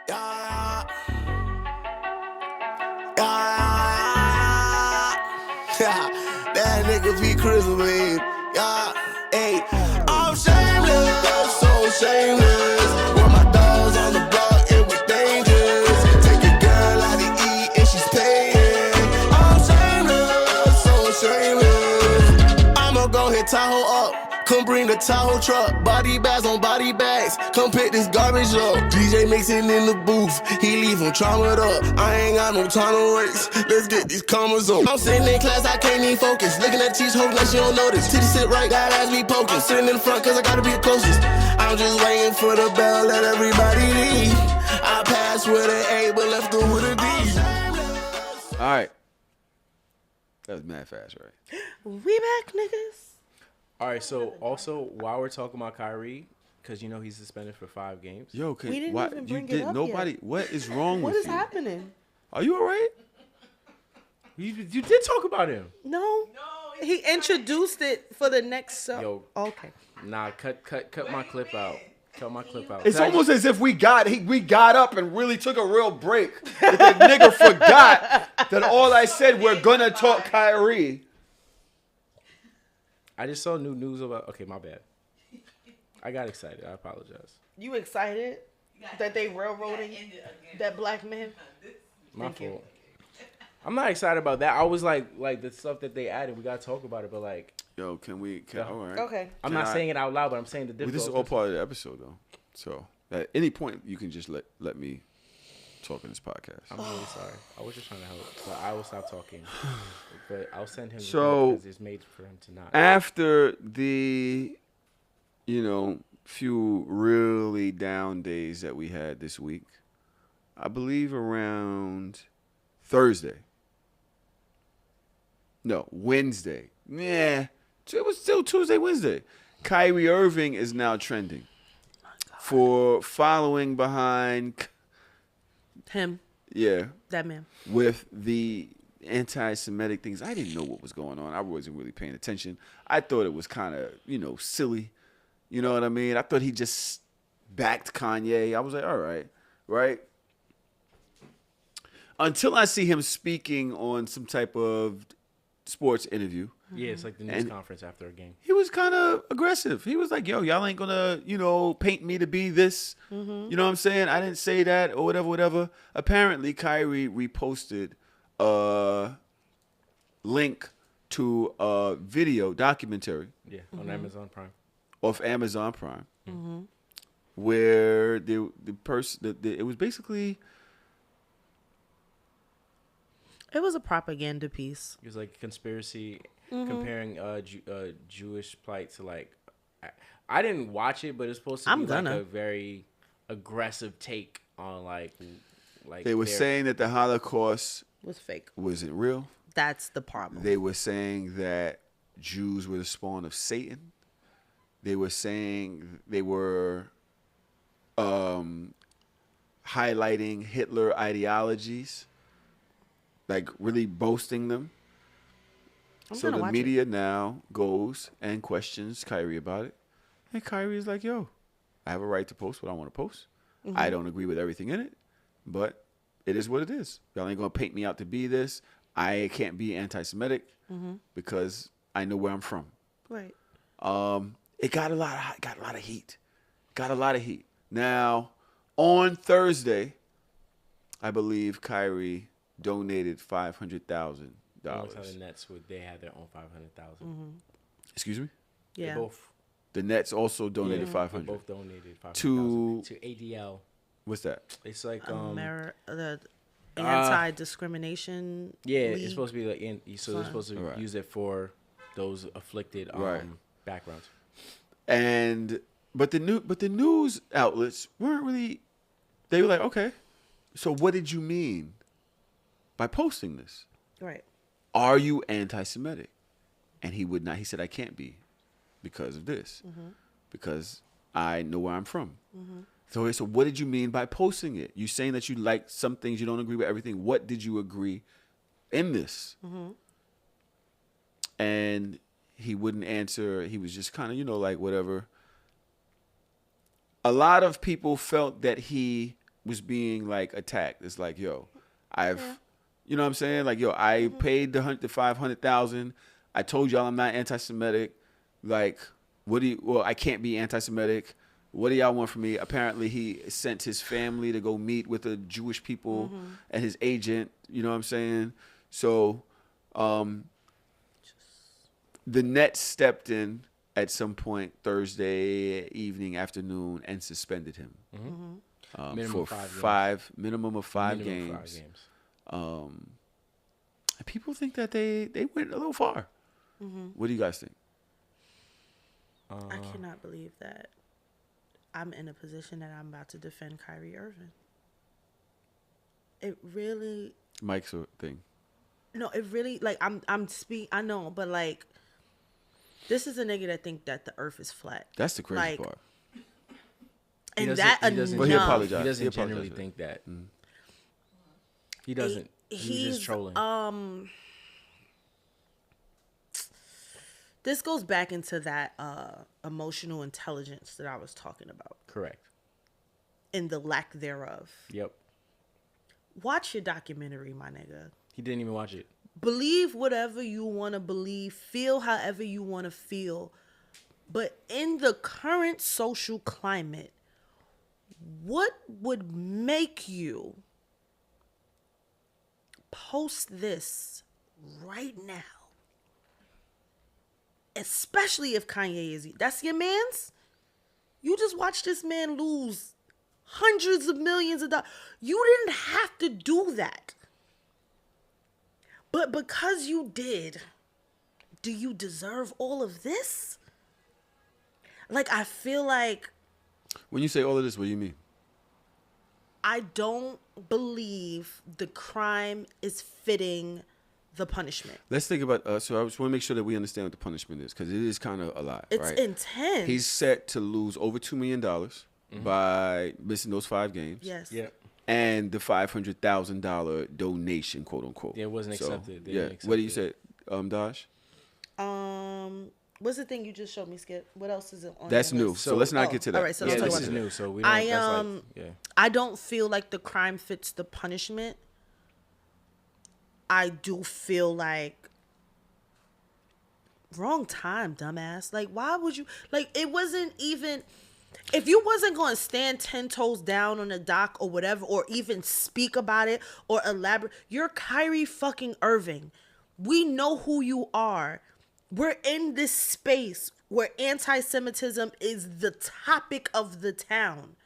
Yeah, yeah. That nigga be Christmas. Yeah, hey. I'm shameless, so shameless. With my dogs on the block, it was dangerous. Take your girl out to eat and she's paying. I'm shameless, so shameless. I'ma go hit Tahoe up. Come bring the Tahoe truck, body bags on body bags. Come pick this garbage up. DJ mixing in the booth, he leave him traumatized up. I ain't got no time to waste. Let's get these commas up. I'm sitting in class, I can't even focus. Looking at teach, hoping that she don't notice. Titty sit right, got ass be poking. Sitting in the front, cause I gotta be the closest. I'm just waiting for the bell, let everybody leave. I passed with an A, but left her with a D. All right. That was mad fast, right? We back, niggas. All right, so also while we're talking about Kyrie, because you know he's suspended for 5 games. Yo, We didn't even bring it up nobody? yet. What is wrong What with is you? happening? Are you all right? You did talk about him. No. He introduced it for the next show. Yo. Okay. Nah, cut my clip out. Cut my clip out. It's almost as if we got up and really took a real break. But the nigga forgot that all I said we're gonna talk Kyrie. I just saw new news about. Okay, my bad. I got excited. I apologize. You excited that they railroading that black man? My fault. I'm not excited about that. I was like the stuff that they added. We gotta talk about it, but like, Yo, all right. Okay. I'm Can not I- saying it out loud, but I'm saying the Well, difference. this is all part of the episode, though. So at any point, you can just let me talk in this podcast. I'm really sorry. I was just trying to help, but I will stop talking. But I'll send him. So- because it's made for him to not. After the, few really down days that we had this week, I believe around Thursday. No, Wednesday. Yeah, it was still Tuesday, Wednesday. Kyrie Irving is now trending for following behind, Him. yeah, That man. with the anti-Semitic things. I didn't know what was going on. I wasn't really paying attention. I thought it was kind of, silly. You know what I mean? I thought he just backed Kanye. I was like, all right, right? Until I see him speaking on some type of sports interview. Yeah, it's like the news conference after a game. He was kind of aggressive. He was like, yo, y'all ain't gonna, paint me to be this. You know what I'm saying? I didn't say that or whatever. Apparently, Kyrie reposted a link to a video documentary Yeah, on Amazon Prime. off Amazon Prime where the person, it was basically... It was a propaganda piece. It was like conspiracy comparing Jewish plight to like. I didn't watch it, but it's supposed to be like a very aggressive take on like. They were saying that the Holocaust Was fake. wasn't real. That's the problem. They were saying that Jews were the spawn of Satan. They were saying they were highlighting Hitler ideologies, like really boasting them. So the media now goes and questions Kyrie about it. And Kyrie is like, yo, I have a right to post what I want to post. I don't agree with everything in it, but it is what it is. Y'all ain't going to paint me out to be this. I can't be anti-Semitic because I know where I'm from. Right. It got a lot of heat. Got a lot of heat. Now, on Thursday, I believe Kyrie donated $500,000. That's how the Nets they had their own 500,000. Excuse me? Yeah. They both. The Nets also donated They 500. both donated 500,000 To ADL. what's that? It's like The anti-discrimination. yeah, league. it's supposed to be like so they're supposed to Right. use it for those afflicted Right. backgrounds. But the news outlets weren't really. They were like, okay, so what did you mean by posting this? Right. Are you anti-Semitic? And he would not. He said, I can't be because of this, because I know where I'm from. So what did you mean by posting it? You saying that you like some things, you don't agree with everything. What did you agree in this? And he wouldn't answer. He was just kind of, like whatever. A lot of people felt that he was being like attacked. It's like, yo, you know what I'm saying? Like, yo, I paid the $500,000. I told y'all I'm not anti-Semitic. Like, I can't be anti-Semitic. What do y'all want from me? Apparently, he sent his family to go meet with the Jewish people and his agent. You know what I'm saying? So, the Nets stepped in at some point Thursday evening, afternoon, and suspended him minimum of five games. People think that they went a little far. What do you guys think? I cannot believe that I'm in a position that I'm about to defend Kyrie Irving. It really... Mike's thing. No, it really, like, I know, but, like, this is a nigga that think that the earth is flat. That's the crazy part. And that enough. But he apologized. He doesn't generally think that. He doesn't. He's just trolling. This goes back into that emotional intelligence that I was talking about. Correct. And the lack thereof. Yep. Watch your documentary, my nigga. He didn't even watch it. Believe whatever you want to believe. Feel however you want to feel. But in the current social climate, what would make you post this right now? Especially if Kanye is... That's your man's? You just watched this man lose hundreds of millions of dollars. You didn't have to do that. But because you did, do you deserve all of this? Like, I feel like... When you say all of this, what do you mean? I don't believe the crime is fitting the punishment. Let's think about... so I just want to make sure that we understand what the punishment is, because it is kind of a lot, It's right? intense. He's set to lose over $2 million by missing those 5 games. Yes. Yep. And the $500,000 donation, quote unquote. Yeah, it wasn't accepted. What do you say, Dash? What's the thing you just showed me, Skip? What else is it on? That's new. So let's not get to that. All right, so yeah, let's talk this about is that. new. So we don't. I don't feel like the crime fits the punishment. I do feel like wrong time, dumbass. Like, why would you? Like, it wasn't even. If you wasn't going to stand 10 toes down on the dock or whatever, or even speak about it or elaborate, you're Kyrie fucking Irving. We know who you are. We're in this space where anti-Semitism is the topic of the town.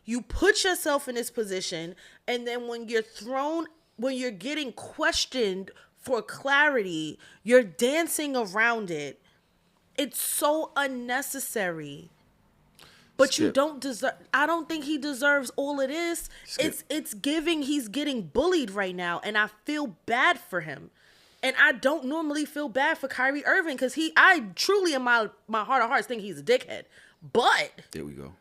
You put yourself in this position, and then when you're getting questioned for clarity, you're dancing around it. It's so unnecessary. But Skip. You don't deserve... I don't think he deserves all of this. Skip. It's giving... He's getting bullied right now, and I feel bad for him. And I don't normally feel bad for Kyrie Irving, because I truly in my heart of hearts think he's a dickhead. But... There we go.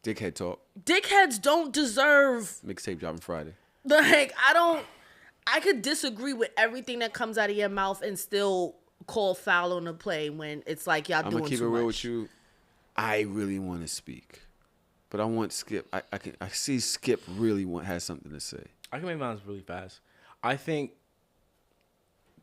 Dickhead talk. Dickheads don't deserve... Mixtape dropping Friday. Like, I could disagree with everything that comes out of your mouth and still call foul on the play when it's like y'all doing too much. I'm going to keep it real with you. I really want to speak, but I want Skip. I see Skip really has something to say. I can make mine really fast. I think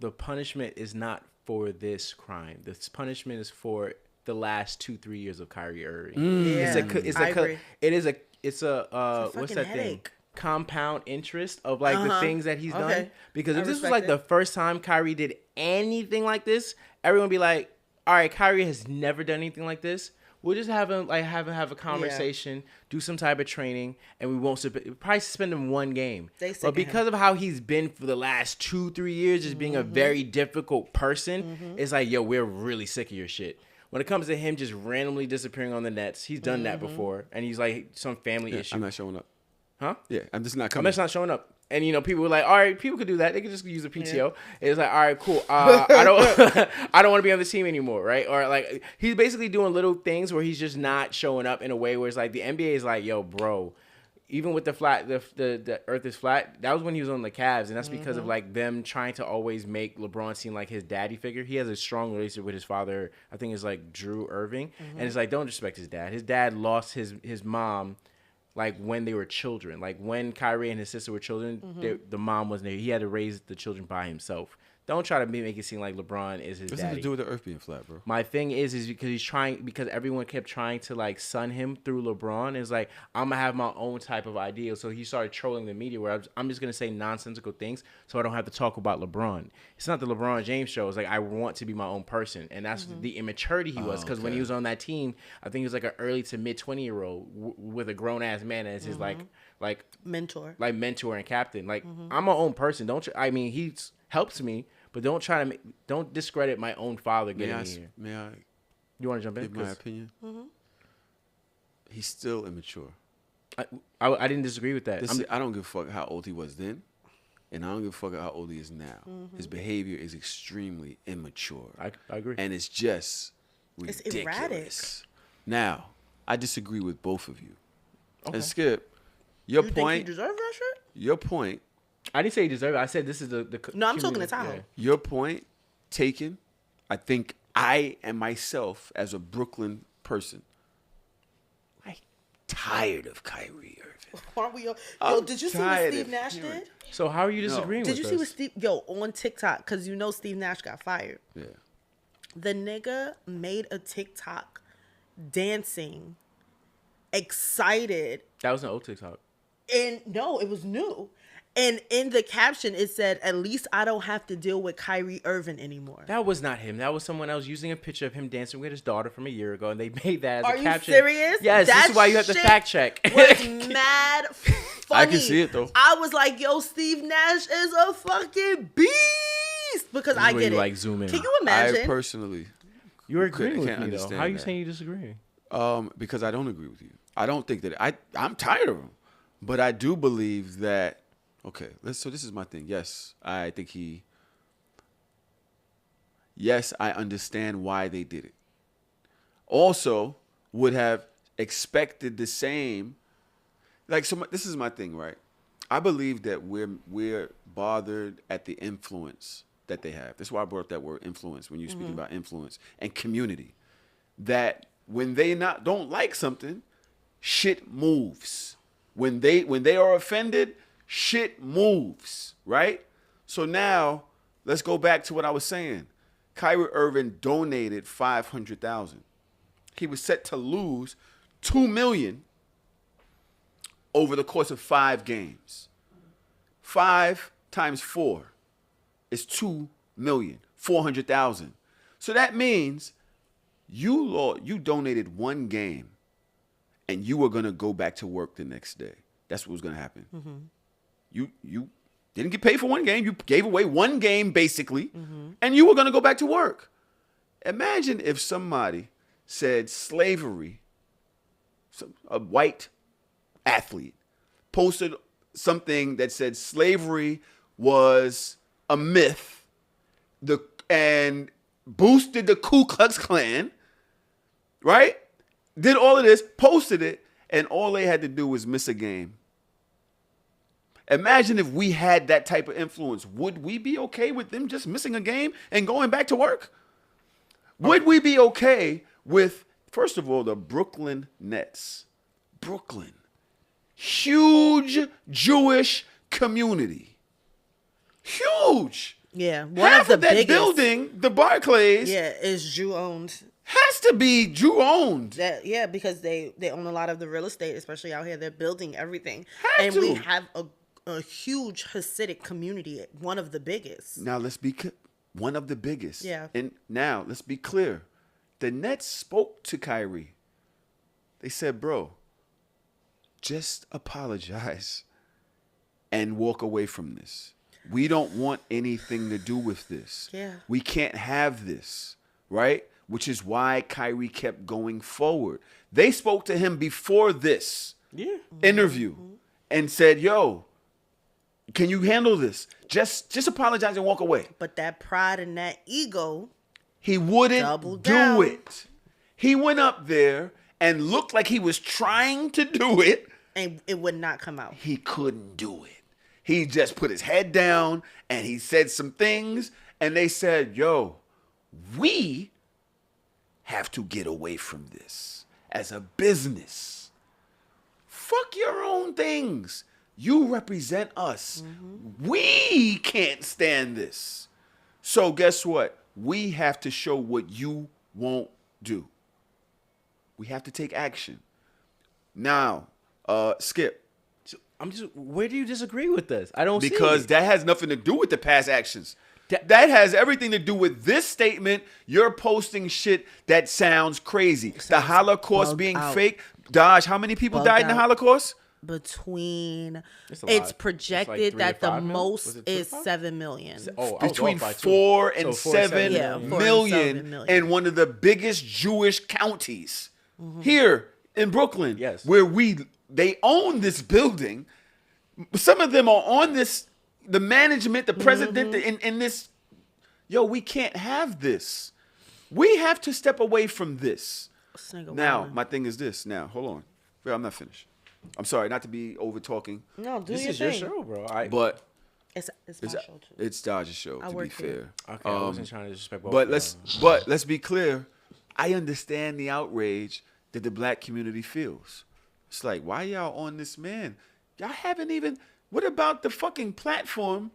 the punishment is not for this crime. The punishment is for the last 2-3 years of Kyrie Irving. Yeah, I agree. It's a what's that headache. thing? Compound interest of like the things that he's done. Because if this was respect like it. the first time Kyrie did anything like this, everyone would be like, all right, Kyrie has never done anything like this. We'll just have him have a conversation, do some type of training, and we won't probably suspend him 1 game. But because of how he's been for the last 2-3 years, just being a very difficult person, it's like, yo, we're really sick of your shit. When it comes to him just randomly disappearing on the Nets, he's done that before, and he's like some family issue. I'm not showing up. Huh? Yeah, I'm just not coming. I'm just not showing up. And, you know, people were like, all right, people could do that. They could just use a PTO. Yeah. It's like, all right, cool. I don't want to be on this team anymore, right? Or, like, he's basically doing little things where he's just not showing up in a way where it's like the NBA is like, yo, bro, even with the earth is flat, that was when he was on the Cavs. And that's because of, like, them trying to always make LeBron seem like his daddy figure. He has a strong relationship with his father. I think it's, like, Drew Irving. And it's like, don't respect his dad. His dad lost his mom like when they were children. Like when Kyrie and his sister were children, the mom wasn't there. He had to raise the children by himself. Don't try to make it seem like LeBron is his What's daddy. to do with the earth being flat, bro? My thing is because everyone kept trying to like sun him through LeBron. It's like, I'm gonna have my own type of ideal. So he started trolling the media where I'm just gonna say nonsensical things so I don't have to talk about LeBron. It's not the LeBron James show. It's like, I want to be my own person, and that's the immaturity he was. Because when he was on that team, I think he was like an early to mid 20-year-old with a grown ass man as his like mentor and captain. Like, I'm my own person. He helps me. But don't discredit my own father getting in here. May I? You want to jump in? Give my opinion? Mm-hmm. He's still immature. I didn't disagree with that. I don't give a fuck how old he was then, and I don't give a fuck how old he is now. Mm-hmm. His behavior is extremely immature. I agree. And it's just ridiculous. It's erratic. Now, I disagree with both of you. Okay. And Skip, your you point. Think he deserved that shit? Your point. I didn't say he deserved it. I said this is the No, I'm talking to Tahoe. Yeah. Your point taken. I think I am myself as a Brooklyn person. I'm tired of Kyrie Irving. Aren't we? Did you see what tired Steve of Nash hearing- did? So how are you disagreeing Did with you us? see what Steve? On TikTok, because you know Steve Nash got fired. Yeah. The nigga made a TikTok dancing, excited. That was an old TikTok. And no, it was new. And in the caption, it said, "At least I don't have to deal with Kyrie Irving anymore." That was not him. That was someone else using a picture of him dancing with his daughter from a year ago, and they made that as Are a you caption. serious? Yes, That this is why you have to shit fact check. Was mad funny. I can see it, though. I was like, "Yo, Steve Nash is a fucking beast," because I get you it. like zoom in. Can you imagine? I personally, You're agreeing with can't me, though. understand How are you that. saying you disagree? because I don't agree with you. I don't think that I'm tired of him, but I do believe that. Okay, so this is my thing. Yes, I think Yes, I understand why they did it. Also, would have expected the same. Like, so this is my thing, right? I believe that we're bothered at the influence that they have. That's why I brought up that word influence when you're speaking about influence and community. That when they don't like something, shit moves. When they are offended, shit moves, right? So now let's go back to what I was saying. Kyrie Irving donated $500,000. He was set to lose $2 million over the course of 5 games. 5 times 4 is $2,400,000. So that means you donated 1 game, and you were gonna go back to work the next day. That's what was gonna happen. Mm-hmm. You didn't get paid for 1 game. You gave away 1 game basically, and you were gonna go back to work. Imagine if somebody said slavery, a white athlete posted something that said slavery was a myth, and boosted the Ku Klux Klan, right? Did all of this, posted it, and all they had to do was miss a game. Imagine if we had that type of influence. Would we be okay with them just missing a game and going back to work? Would we be okay with, first of all, the Brooklyn Nets? Brooklyn. Huge Jewish community. Huge. Yeah, Half of that building, the Barclays, is Jew owned. has to be Jew owned. Because they own a lot of the real estate, especially out here. They're building everything, to. We have a huge Hasidic community, one of the biggest. Now let's be one of the biggest. Yeah. And now let's be clear. The Nets spoke to Kyrie. They said, "Bro, just apologize and walk away from this. We don't want anything to do with this. Yeah. We can't have this," right? Which is why Kyrie kept going forward. They spoke to him before this interview and said, "Yo, can you handle this? Just apologize and walk away." But that pride and that ego, he wouldn't double do down. it. He went up there and looked like he was trying to do it. and it would not come out. He couldn't do it. He just put his head down and he said some things, and they said, "Yo, we have to get away from this as a business. fuck your own things. You represent us. We can't stand this. So guess what? We have to show what you won't do. We have to take action. Now, Skip. Where do you disagree with this? I don't see Because it. that has nothing to do with the past actions. That has everything to do with this statement. You're posting shit that sounds crazy. The Holocaust being fake. Dodge, how many people died in the Holocaust? It's projected that the most is 7 million. Between 4 and 7 million in one of the biggest Jewish counties here in Brooklyn. Yes. Where they own this building. Some of them are on this, the management, the president in this. Yo, we can't have this. We have to step away from this. Now, my thing is this. Now, hold on. Well, I'm not finished. I'm sorry, not to be over talking. No, do This your is thing. your show, bro. But It's my show too. it's Dodge's show, to be work fair. here. Okay, I wasn't trying to disrespect both But of y'all. let's be clear. I understand the outrage that the black community feels. It's like, why y'all on this man? Y'all haven't even. What about the fucking platform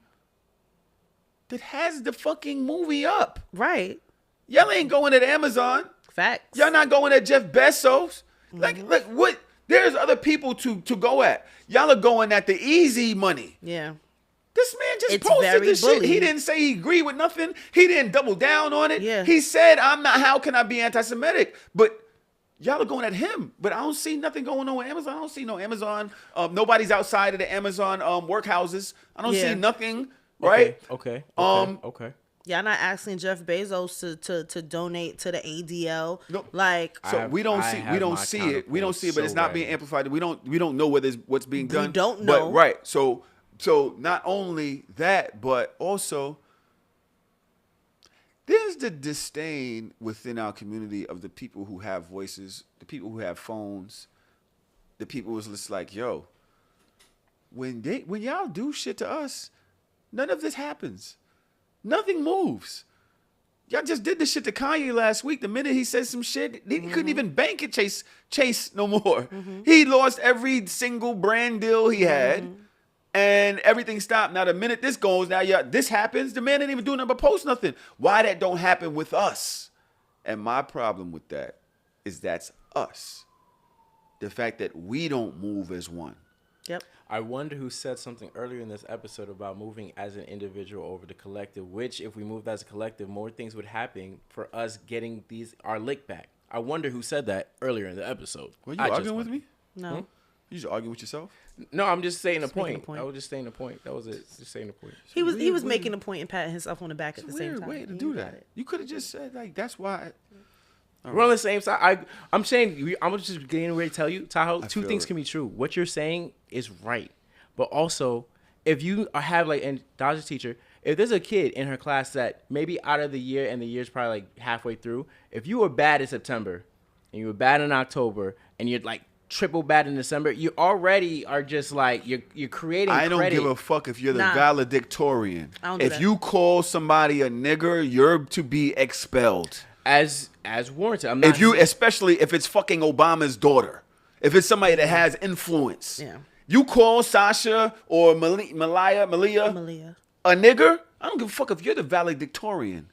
that has the fucking movie up? Right. Y'all ain't going at Amazon. Facts. Y'all not going at Jeff Bezos. Like what? There's other people to go at. Y'all are going at the easy money. Yeah. This man just It's posted very this shit. bully. He didn't say he agreed with nothing. He didn't double down on it. Yeah. He said, I'm not, how can I be anti-Semitic? But y'all are going at him. But I don't see nothing going on with Amazon. I don't see no Amazon. Nobody's outside of the Amazon workhouses. I don't see nothing, right? Okay. Y'all not asking Jeff Bezos to donate to the ADL. Nope. Like, So we don't see it. We don't see it, but it's not being amplified. We don't know what's being done. don't know. But right. So not only that, but also there's the disdain within our community of the people who have voices, the people who have phones, the people who's just like, yo, when y'all do shit to us, none of this happens. Nothing moves. Y'all just did this shit to Kanye last week. The minute he said some shit, he couldn't even bank it, Chase no more. He lost every single brand deal he had, and everything stopped. Now the minute this goes, this happens. The man didn't even do nothing but post nothing. Why that don't happen with us? And my problem with that is that's us. The fact that we don't move as one. yep. I wonder who said something earlier in this episode about moving as an individual over the collective, which if we moved as a collective, more things would happen for us getting our lick back. I wonder who said that earlier in the episode. Were you arguing with me? No. You just arguing with yourself? No, I'm just saying a making a point. point. I was just saying a point. That was it. Just saying a point. He was making a point and patting himself on the back at the same Weird time. way to You do got that. it. You could have just said like that's why. We're on the same side. I'm saying, I'm just getting ready to tell you, Tahoe, two feel things it. can be true. What you're saying is right. But also, if you have and Dodge's teacher, if there's a kid in her class that maybe out of the year and the year's probably like halfway through, if you were bad in September and you were bad in October and you're like triple bad in December, you already are just like, you're creating I don't credit. give a fuck if you're the Nah. valedictorian. I don't do If that. you call somebody a nigger, you're to be expelled. As warranted. I'm not If you, especially if it's fucking Obama's daughter, if it's somebody that has influence, Yeah. you call Sasha or Malia a nigger. I don't give a fuck if you're the valedictorian.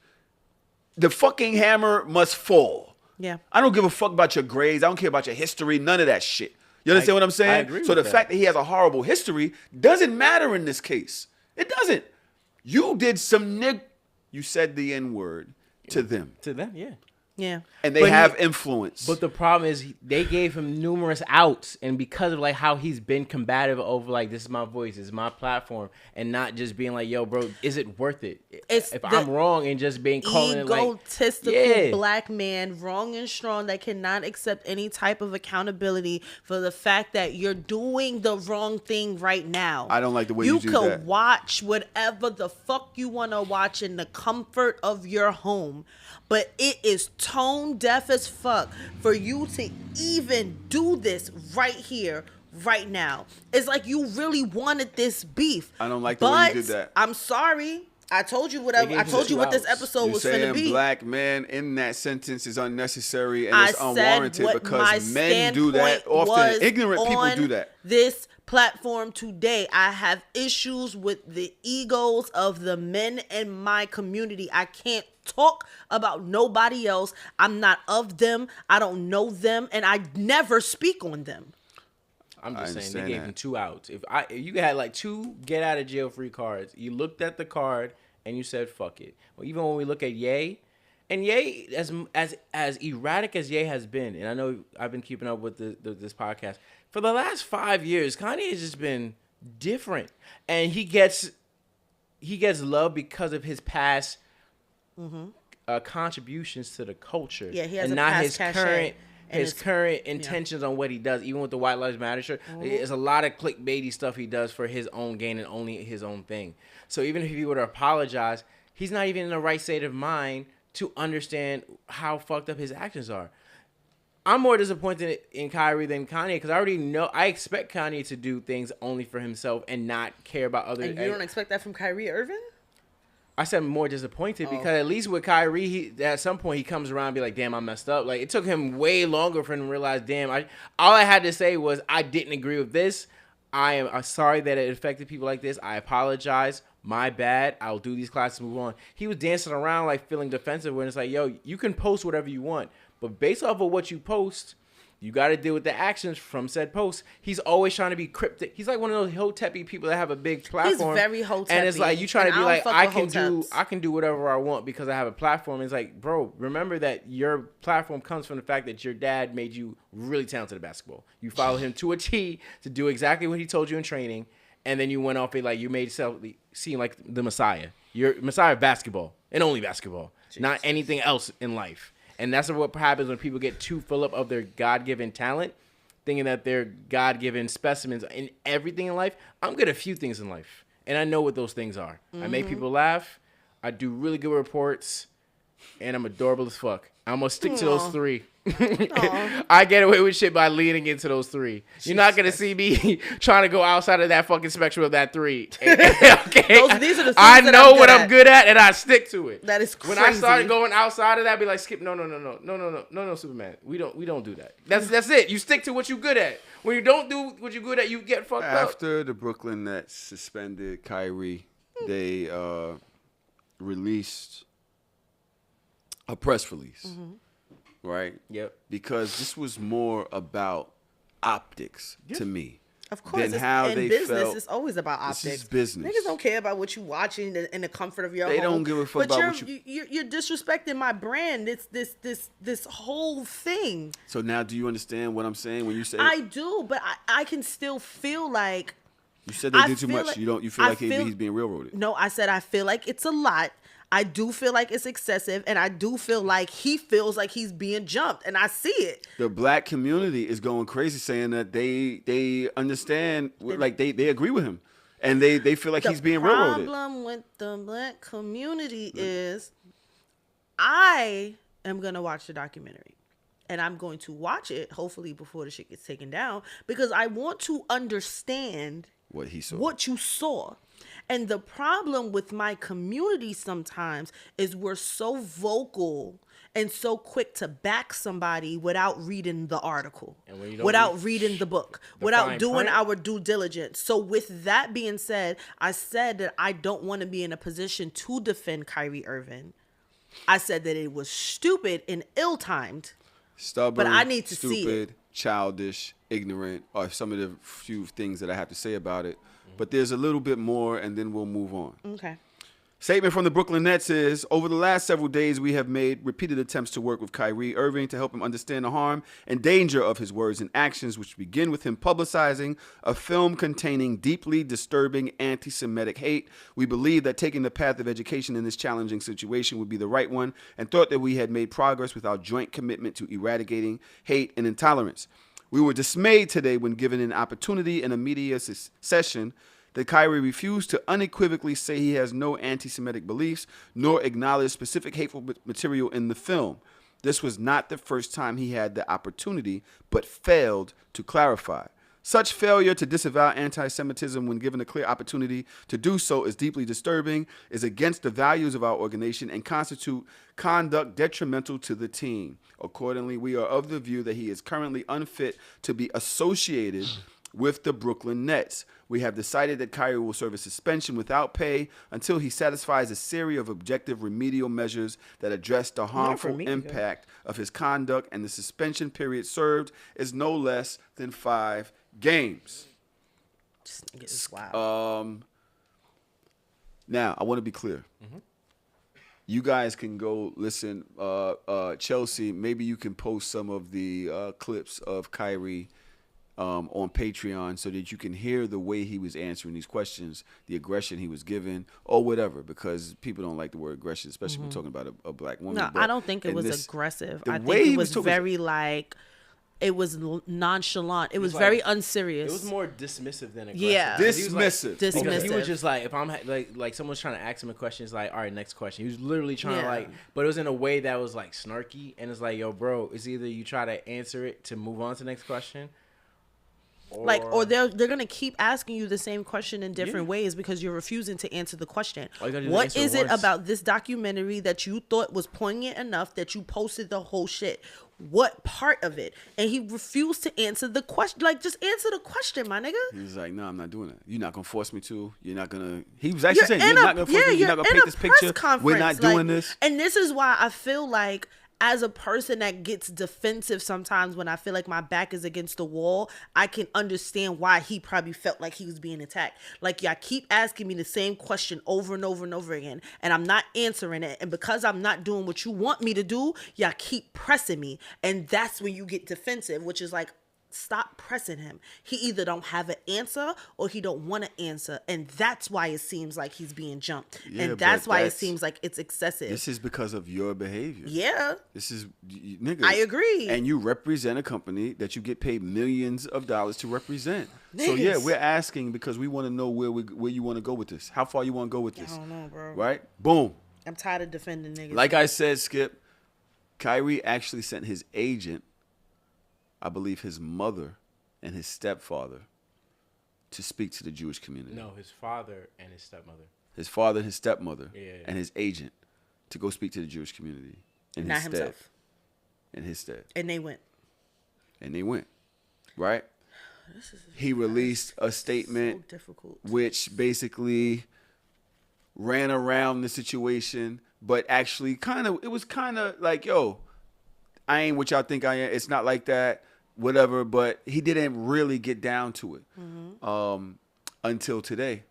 The fucking hammer must fall. Yeah. I don't give a fuck about your grades. I don't care about your history. None of that shit. You understand what I'm saying? I agree So with the that. fact that he has a horrible history doesn't matter in this case. It doesn't. You did some You said the N-word to them. to them, yeah. Yeah. And they But have influence. But the problem is they gave him numerous outs, and because of like how he's been combative over like this is my voice, this is my platform, and not just being like, yo, bro, is it worth it? It's if the I'm wrong and just being calling it like Egotistical black man, wrong and strong, that cannot accept any type of accountability for the fact that you're doing the wrong thing right now. I don't like the way you do can that. watch whatever the fuck you want to watch in the comfort of your home, but it is tone deaf as fuck for you to even do this right here, right now. It's like you really wanted this beef. I don't like the way you did But that. I'm sorry. I told you whatever. I told you what this episode was going to be. Black men in that sentence is unnecessary and it's unwarranted because men do that often. Ignorant people do that. This platform today, I have issues with the egos of the men in my community. I can't talk about nobody else. I'm not of them. I don't know them, and I never speak on them. I'm just saying they gave him 2 outs. If you had like 2 get out of jail free cards, you looked at the card and you said fuck it. Well, even when we look at Ye, and Ye as erratic as Ye has been, and I know I've been keeping up with this podcast for the last 5 years, Kanye has just been different, and he gets love because of his past contributions to the culture. Yeah, he has and a not past his cachet. current intentions on what he does, even with the White Lives Matter shirt. There's a lot of clickbaity stuff he does for his own gain and only his own thing. So even if he were to apologize, he's not even in the right state of mind to understand how fucked up his actions are. I'm more disappointed in Kyrie than Kanye because I already know I expect Kanye to do things only for himself and not care about others. And you don't expect that from Kyrie Irving? I said more disappointed because at least with Kyrie, he at some point he comes around and be like, damn, I messed up. Like, it took him way longer for him to realize, damn, all I had to say was I didn't agree with this. I am sorry that it affected people like this. I apologize. My bad. I'll do these classes, move on. He was dancing around like feeling defensive when it's like, yo, you can post whatever you want, but based off of what you post, you got to deal with the actions from said post. He's always trying to be cryptic. He's like one of those hoteppy people that have a big platform. He's very hoteppy. And it's like you trying to be like, I can do whatever I want because I have a platform. It's like, bro, remember that your platform comes from the fact that your dad made you really talented at basketball. You followed him to a T to do exactly what he told you in training, and then you went off it like you made yourself seem like the Messiah. You're Messiah of basketball and only basketball, not anything else in life. And that's what happens when people get too full up of their God-given talent, thinking that they're God-given specimens in everything in life. I'm good at a few things in life, and I know what those things are. I make people laugh. I do really good reports, and I'm adorable as fuck. I'm going to stick to those 3. I get away with shit by leaning into those 3. You're not going to see me trying to go outside of that fucking spectrum of that 3. Okay? These are the things I know what I'm good at, and I stick to it. That is crazy. When I started going outside of that, I'd be like, Skip, no, Superman. We don't do that. That's it. You stick to what you're good at. When you don't do what you're good at, you get fucked up. After the Brooklyn Nets suspended Kyrie, they released a press release. Right? Yep. Because this was more about optics to me. Of course. Than how in they business, felt. it's always about optics. This is business. Niggas don't care about what you watching in the comfort of your home. They don't give a fuck about what you're disrespecting my brand. It's this whole thing. So now do you understand what I'm saying when you say I do, but I can still feel like you said they do too much. You feel like he's being railroaded. No, I said I feel like it's a lot. I do feel like it's excessive, and I do feel like he feels like he's being jumped, and I see it. The black community is going crazy, saying that they understand, like they agree with him, and they feel like he's being railroaded. The problem with the black community is, I am gonna watch the documentary, and I'm going to watch it hopefully before the shit gets taken down because I want to understand what he saw, what you saw. And the problem with my community sometimes is we're so vocal and so quick to back somebody without reading the article, without reading the book, without doing our due diligence. So with that being said, I said that I don't want to be in a position to defend Kyrie Irving. I said that it was stupid and ill-timed. Stubborn, but I need to see it. Childish, ignorant are some of the few things that I have to say about it. But there's a little bit more, and then we'll move on. Okay. Statement from the Brooklyn Nets is, over the last several days, we have made repeated attempts to work with Kyrie Irving to help him understand the harm and danger of his words and actions, which begin with him publicizing a film containing deeply disturbing anti-Semitic hate. We believe that taking the path of education in this challenging situation would be the right one, and thought that we had made progress with our joint commitment to eradicating hate and intolerance. We were dismayed today when given an opportunity in a media session that Kyrie refused to unequivocally say he has no anti-Semitic beliefs, nor acknowledge specific hateful material in the film. This was not the first time he had the opportunity, but failed to clarify. Such failure to disavow anti-Semitism when given a clear opportunity to do so is deeply disturbing, is against the values of our organization, and constitute conduct detrimental to the team. Accordingly, we are of the view that he is currently unfit to be associated with the Brooklyn Nets. We have decided that Kyrie will serve a suspension without pay until he satisfies a series of objective remedial measures that address the harmful impact of his conduct, and the suspension period served is no less than 5 games. Wow. Now, I want to be clear. Mm-hmm. You guys can go listen. Chelsea, maybe you can post some of the clips of Kyrie on Patreon so that you can hear the way he was answering these questions, the aggression he was given, or whatever, because people don't like the word aggression, especially when we're talking about a black woman. No, but I don't think it was aggressive. I think it it was very like, it was nonchalant. It was very unserious. It was more dismissive than aggressive. Yeah. Dismissive. Dismissive. He was just like, if I'm like someone's trying to ask him a question, it's like, all right, next question. He was literally trying to like, but it was in a way that was like snarky, and it's like, yo, bro, it's either you try to answer it to move on to the next question, or they're gonna keep asking you the same question in different ways because you're refusing to answer the question. What is it about this documentary that you thought was poignant enough that you posted the whole shit? What part of it? And he refused to answer the question. Like, just answer the question, my nigga. He's like, no, I'm not doing it. You're not gonna force me to. You're not gonna. He was actually saying, you're not gonna force me. You're not gonna paint this picture. We're not doing this. And this is why I feel like, as a person that gets defensive sometimes when I feel like my back is against the wall, I can understand why he probably felt like he was being attacked. Like, y'all keep asking me the same question over and over and over again, and I'm not answering it. And because I'm not doing what you want me to do, y'all keep pressing me. And that's when you get defensive, which is like, stop pressing him. He either don't have an answer or he don't want to answer, and that's why it seems like he's being jumped, and that's why it seems like it's excessive. This is because of your behavior. Yeah, this is nigga. I agree. And you represent a company that you get paid millions of dollars to represent. Niggas. So yeah, we're asking because we want to know where you want to go with this. How far you want to go with this? I don't know, bro. Right? Boom. I'm tired of defending niggas. Like I said, Skip, Kyrie actually sent his agent, I believe his mother and his stepfather, to speak to the Jewish community. No, his father and his stepmother. His father and his stepmother, yeah. And his agent to go speak to the Jewish community. In Not his himself. Stead. In his stead. And they went. Right? He released a statement which basically ran around the situation, but actually it was kind of like, yo, I ain't what y'all think I am. It's not like that, whatever. But he didn't really get down to it until today,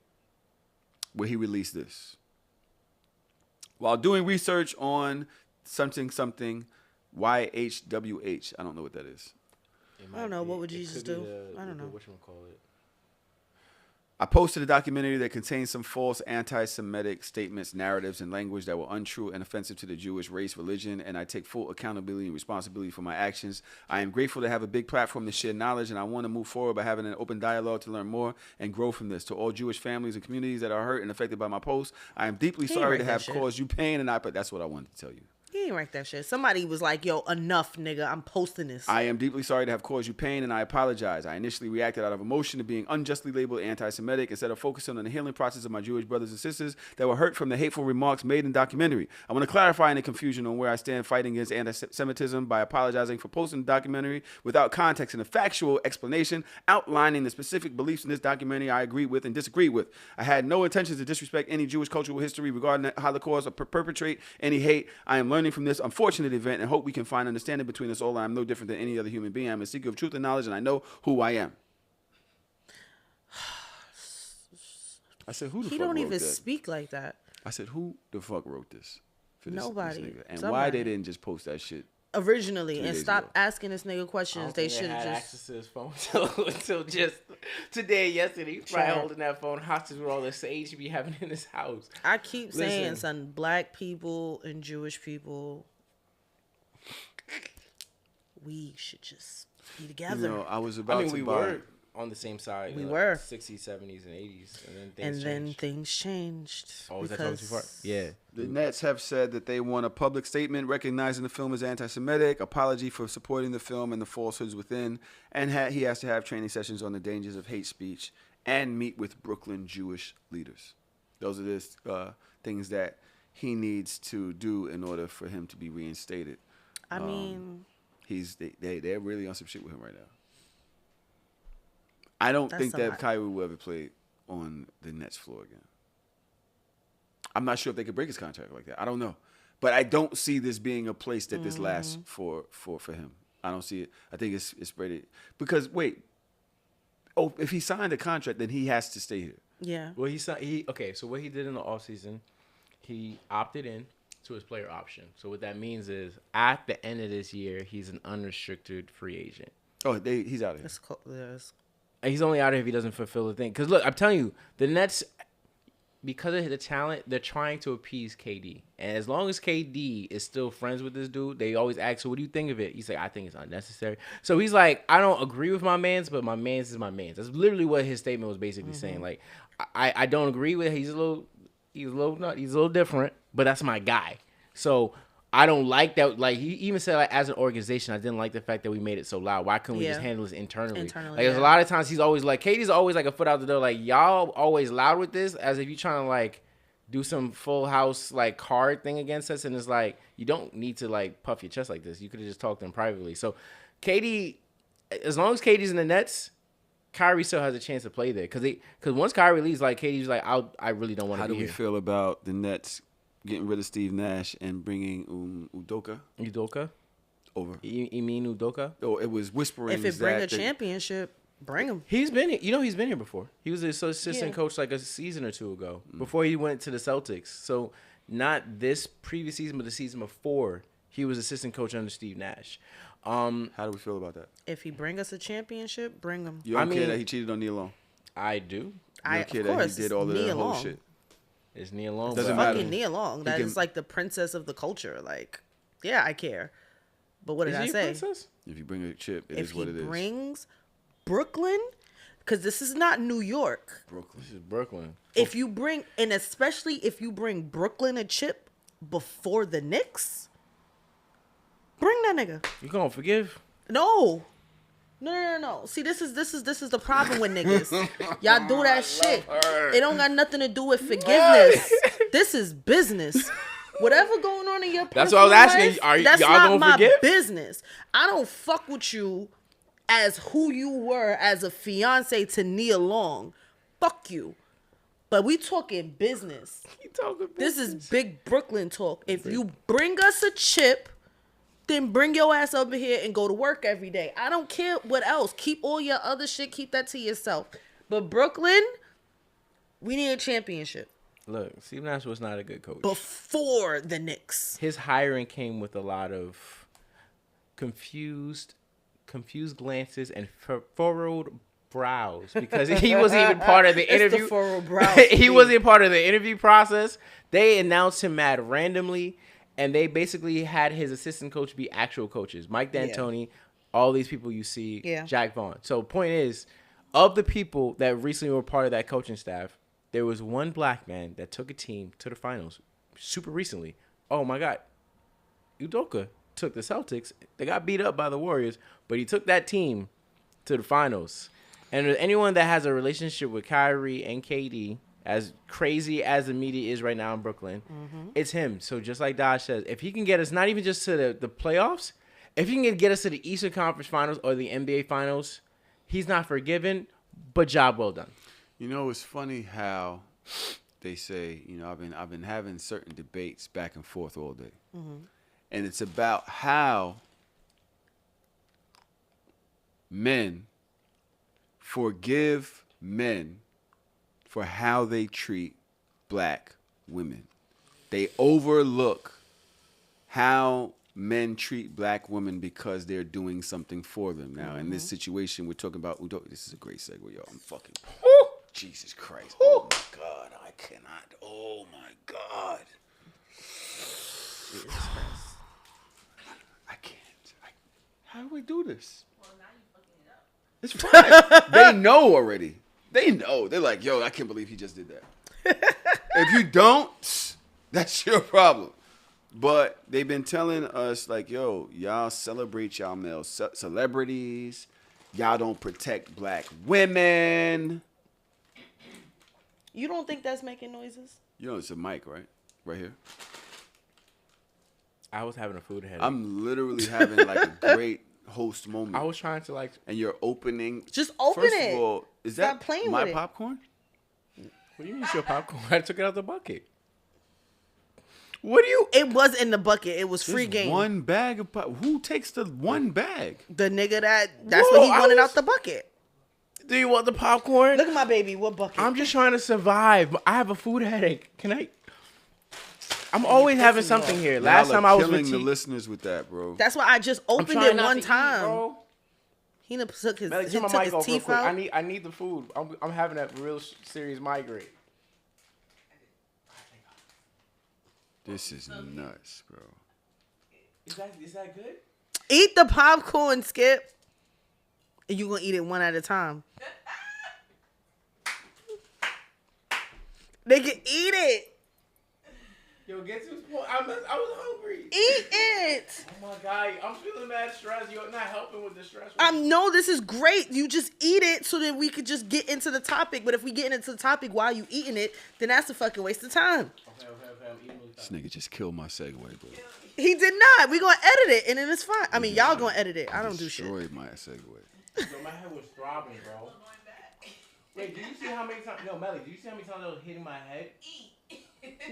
where he released this. While doing research on something YHWH, I don't know what that is. I don't know. What would Jesus do? I don't know. Whatchamacallit. I posted a documentary that contains some false anti-Semitic statements, narratives, and language that were untrue and offensive to the Jewish race, religion, and I take full accountability and responsibility for my actions. I am grateful to have a big platform to share knowledge, and I want to move forward by having an open dialogue to learn more and grow from this. To all Jewish families and communities that are hurt and affected by my post, I am deeply sorry to have caused you pain, but that's what I wanted to tell you. He ain't write that shit. Somebody was like, yo, enough, nigga. I'm posting this. I am deeply sorry to have caused you pain, and I apologize. I initially reacted out of emotion to being unjustly labeled anti-Semitic instead of focusing on the healing process of my Jewish brothers and sisters that were hurt from the hateful remarks made in the documentary. I want to clarify any confusion on where I stand fighting against anti-Semitism by apologizing for posting the documentary without context and a factual explanation outlining the specific beliefs in this documentary I agree with and disagree with. I had no intention to disrespect any Jewish cultural history regarding the Holocaust or perpetrate any hate. I am learning from this unfortunate event and hope we can find understanding between us all. I am no different than any other human being. I am a seeker of truth and knowledge, and I know who I am. I said, who the fuck wrote that? He don't even speak like that. I said, who the fuck wrote this? For Nobody. This nigga? And why they didn't just post that shit originally and stop asking this nigga questions? They should have just access to his phone until just today, yesterday. He's probably holding that phone hostage with all the sage he be having in his house. I keep saying, son, black people and Jewish people, we should just be together. You know, I was about to buy. on the same side. We in were 60s, 70s, and 80s, and then things changed. Oh, was that talking too far? Yeah. The Nets have said that they want a public statement recognizing the film as anti-Semitic, apology for supporting the film and the falsehoods within, and he has to have training sessions on the dangers of hate speech and meet with Brooklyn Jewish leaders. Those are the things that he needs to do in order for him to be reinstated. I mean, they're really on some shit with him right now. I don't think that Kyrie will ever play on the Nets floor again. I'm not sure if they could break his contract like that. I don't know. But I don't see this being a place that this lasts for him. I don't see it. I think it's ready. Because, if he signed a contract, then he has to stay here. Yeah. Well, so what he did in the offseason, he opted in to his player option. So what that means is at the end of this year, he's an unrestricted free agent. Oh, he's out of here. That's cool. He's only out if he doesn't fulfill the thing. Because, look, I'm telling you, the Nets, because of the talent, they're trying to appease KD. And as long as KD is still friends with this dude, they always ask, so what do you think of it? He's like, I think it's unnecessary. So he's like, I don't agree with my mans, but my mans is my mans. That's literally what his statement was basically saying. Like, I don't agree with it. He's a little different, but that's my guy. So I don't like that. Like, he even said, like, as an organization, I didn't like the fact that we made it so loud. Why couldn't we just handle this internally? Like, there's a lot of times he's always like, KD's always like a foot out the door. Like, y'all always loud with this, as if you're trying to like do some full house like card thing against us. And it's like, you don't need to like puff your chest like this. You could have just talked to him privately. So KD, as long as KD's in the Nets, Kyrie still has a chance to play there. Because once Kyrie leaves, like, KD's like, I really don't want to be here. How do we feel about the Nets getting rid of Steve Nash and bringing Udoka over? You mean Udoka? Oh, it was whispering. If it bring a championship, bring him. He's been here. He's been here before. He was an assistant coach like a season or two ago before he went to the Celtics. So not this previous season, but the season before, he was assistant coach under Steve Nash. How do we feel about that? If he bring us a championship, bring him. You don't care that he cheated on Nia Long? I do. You don't care that he did all of that whole shit? It's Nia Long. Doesn't matter. Fucking Nia Long. That is like the princess of the culture. Like, yeah, I care. But what did I say? Princess? If you bring a chip, it is what it is. If he brings Brooklyn, because this is not New York. Brooklyn. This is Brooklyn. If you bring, and especially if you bring Brooklyn a chip before the Knicks, bring that nigga. You gonna forgive? No. See, this is the problem with niggas. Y'all do that shit. It don't got nothing to do with forgiveness. This is business. Whatever going on in your personal That's what I was asking. life, Are that's y'all not gonna my forgive? business. I don't fuck with you as who you were as a fiance to Nia Long. Fuck you. But we talking business. This is big Brooklyn talk. If you bring us a chip, then bring your ass over here and go to work every day. I don't care what else. Keep all your other shit. Keep that to yourself. But Brooklyn, we need a championship. Look, Steve Nash was not a good coach. Before the Knicks. His hiring came with a lot of confused glances and furrowed brows because he wasn't even part of the interview. The furrowed brows. He wasn't part of the interview process. They announced him mad randomly. And they basically had his assistant coach be actual coaches. Mike D'Antoni, all these people you see, Jack Vaughn. So point is, of the people that recently were part of that coaching staff, there was one black man that took a team to the finals super recently. Oh, my God. Udoka took the Celtics. They got beat up by the Warriors, but he took that team to the finals. And anyone that has a relationship with Kyrie and KD, as crazy as the media is right now in Brooklyn, it's him. So just like Dodge says, if he can get us not even just to the playoffs, if he can get us to the Eastern Conference Finals or the NBA Finals, he's not forgiven, but job well done. You know, it's funny how they say, I've been having certain debates back and forth all day. And it's about how men forgive men for how they treat black women. They overlook how men treat black women because they're doing something for them. Now, in this situation, we're talking about Udoka. This is a great segue, y'all. I'm fucking... Jesus Christ. Oh, my God. I cannot. Oh, my God. I can't. How do we do this? Well, now you're fucking it up. It's fine. They know already. They know. They're like, yo, I can't believe he just did that. If you don't, that's your problem. But they've been telling us, like, yo, y'all celebrate y'all male celebrities. Y'all don't protect black women. You don't think that's making noises? You know, it's a mic, right? Right here. I was having a food headache. I'm literally having like a great host moment. I was trying to like. And you're opening. Just open First it. of all, is Stop that playing my with it. popcorn? What do you mean it's your popcorn? I took it out of the bucket. What do you? It was in the bucket. It was free There's game. one bag of Who takes the one bag? The nigga that's Whoa, what he I wanted was- out the bucket. Do you want the popcorn? Look at my baby. What bucket? I'm just trying to survive. I have a food headache. Can I? I'm always having something here. Last Y'all are time I was killing with the T. listeners with that, bro. That's why I just I'm opened trying it not one to eat, time. bro. He done took his, Melly, he turn my took mic his off real teeth quick. out. I need the food. I'm having a real serious migraine. This is nuts, bro. Is that good? Eat the popcorn, Skip. And you gonna eat it one at a time. They can eat it. Yo, get to this point. I was hungry. Eat it. Oh my god, I'm feeling mad stress. You're not helping with the stress. No, this is great. You just eat it so that we could just get into the topic. But if we get into the topic while you eating it, then that's a fucking waste of time. Okay. I'm eating with This nigga just killed my segue, bro. He did not. We gonna edit it and then it's fine. I mean, y'all gonna edit it. I don't do shit. Destroyed my segue. Yo, my head was throbbing, bro. Wait, do you see how many times? No, Melly, do you see how many times I was hitting my head?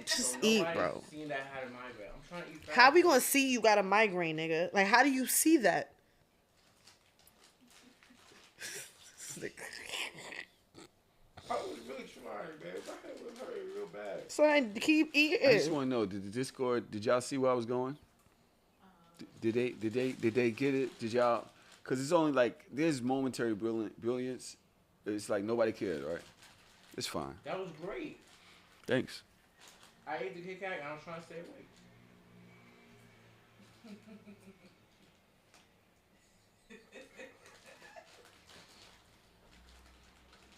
Just So eat, nobody's bro. Seen that had a migraine. I'm trying to eat fast. How we gonna see you got a migraine, nigga? Like, how do you see that? I was really trying, man. My head was hurting real bad. So I keep eating. I just want to know, did the Discord? Did y'all see where I was going? Did they get it? Did y'all? Because it's only like there's momentary brilliance. It's like nobody cared, right? It's fine. That was great. Thanks. I ate the Kit Kat and I was trying to stay awake.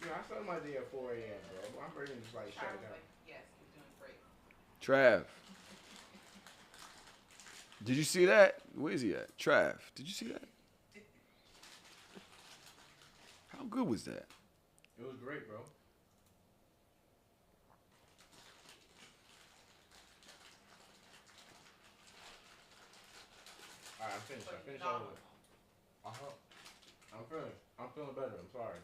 Yo, I started my day at 4 a.m., bro. My brain is like shut down. Yes, we're doing great. Trav. Did you see that? Where is he at? Trav. Did you see that? How good was that? It was great, bro. Alright, I'm finished. I finished all of it. I'm finished. I'm feeling better. I'm sorry.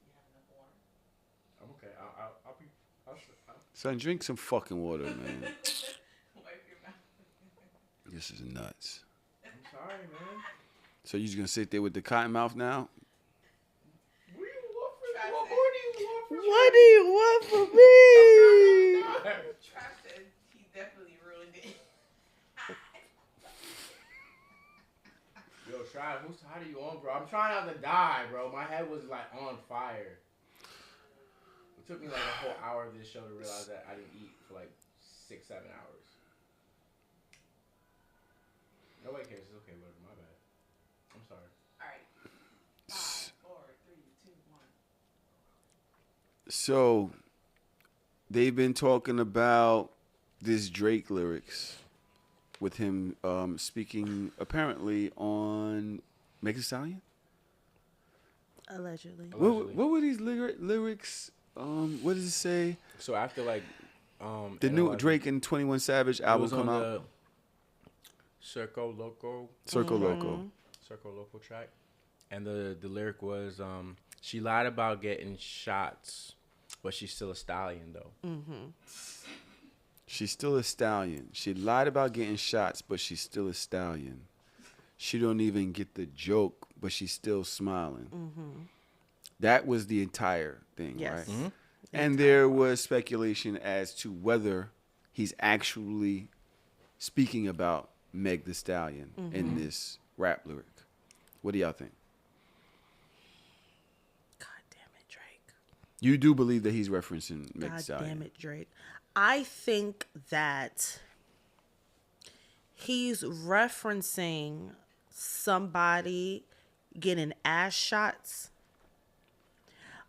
You have enough water? I'm okay. I'll Son, drink some fucking water, man. Wipe your mouth. This is nuts. I'm sorry, man. So you just gonna sit there with the cotton mouth now? What do you want for What more do you want for What do you want from me? Trash said he definitely ruined it. Yo, Trav, whose side are you on, bro? I'm trying not to die, bro. My head was like on fire. It took me like a whole hour of this show to realize that I didn't eat for like 6-7 hours. Nobody cares. It's okay, whatever. My bad. I'm sorry. All right. 5, 4, 3, 2, 1. So they've been talking about this Drake lyrics with him speaking apparently on Meg The Stallion. Allegedly. What were these lyrics? What does it say? So after like The new Drake and 21 Savage album come out. The Circo Loco track, and the lyric was she lied about getting shots, but she's still a stallion though. She's still a stallion. She lied about getting shots, but she's still a stallion. She don't even get the joke, but she's still smiling. That was the entire thing, Yes. right? And there was speculation as to whether he's actually speaking about Meg The Stallion in this rap lyric. What do y'all think? God damn it, Drake. You do believe that he's referencing Meg The God Stallion? damn it, Drake. I think that he's referencing somebody getting ass shots,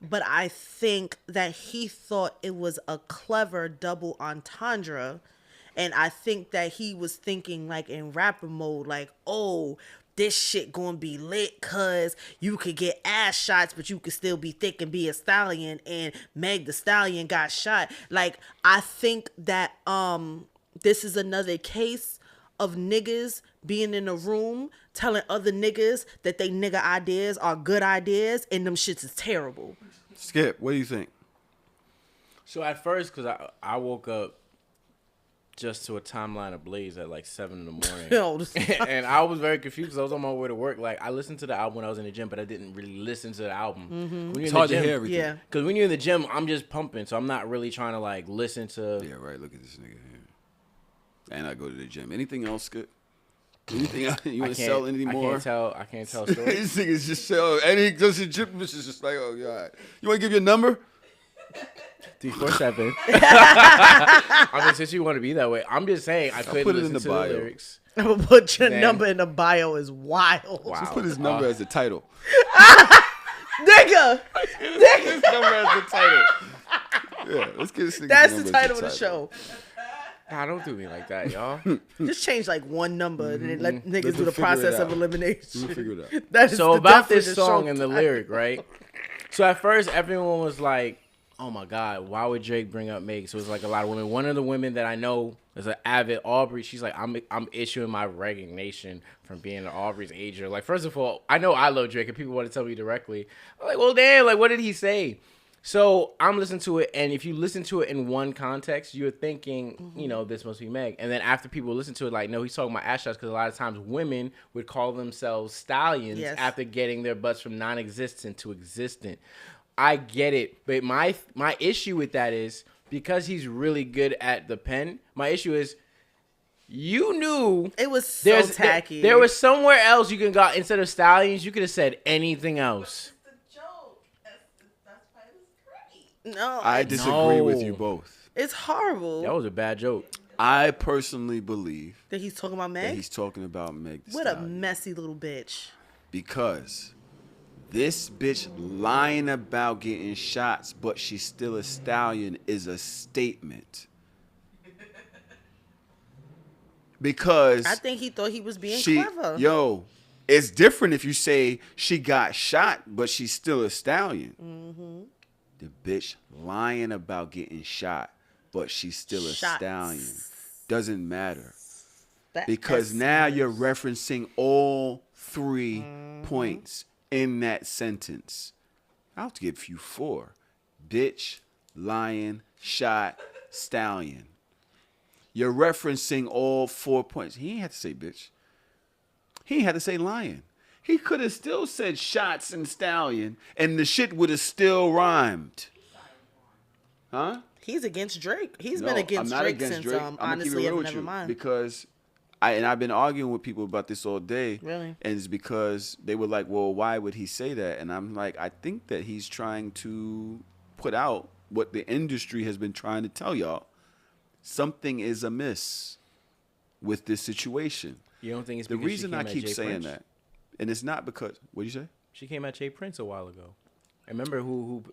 but I think that he thought it was a clever double entendre. And I think that he was thinking like in rapper mode, like, oh, this shit gonna be lit cause you could get ass shots, but you could still be thick and be a stallion. And Meg The Stallion got shot. Like, I think that this is another case of niggas being in a room telling other niggas that they nigga ideas are good ideas and them shits is terrible. Skip, what do you think? So at first, because I woke up just to a timeline ablaze at like 7 in the morning. And I was very confused because I was on my way to work. Like, I listened to the album when I was in the gym, but I didn't really listen to the album. When It's hard to hear everything. Yeah. Because when you're in the gym, I'm just pumping, so I'm not really trying to like listen to. Yeah, right. Look at this nigga here. And I go to the gym. Anything else, Skip? Anything else? You want to sell anything more? I can't tell stories. These niggas just sell. And he goes to the gym. This is just like, oh, God. You want to give your number? 347. I mean, since you want to be that way, I'm just saying I couldn't put it listen in the to bio. the lyrics. Put your Man. number in the bio is wild. Wow. Just put his number as the title. Nigga! His number as the title. Yeah, let's get this nigga. That's the title of the show. Nah, don't do me like that, y'all. Just change like one number and then let niggas Let's do the figure it process of out. elimination. We'll figure it out. That is So the about definition this song of and the title. lyric, right? So at first, everyone was like, oh my God, why would Drake bring up Meg? So it was like a lot of women. One of the women that I know is an avid Aubrey. She's like, I'm issuing my resignation from being an Aubrey's ager. Like, first of all, I know I love Drake and people want to tell me directly. I'm like, well, damn, like, what did he say? So I'm listening to it, and if you listen to it in one context, you're thinking, you know, this must be Meg. And then after people listen to it, like, no, he's talking about ass shots because a lot of times women would call themselves stallions after getting their butts from non-existent to existent. I get it, but my issue with that is because he's really good at the pen. My issue is you knew It was so tacky. There was somewhere else you can go instead of stallions. You could have said anything else. No, I disagree with No. you both. it's horrible That was a bad joke. I personally believe that he's talking about that Meg. he's talking about Meg The What a Stallion. messy little bitch. Because this bitch lying about getting shots, but she's still a stallion is a statement. Because I think he thought he was being she, clever. yo, it's different if you say she got shot, but she's still a stallion. Mm-hmm. The bitch lying about getting shot, but she's still a Shots. stallion. Doesn't matter. That Because is- now you're referencing all 3 points in that sentence. I'll give you 4. Bitch, lion, shot, stallion. You're referencing all 4 points. He ain't had to say bitch. He ain't had to say lion. He could have still said shots and stallion, and the shit would have still rhymed. Huh? He's against Drake. He's No, been against I'm not Drake against since Drake. I'ma keep it honestly real of with you Nevermind. because I've been arguing with people about this all day. Really? And it's because they were like, well, why would he say that? And I'm like, I think that he's trying to put out what the industry has been trying to tell y'all. Something is amiss with this situation. You don't think it's The because reason she I came at keep Jay saying Prince? that, and it's not because, what'd you say? She came at Jay Prince a while ago. I remember who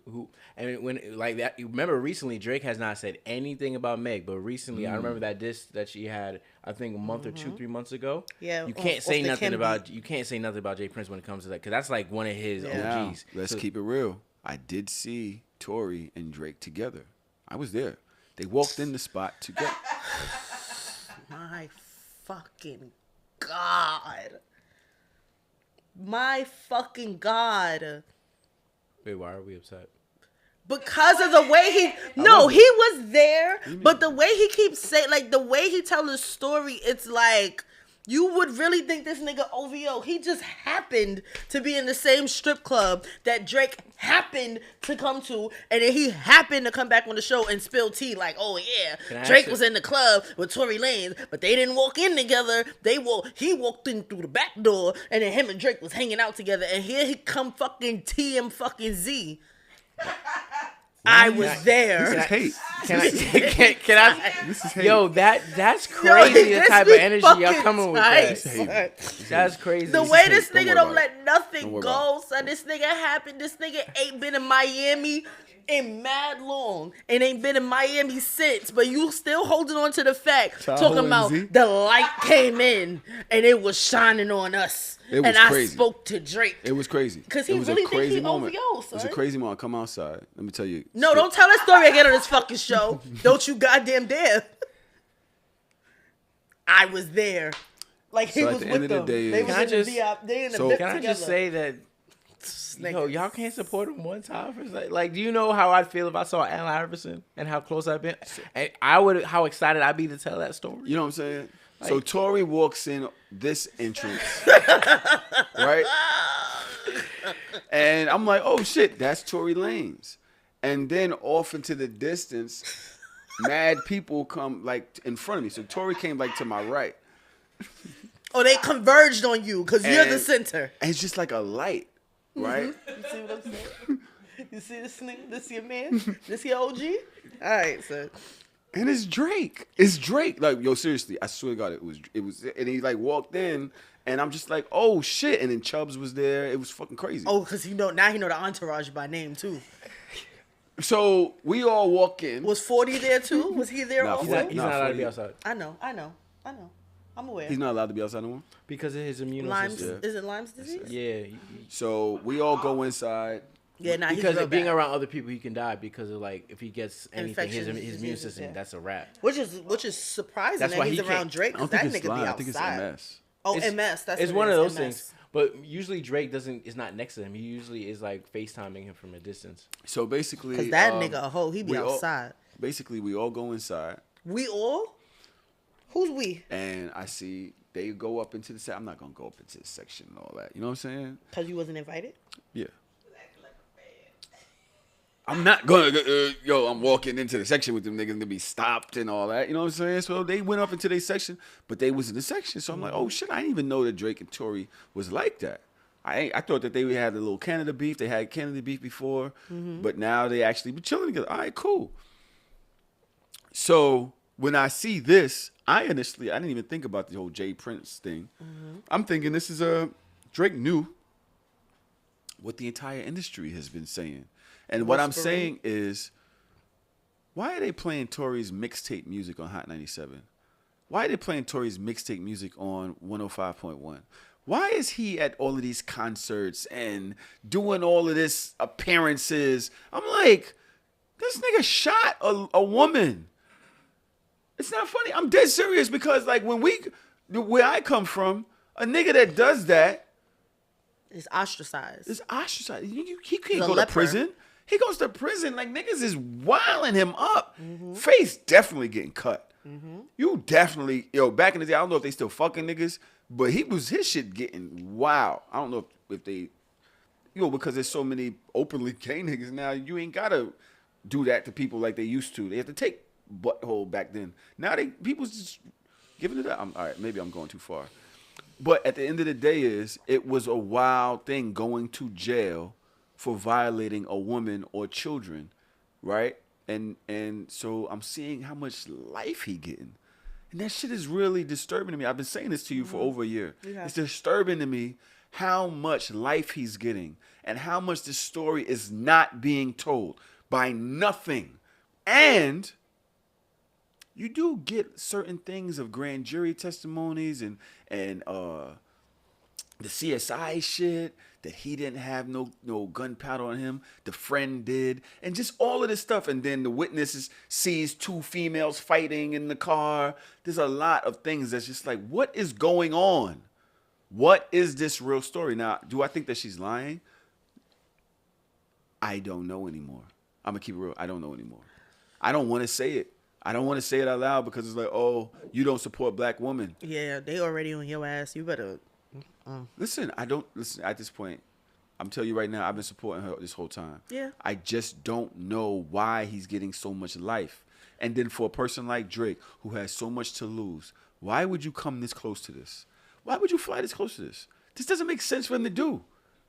and when like that. You remember recently Drake has not said anything about Meg, but recently I remember that diss that she had I think a month or 2-3 months ago. Yeah, you off- can't say off the nothing Kim about beat. you can't say nothing about Jay Prince when it comes to that because that's like one of his Yeah. OGs. Now, let's So- keep it real. I did see Tory and Drake together. I was there. They walked in the spot together. My fucking God. My fucking God. Wait, why are we upset? Because of the way he no, he was there, but the way he keeps saying, like the way he tells the story, it's like you would really think this nigga OVO. He just happened to be in the same strip club that Drake happened to come to, and then he happened to come back on the show and spill tea. Like, oh Can yeah, I Drake ask you- was in the club with Tory Lanez, but they didn't walk in together. He walked in through the back door, and then him and Drake was hanging out together. And here he come fucking TM fucking Z. I was there. This is hate. Can I? This is hate. Yo, that's crazy. The this type be of energy y'all fucking coming with tight, that. son. That's crazy. The way this Don't nigga worry don't about let nothing Don't worry go, son. This nigga happened. This nigga ain't been in Miami in mad long and ain't been in Miami since. But you still holding on to the fact, Tahoe talking and about Z? the light came in and it was shining on us. It was and crazy. I spoke to Drake. It was crazy. 'Cause he It was really a think crazy he moment. OVO, It was son. a crazy moment. Come outside. Let me tell you. No, shit. don't tell that story again on this fucking show. Don't you goddamn dare. I was there. Like he So at was the with end of the them. day They is- was Can I in the just- VIP. They in the so- VIP Can I together. just say that? Yo, y'all can't support him one time for like, do you know how I'd feel if I saw Allen Iverson and how close I've been? And how excited I'd be to tell that story. You know what I'm saying? So Tory walks in this entrance, right? And I'm like, oh shit, that's Tory Lanez. And then off into the distance, mad people come like in front of me. So Tory came like to my right. Oh, they converged on you because you're the And- center. And it's just like a light, right? You see what I'm saying? You see this nigga? This your man? This your OG? All right, so And it's Drake. It's Drake. Like, yo, seriously, I swear to God, it was, and he like walked in, and I'm just like, oh shit. And then Chubbs was there. It was fucking crazy. because now he know the entourage by name too. So we all walk in. Was 40 there too? Was he there Nah, also? He's not allowed to be outside I know. I'm aware. He's not allowed to be outside no more. because of his immune Lyme's, system. is it Lyme's disease? Yeah, So we all go inside. Yeah, nah, because he's real of being bad. around other people, he can die because of like if he gets anything, his Infections, immune diseases, system, yeah. that's a wrap. Which is surprising That's that why he's he around can't- Drake I don't because that think it's nigga be Lyme. I think it's outside. MS. Oh, It's- MS. That's It's what one it of is, those MS. things. But usually Drake is not next to him. He usually is like FaceTiming him from a distance. So basically, Because that nigga a hoe, he be we all- outside. Basically, we all go inside, We all? Who's we? and I see they go up into the section. I'm not gonna go up into the section and all that. You know what I'm saying? Because you wasn't invited? Yeah. I'm not gonna, I'm walking into the section with them niggas to be stopped and all that. You know what I'm saying? So they went up into their section, but they was in the section. So I'm like, oh shit, I didn't even know that Drake and Tory was like that. I thought that they had a little Canada beef. They had Canada beef before, but now they actually be chilling together. All right, cool. So when I see this, I didn't even think about the whole Jay Prince thing. I'm thinking this is Drake knew what the entire industry has been saying. And what I'm saying is, why are they playing Tory's mixtape music on Hot 97? Why are they playing Tory's mixtape music on 105.1? Why is he at all of these concerts and doing all of this appearances? I'm like, this nigga shot a woman. It's not funny. I'm dead serious because like where I come from, a nigga that does that Is ostracized. is ostracized. He can't He's a go to leper. prison. He goes to prison. Like niggas is wiling him up. Face definitely getting cut. You definitely, back in the day, I don't know if they still fucking niggas, but his shit getting wild. I don't know if they, because there's so many openly gay niggas now, you ain't gotta do that to people like they used to. They have to take butthole back then. Now people's just giving it up. All right, maybe I'm going too far. But at the end of the day it was a wild thing going to jail for violating a woman or children, right? And so I'm seeing how much life he getting. And that shit is really disturbing to me. I've been saying this to you for over a year. Yeah. It's disturbing to me how much life he's getting and how much this story is not being told by nothing. And you do get certain things of grand jury testimonies and the CSI shit that he didn't have no gunpowder on him. The friend did, and just all of this stuff. And then the witnesses sees two females fighting in the car. There's a lot of things that's just like, what is going on? What is this real story? Now, do I think that she's lying? I don't know anymore. I'm gonna keep it real. I don't know anymore. I don't want to say it. I don't want to say it out loud because it's like, oh, you don't support black women. Yeah, they already on your ass. You better. Listen, at this point, I'm telling you right now, I've been supporting her this whole time. Yeah. I just don't know why he's getting so much life. And then for a person like Drake, who has so much to lose, why would you come this close to this? Why would you fly this close to this? This doesn't make sense for him to do.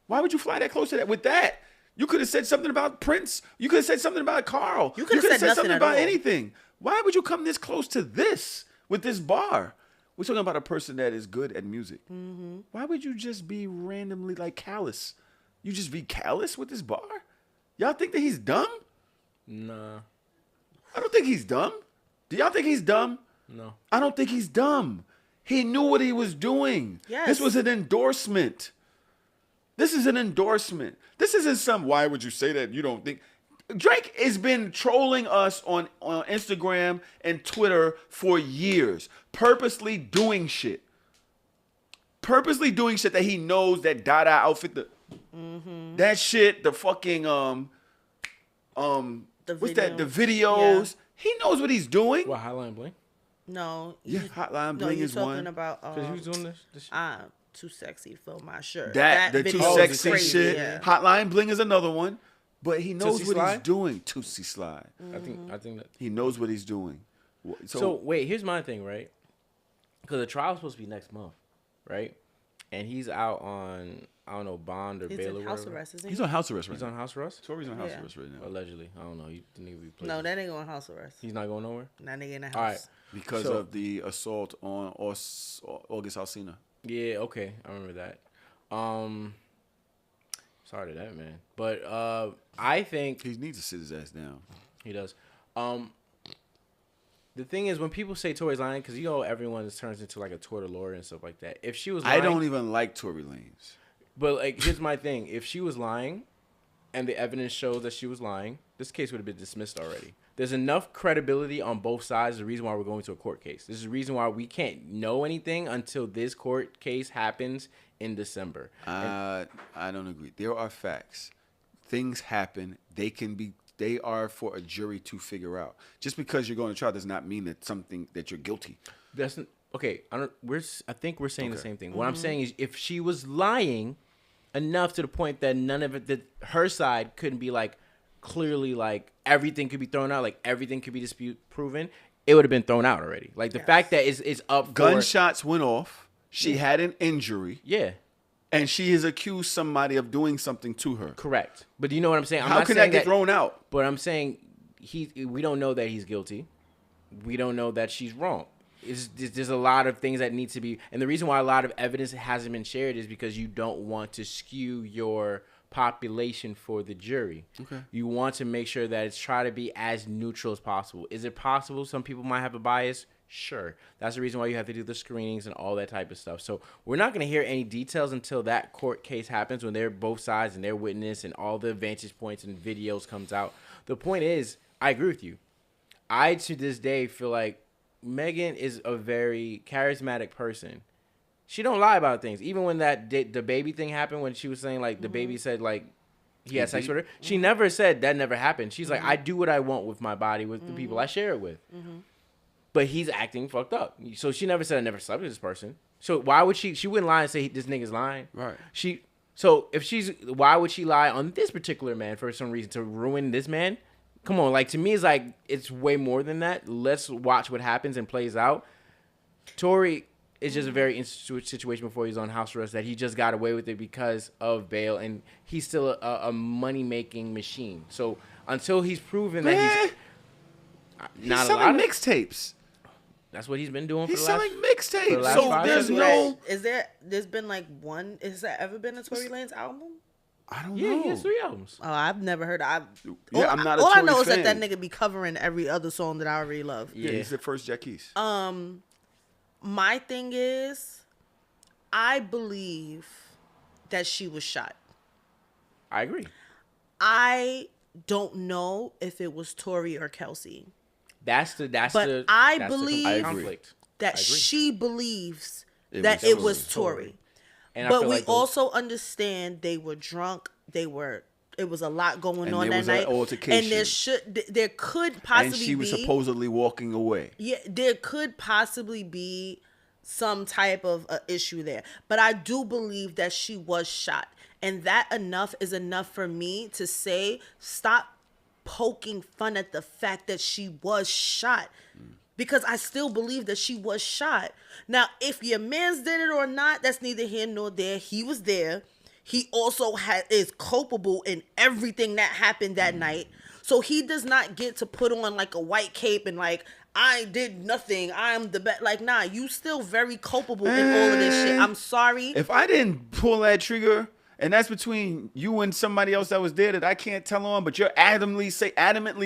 Why would you fly that close to that? With that, You could have said something about Prince. You could have said something about Carl. You could have said something nothing at about all. anything. Why would you come this close to this with this bar? We're talking about a person that is good at music. Mm-hmm. Why would you just be randomly like callous? You just be callous with this bar? Y'all think that he's dumb? Nah. I don't think he's dumb. Do y'all think he's dumb? No. I don't think he's dumb. He knew what he was doing. Yes. This was an endorsement. This is an endorsement. This isn't some, why would you say that? You don't think. Drake has been trolling us on Instagram and Twitter for years, purposely doing shit. Purposely doing shit that he knows that Dada outfit, that shit, the fucking, what's that? The videos. Yeah. He knows what he's doing. What, Hotline Bling? No. Yeah, Hotline Bling you're is talking one. about Because he was doing this. I'm too sexy to fill my shirt. That the video too was sexy crazy, shit. yeah. Hotline Bling is another one. But he knows Tootsie what Slide? he's doing. Tootsie Slide. I think that. He knows what he's doing. So wait, here's my thing, right? Because the trial's supposed to be next month, right? And he's out on, I don't know, bond or He's bail or in house whatever. arrest, isn't he? he's on house arrest right He's now. on house arrest? Tory's on house Yeah. arrest right now. Allegedly. I don't know. The nigga be No, that nigga on house arrest. He's not going nowhere? That nigga in the house. All right. Because So- of the assault on August Alsina. Yeah, okay. I remember that. Sorry to that, man. But I think He needs to sit his ass down. he does. The thing is, when people say Tory's lying, because everyone turns into like a Twitter lawyer and stuff like that. If she was lying, I don't even like Tory Lanez. But like, here's my thing: if she was lying, and the evidence shows that she was lying, this case would have been dismissed already. There's enough credibility on both sides. The reason why we're going to a court case. This is the reason why we can't know anything until this court case happens in December. I don't agree. There are facts. Things happen. They are for a jury to figure out. Just because you're going to trial does not mean that you're guilty. That's okay. I think we're saying the same thing. What I'm saying is, if she was lying enough to the point that none of it, that her side couldn't be like clearly like everything could be thrown out, like everything could be proven, it would have been thrown out already. Like the fact that it's up for Gunshots went off. She had an injury. Yeah. And she has accused somebody of doing something to her. Correct. But do you know what I'm saying? I'm How not can saying that get thrown out? But I'm saying we don't know that he's guilty. We don't know that she's wrong. There's a lot of things that need to be, and the reason why a lot of evidence hasn't been shared is because you don't want to skew your population for the jury. Okay. You want to make sure that it's try to be as neutral as possible. Is it possible some people might have a bias? Sure. That's the reason why you have to do the screenings and all that type of stuff. So we're not going to hear any details until that court case happens, when they're both sides and their witness and all the vantage points and videos comes out. The point is, I agree with you. I, to this day, feel like Megan is a very charismatic person. She don't lie about things. Even when the baby thing happened, when she was saying like the baby said like he had sex with her, she never said that never happened. She's like, I do what I want with my body, with the people I share it with. But he's acting fucked up. So she never said I never slept with this person. So why would she wouldn't lie and say this nigga's lying. Right. Why would she lie on this particular man for some reason to ruin this man? Come on, like to me, it's way more than that. Let's watch what happens and plays out. Tory is just a very interesting situation before he's on house arrest that he just got away with it because of bail, and he's still a money making machine. So until he's proven that he's selling mixtapes. That's what he's been doing. He's for the selling last mixtapes. So 5 there's years. no. There's been like one, has there ever been a Tory Lanez album? I don't Yeah, know. he has 3 albums. Oh, I've never heard. I'm not a all I Tory know is fan. that nigga be covering every other song that I already love. Yeah, he's the first Jackies. My thing is, I believe that she was shot. I agree. I don't know if it was Tory or Kelsey. But I that's believe the conflict. that she believes It that was it was Tory. Tory. And I But feel we like also understand they were drunk. It was a lot going And on there that was night. an altercation. And there could possibly And she was be, supposedly walking away. yeah, there could possibly be some type of issue there. But I do believe that she was shot. And that is enough for me to say, stop poking fun at the fact that she was shot. Because I still believe that she was shot. Now, if your man's did it or not, that's neither here nor there. He was there. he also is culpable in everything that happened that night. So he does not get to put on like a white cape and like, I did nothing, I'm the best. Like, nah, you still very culpable in all of this shit. I'm sorry. If I didn't pull that trigger, and that's between you and somebody else that was there that I can't tell on, but you're adamantly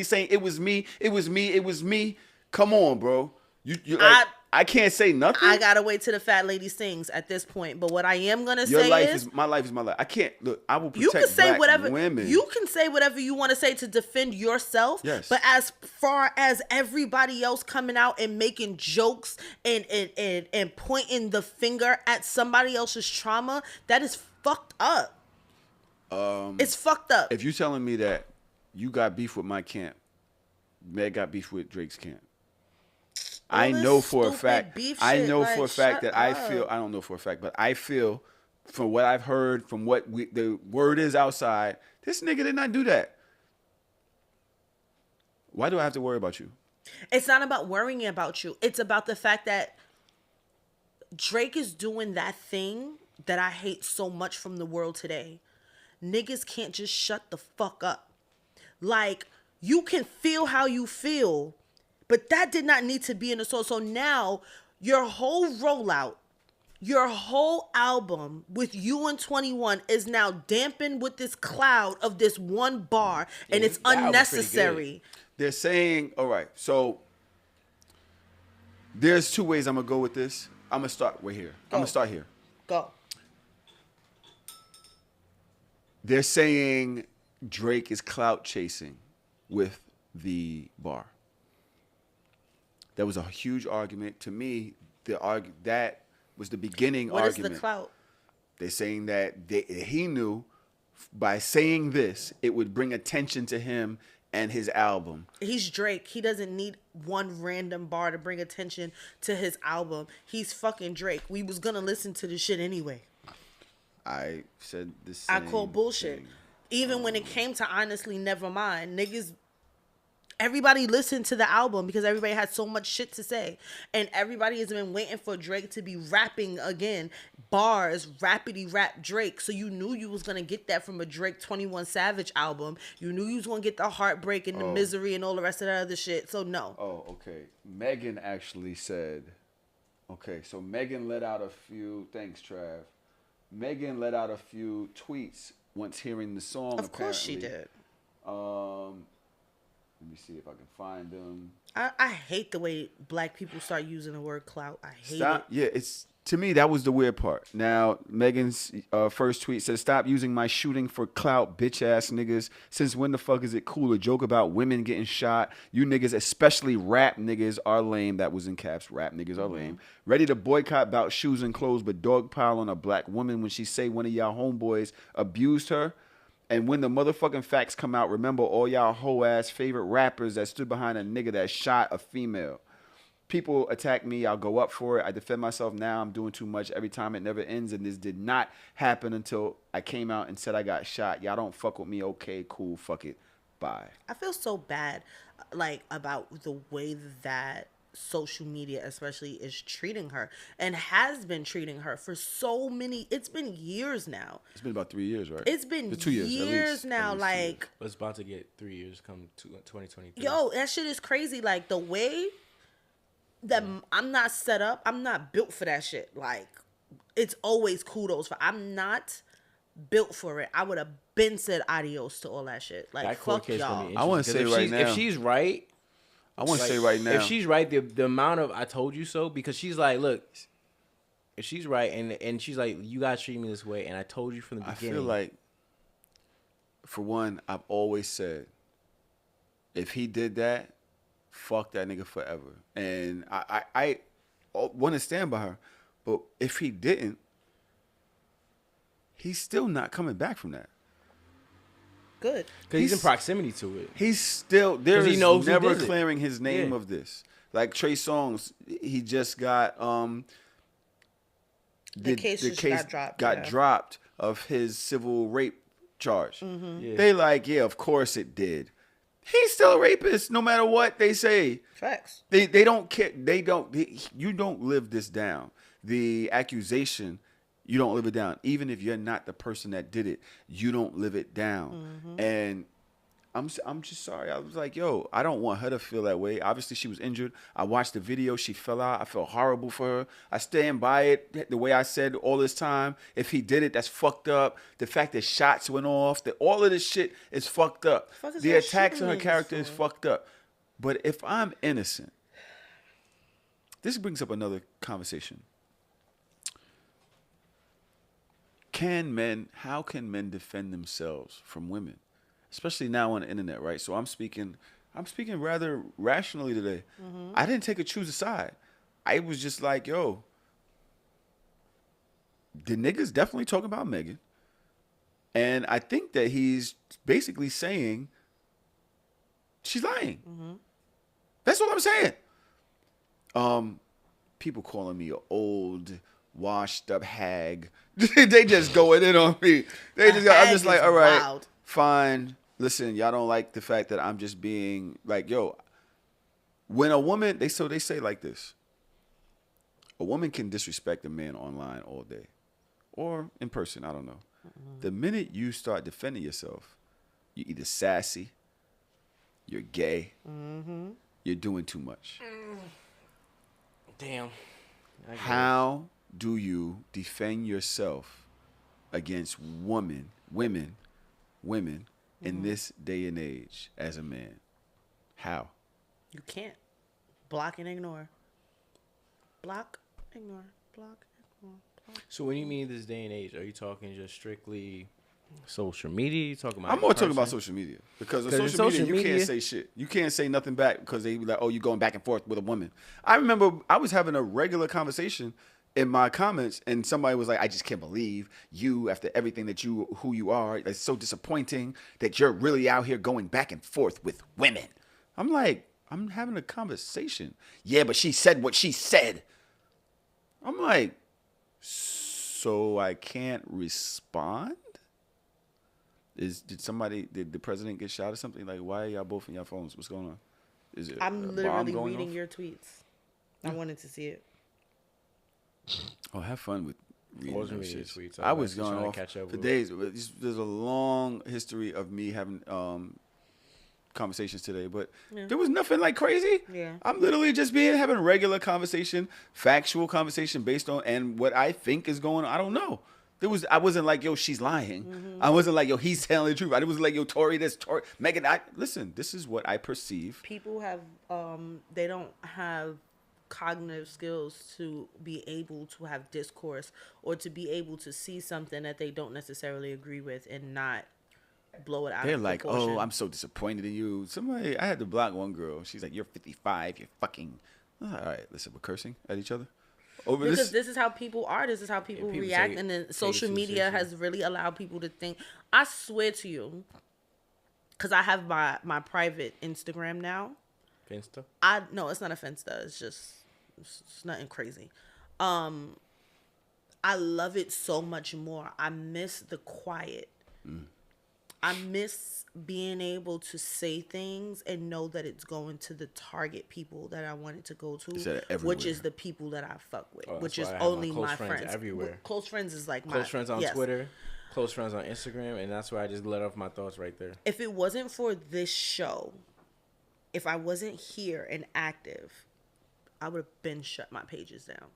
saying it was me, it was me, it was me. Come on, bro. You like, I can't say nothing. I gotta wait till the fat lady sings at this point. But what I am gonna Your say life is my life is my life. I can't look. I will protect you can say black whatever women. you can say whatever you want to say to defend yourself. Yes. But as far as everybody else coming out and making jokes and pointing the finger at somebody else's trauma, that is fucked up. It's fucked up. If you're telling me that you got beef with my camp, Meg got beef with Drake's camp. I know for a fact. I know for a fact that I feel. I don't know for a fact, but I feel, from what I've heard, from what the word is outside, this nigga did not do that. Why do I have to worry about you? It's not about worrying about you. It's about the fact that Drake is doing that thing that I hate so much from the world today. Niggas can't just shut the fuck up. Like, you can feel how you feel, but that did not need to be in the song. So now your whole rollout, your whole album with you and 21 is now dampened with this cloud of this one bar, and it's unnecessary. They're saying, all right, so there's two ways I'm going to go with this. I'm going to start right here. I'm going to start here. Go. They're saying Drake is clout chasing with the bar. That was a huge argument. To me, that was the beginning argument. What is the clout? They're saying that he knew by saying this, it would bring attention to him and his album. He's Drake. He doesn't need one random bar to bring attention to his album. He's fucking Drake. We was gonna listen to this shit anyway. I said this. I call bullshit. Even when it came to Honestly Nevermind, niggas, everybody listened to the album because everybody had so much shit to say. And everybody has been waiting for Drake to be rapping again. Bars, rapidy rap Drake. So you knew you was going to get that from a Drake 21 Savage album. You knew you was going to get the heartbreak and the misery and all the rest of that other shit. So no. Oh, okay. Megan actually said, okay, so Megan let out a few, thanks Trav. Megan let out a few tweets once hearing the song. Of course she did. Let me see if I can find them. I hate the way black people start using the word clout. I hate it. Yeah, it's, to me, that was the weird part. Now, Megan's first tweet says, "Stop using my shooting for clout, bitch ass niggas. Since when the fuck is it cool to joke about women getting shot? You niggas, especially rap niggas, are lame." That was in caps. Rap niggas are lame. Ready to boycott about shoes and clothes, but dogpile on a black woman when she say one of y'all homeboys abused her. And when the motherfucking facts come out, remember all y'all hoe ass favorite rappers that stood behind a nigga that shot a female. People attack me, I'll go up for it. I defend myself now. I'm doing too much every time. It never ends. And this did not happen until I came out and said I got shot. Y'all don't fuck with me. Okay, cool. Fuck it. Bye. I feel so bad, like, about the way that social media especially is treating her and has been treating her for so many, it's been years now. It's been about 3 years, right? It's been 2 years, years now. Like, it's about to get 3 years come to 2023. Yo, that shit is crazy. Like, the way that I'm not set up, I'm not built for that shit. Like, it's always kudos for, I'm not built for it. I would have been said adios to all that shit. Like, that fuck y'all. I want to say right now. If she's right, I want to say right now. If she's right, the amount of I told you so, because she's like, look, if she's right and she's like, you guys treat me this way, and I told you from the beginning. I feel like, for one, I've always said, if he did that, fuck that nigga forever. And I want to stand by her. But if he didn't, he's still not coming back from that. Good. Because he's in proximity to it. He's still, there is never clearing his name Yeah. of this. Like Trey Songz, he just got, The case got dropped of his civil rape charge. Mm-hmm. Yeah. They like, yeah, of course it did. He's still a rapist, no matter what they say. Facts. They don't care. You don't live this down. The accusation, You don't live it down. Even if you're not the person that did it, you don't live it down. And I'm just sorry. I was like, yo, I don't want her to feel that way. Obviously, she was injured. I watched the video. She fell out. I felt horrible for her. I stand by it the way I said all this time. If he did it, that's fucked up. The fact that shots went off, that all of this shit is fucked up. The attacks on her character is fucked up. But if I'm innocent, this brings up another conversation. How can men defend themselves from women? Especially now on the internet, right? So I'm speaking rather rationally today. I didn't choose a side. I was just like, yo, the nigga's definitely talking about Megan. And I think that he's basically saying she's lying. That's what I'm saying. People calling me an old, washed up hag. They just going in on me. I'm just like, all right, wild. Fine. Listen, y'all don't like the fact that I'm just being like, yo, when a woman, they say like this. A woman can disrespect a man online all day or in person. I don't know. The minute you start defending yourself, you're either sassy, you're gay, you're doing too much. Damn. How do you defend yourself against women in this day and age as a man? How? You can't. Block and ignore. Block, ignore, block, ignore, block. So when you mean this day and age, are you talking just strictly social media? You talking about? I'm more talking about social media because on social media you can't say shit. You can't say nothing back because they be like, oh, you going back and forth with a woman. I remember I was having a regular conversation in my comments, and somebody was like, I just can't believe you, after everything that who you are, it's so disappointing that you're really out here going back and forth with women. I'm like, I'm having a conversation. Yeah, but she said what she said. I'm like, so I can't respond? Did the president get shot or something? Like, why are y'all both in your phones? What's going on? Is it I'm literally reading your tweets. I wanted to see it. Oh, have fun with reading those shit. Tweets. I was going off for days. There's a long history of me having conversations today, but there was nothing like crazy. Yeah. I'm literally just having a regular conversation, factual conversation based on and what I think is going on. I don't know. I wasn't like, yo, she's lying. I wasn't like, yo, he's telling the truth. I wasn't like, yo, Tory, Megan. Listen, this is what I perceive. People have, they don't have cognitive skills to be able to have discourse or to be able to see something that they don't necessarily agree with and not blow it out. They're like, oh, I'm so disappointed in you. I had to block one girl. She's like, you're 55. You're fucking. All right, listen, we're cursing at each other. Because this is how people are. This is how people react. And then social media has really allowed people to think. I swear to you, because I have my private Instagram now. Finsta? No, it's not a Finsta. It's nothing crazy. I love it so much more. I miss the quiet. I miss being able to say things and know that it's going to the target people that I want it to go to, which is the people that I fuck with, which is only my friends. Everywhere. Close friends is like close friends on Twitter, close friends on Instagram, and that's where I just let off my thoughts right there. If it wasn't for this show, if I wasn't here and active, I would have been shut my pages down,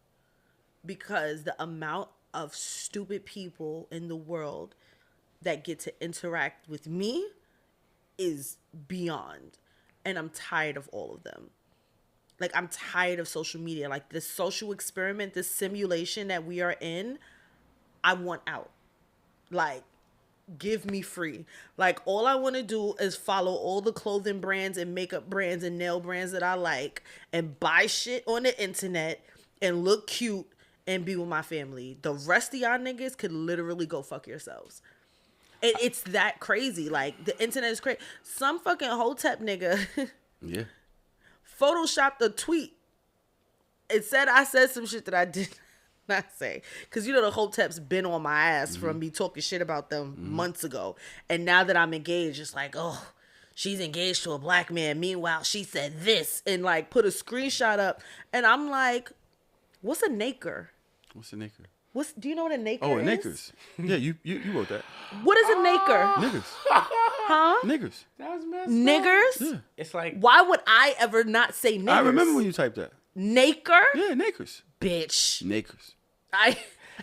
because the amount of stupid people in the world that get to interact with me is beyond. And I'm tired of all of them. Like, I'm tired of social media. Like, this social experiment, this simulation that we are in, I want out. Like, give me free. Like, all I want to do is follow all the clothing brands and makeup brands and nail brands that I like and buy shit on the internet and look cute and be with my family. The rest of y'all niggas could literally go fuck yourselves. It's that crazy. Like, the internet is crazy. Some fucking hotep nigga photoshopped a tweet. It said I said some shit that I did not say. Because, you know, the hotep's been on my ass from me talking shit about them months ago. And now that I'm engaged, it's like, oh, she's engaged to a black man. Meanwhile, she said this. And, like, put a screenshot up. And I'm like, what's a naker? What's a naker? Do you know what a naker Oh, is? nakers. Yeah, you wrote that. What is a naker? Niggers. Huh? Niggers. That was messed Niggers? Yeah. It's like Why would I ever not say niggers? I remember when you typed that. Naker? Yeah, nakers. Bitch. Nakers.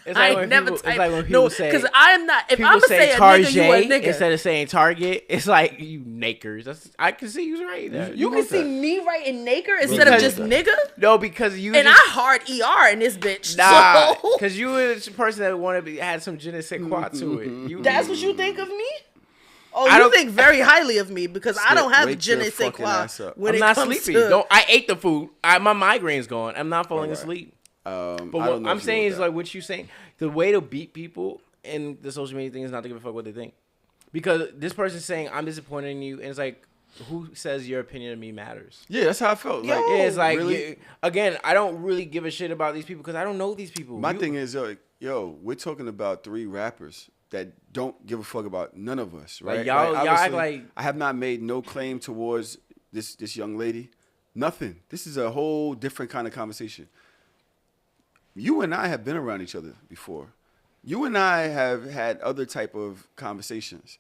It's I like when never people- typed. it's like when people no, say- because I'm not. If people I'm gonna say say a nigga, you a Target nigga. instead of saying Target. It's like you nakers. I can see you right there. You can wrote see that. me writing naker instead of Because- just nigga. No, because you And I just, hard ER in this bitch. nah, So because you were the person that wanted to had some je ne sais quoi to it. You, that's what you think of me? Oh, I you don't- think very highly of me because I don't have Wake je ne your sais fucking quoi ass up. when I'm it not comes sleepy. to. I ate the food. My migraine's gone. I'm not falling Alright. asleep. I But don't what know I'm if you saying wrote is that. like what you saying. The way to beat people in the social media thing is not to give a fuck what they think, because this person's saying I'm disappointed in you, and it's like, who says your opinion of me matters? Yeah, that's how I felt. Like, Yeah, it's like really? again, I don't really give a shit about these people because I don't know these people. My thing is, yo, we're talking about 3 rappers that don't give a fuck about none of us, right? Like, y'all act obviously, like- I have not made no claim towards this young lady. Nothing. This is a whole different kind of conversation. You and I have been around each other before. You and I have had other type of conversations.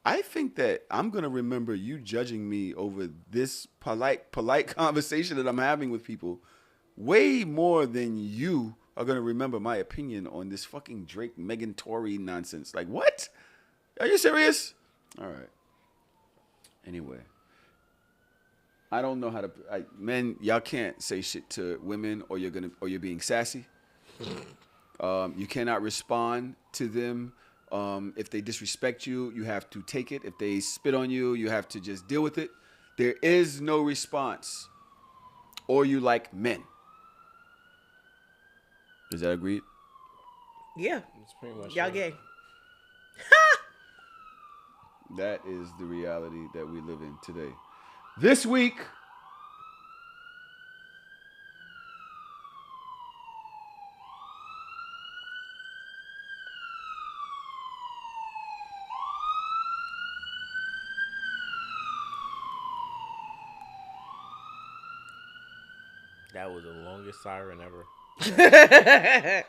I think that I'm gonna remember you judging me over this polite conversation that I'm having with people way more than you are gonna remember my opinion on this fucking Drake, Megan, Tory nonsense. Like, what? Are you serious? All right. Anyway, I don't know how to. Men, y'all can't say shit to women, or you're being sassy. You cannot respond to them. If they disrespect you, you have to take it. If they spit on you, you have to just deal with it. There is no response. Or you like men. Is that agreed? Yeah, It's pretty much y'all it. gay. That is the reality that we live in today. This week, That was the longest siren ever. that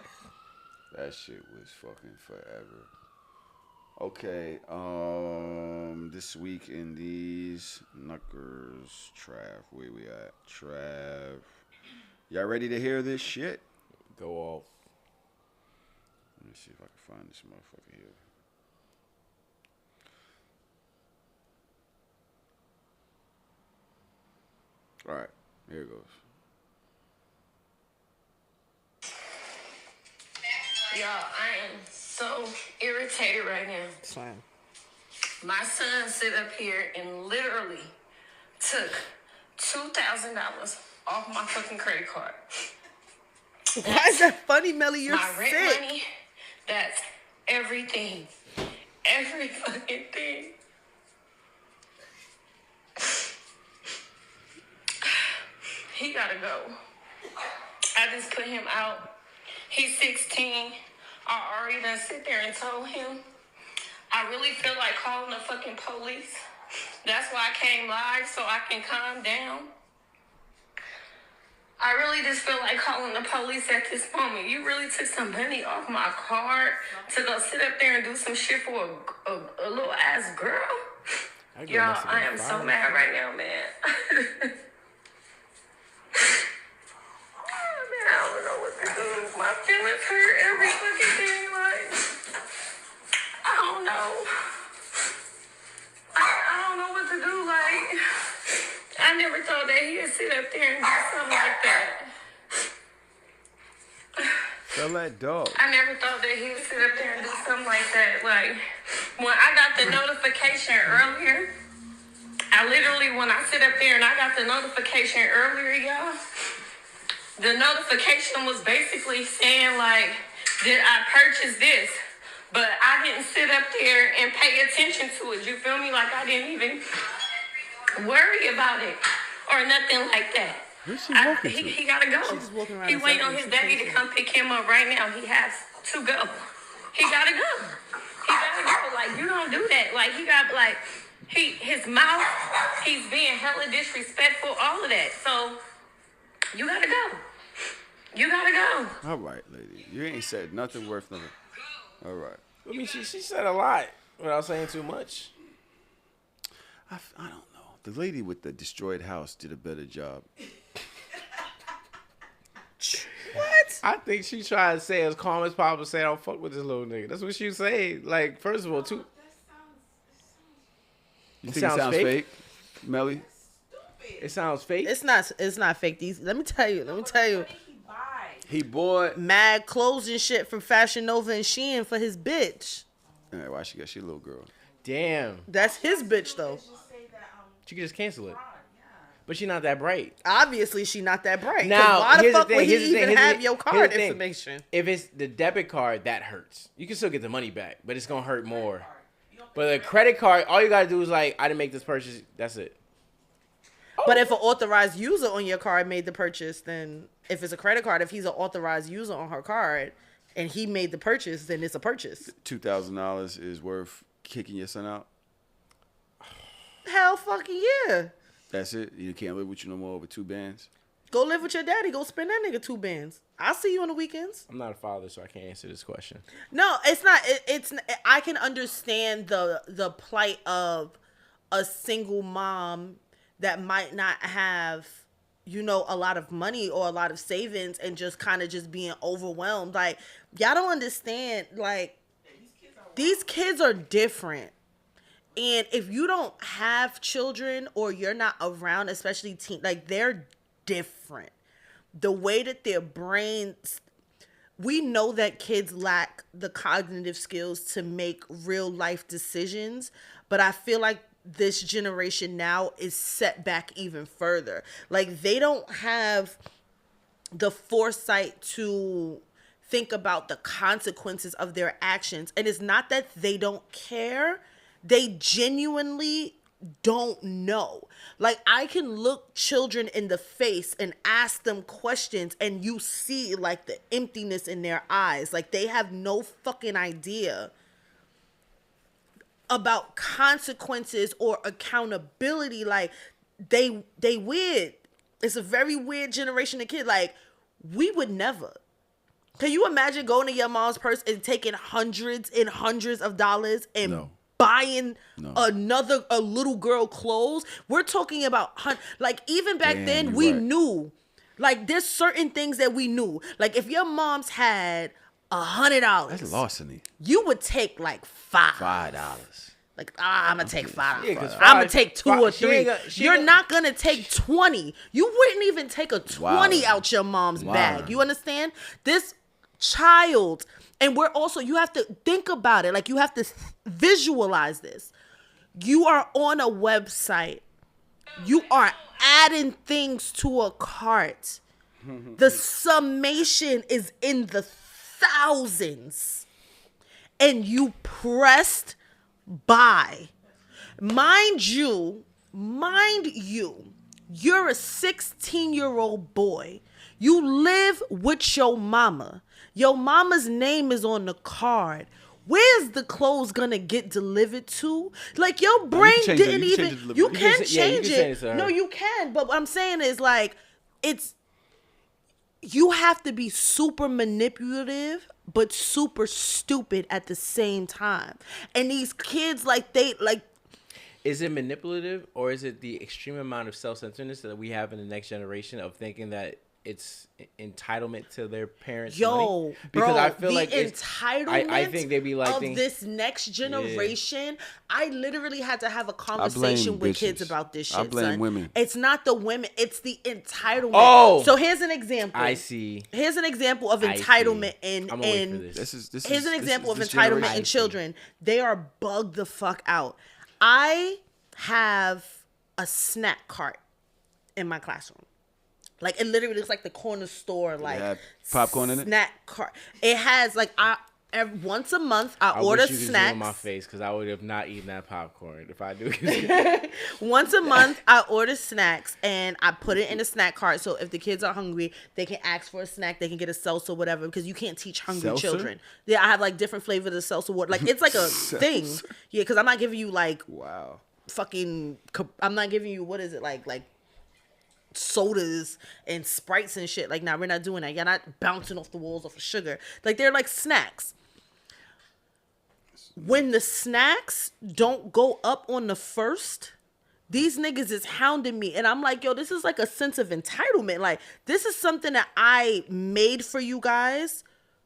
shit was fucking forever. Okay, this week in these knuckers, Trav, where we at? Trav, y'all ready to hear this shit? Go off. Let me see if I can find this motherfucker here. All right, here it goes. Y'all, I am so irritated right now. It's fine. My son sit up here and literally took $2,000 off my fucking credit card. Why is that funny, Melly? You're My rent sick. money, that's everything. Every fucking thing. He gotta go. I just put him out. He's 16. I already done sit there and told him. I really feel like calling the fucking police. That's why I came live, so I can calm down. I really just feel like calling the police at this moment. You really took some money off my card to go sit up there and do some shit for a little ass girl. Y'all, I am so mad right now, man. Oh, man, I don't know what to do. My feelings hurt every fucking thing. Like, I don't know. I don't know what to do. Like, I never thought that he'd sit up there and do something like that. Tell that dog. I never thought that he would sit up there and do something like that. Like, when I got the notification earlier, when I sit up there and I got the notification earlier, y'all, the notification was basically saying, like, did I purchase this? But I didn't sit up there and pay attention to it. You feel me? Like, I didn't even worry about it or nothing like that. Where's she walking to? He gotta go. She's just walking around He in waiting on circles. his daddy to come pick him up right now. He has to go. He gotta go. He gotta go. Like, you don't do that. Like, he got, like, his mouth, he's being hella disrespectful, all of that. So, you gotta go. You gotta go. All right, lady. You ain't said nothing worth nothing. All right. I mean, she said a lot without saying too much. I don't know. The lady with the destroyed house did a better job. What? I think she tried to say as calm as possible, say I don't fuck with this little nigga. That's what she was saying. Like, first of all, too. You think it sounds fake? Melly? It sounds fake. It's not fake. Let me tell you. He bought Mad clothes and shit from Fashion Nova and Shein for his bitch. All right, why she got? She a little girl. Damn. That's his bitch though. She could just cancel it. But she's not that bright. Obviously, she not that bright. Now, why the here's fuck the would thing. he even have your card Here's the thing. information? If it's the debit card, that hurts. You can still get the money back, but it's gonna hurt more. But the credit card, all you gotta do is like, I didn't make this purchase. That's it. But if an authorized user on your card made the purchase, then if it's a credit card, if he's an authorized user on her card and he made the purchase, then it's a purchase. $2,000 is worth kicking your son out. Hell fucking yeah. That's it. You can't live with you no more over 2 bands. Go live with your daddy. Go spend that nigga 2 bands. I'll see you on the weekends. I'm not a father, so I can't answer this question. No, it's not. It's. I can understand the plight of a single mom that might not have, you know, a lot of money or a lot of savings and just kind of just being overwhelmed. Like, y'all don't understand. Like, these kids are different. And if you don't have children or you're not around, especially teen, like, they're different. The way that their brains, we know that kids lack the cognitive skills to make real life decisions, but I feel like this generation now is set back even further. Like, they don't have the foresight to think about the consequences of their actions. And it's not that they don't care. They genuinely don't know. Like, I can look children in the face and ask them questions and you see like the emptiness in their eyes. Like, they have no fucking idea about consequences or accountability. Like, they weird. It's a very weird generation of kid. Like, we would never. Can you imagine going to your mom's purse and taking hundreds and hundreds of dollars and buying a little girl clothes? We're talking about, like, even back then we knew, like, there's certain things that we knew. Like, if your mom's had $100, That's larceny. you would take like $5. Like, I'm gonna take $5. Yeah, I'm gonna take 2 or 3. she You're ain't not gonna take 20. You wouldn't even take a 20 out your mom's bag. You understand? This child, and we're also, you have to think about it. Like, you have to visualize this. You are on a website. You are adding things to a cart. The summation is in the thousands. And you pressed buy. Mind you, you're a 16-year-old boy. You live with your mama. Your mama's name is on the card. Where's the clothes gonna get delivered to? Like, your brain didn't even. You can change it. No, you can. But what I'm saying is, like, you have to be super manipulative but super stupid at the same time. And these kids, like, is it manipulative, or is it the extreme amount of self-centeredness that we have in the next generation of thinking that it's entitlement to their parents' money? Because bro, I feel like entitlement I think they be like of this next generation. Yeah. I literally had to have a conversation with kids about this shit. I blame women. It's not the women, it's the entitlement. Oh, so here's an example. I see. Here's an example of entitlement in here's an example of entitlement in children. They are bugged the fuck out. I have a snack cart in my classroom. Like, it literally looks like the corner store, like, popcorn in it. Snack cart. It has, like, once a month I order wish you could snacks. zoom on my face, because I would have not eaten that popcorn if I do. Once a month I order snacks and I put it in a snack cart. So if the kids are hungry, they can ask for a snack. They can get a salsa, whatever, because you can't teach hungry children. Yeah, I have like different flavors of salsa water. Like, it's like a thing. Yeah, because I'm not giving you like fucking. I'm not giving you, what is it, like sodas and Sprites and shit. Like, nah, we're not doing that. You're not bouncing off the walls off of sugar. Like, they're like snacks. When the snacks don't go up on the first, these niggas is hounding me. And I'm like, yo, this is like a sense of entitlement. Like, this is something that I made for you guys,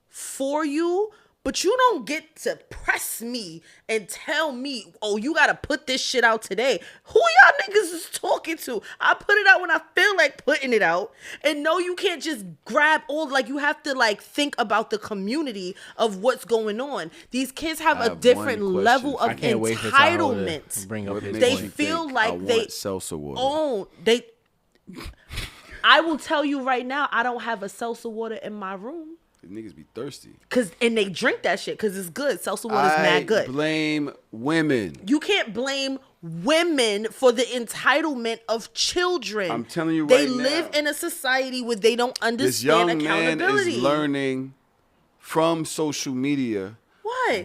for you. But you don't get to press me and tell me, oh, you got to put this shit out today. Who y'all niggas is talking to? I put it out when I feel like putting it out. And no, you can't just grab all, like, you have to, like, think about the community of what's going on. These kids have a different level of entitlement. Bring up his They point. feel like they salsa water. own. I will tell you right now, I don't have a salsa water in my room. Niggas be thirsty. And they drink that shit because it's good. Salsa water's mad good. I blame women. You can't blame women for the entitlement of children. I'm telling you they right now. They live in a society where they don't understand this young accountability. man is learning from social media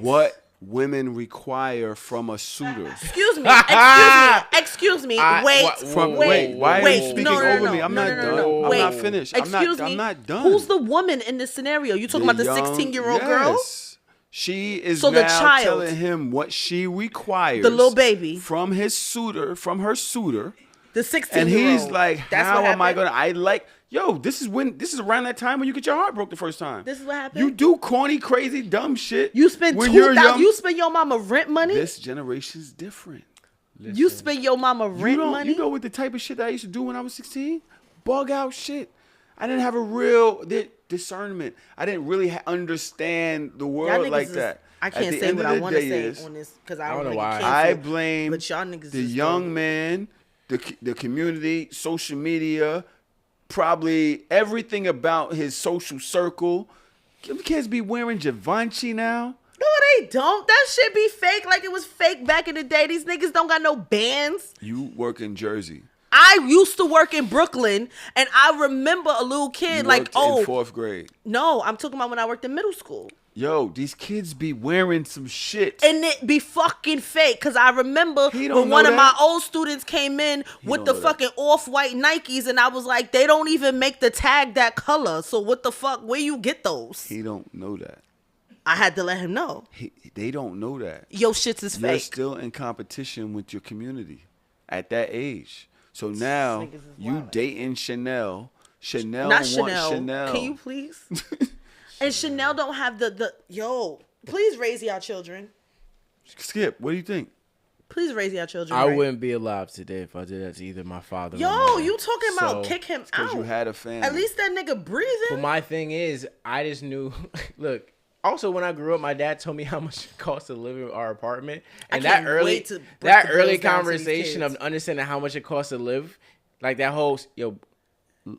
what women require from a suitor. Excuse me. Excuse me. Why are you speaking over me? I'm not done. I'm Wait. not finished. Excuse me. I'm not done. Who's the woman in this scenario? You talking about the 16-year-old girl? She is so now the child, telling him what she requires. The little baby. From her suitor. The 16-year-old. And he's like, how am I going to... Yo, this is around that time when you get your heart broke the first time. This is what happened. You do corny, crazy, dumb shit. You spend $2,000. You spend your mama rent money. This generation's different. Listen. You spend your mama rent money. You know what the type of shit that I used to do when I was 16? Bug out shit. I didn't have a real discernment. I didn't really understand the world like that. I can't say what I want to say on this because I don't know why. I blame but y'all niggas the young man, the community, social media. Probably everything about his social circle. Kids be wearing Givenchy now. No, they don't. That shit be fake like it was fake back in the day. These niggas don't got no bands. You work in Jersey. I used to work in Brooklyn, and I remember a little kid in 4th grade. No, I'm talking about when I worked in middle school. Yo, these kids be wearing some shit. And it be fucking fake. Because I remember when one of my old students came in with the fucking off-white Nikes, and I was like, they don't even make the tag that color. So what the fuck? Where you get those? He don't know that. I had to let him know. They don't know that. Yo, shits is fake. You're still in competition with your community at that age. So now you dating Chanel. Chanel wants Chanel. Can you please? And Chanel don't have yo, please raise y'all children. Skip, what do you think? Please raise y'all children. I wouldn't be alive today if I did that to either my father or my mother. You talking about kick him out. Because you had a family. At least that nigga breathing. But my thing is, I just knew, look, also when I grew up, my dad told me how much it cost to live in our apartment. And that early conversation of understanding how much it costs to live, like that whole,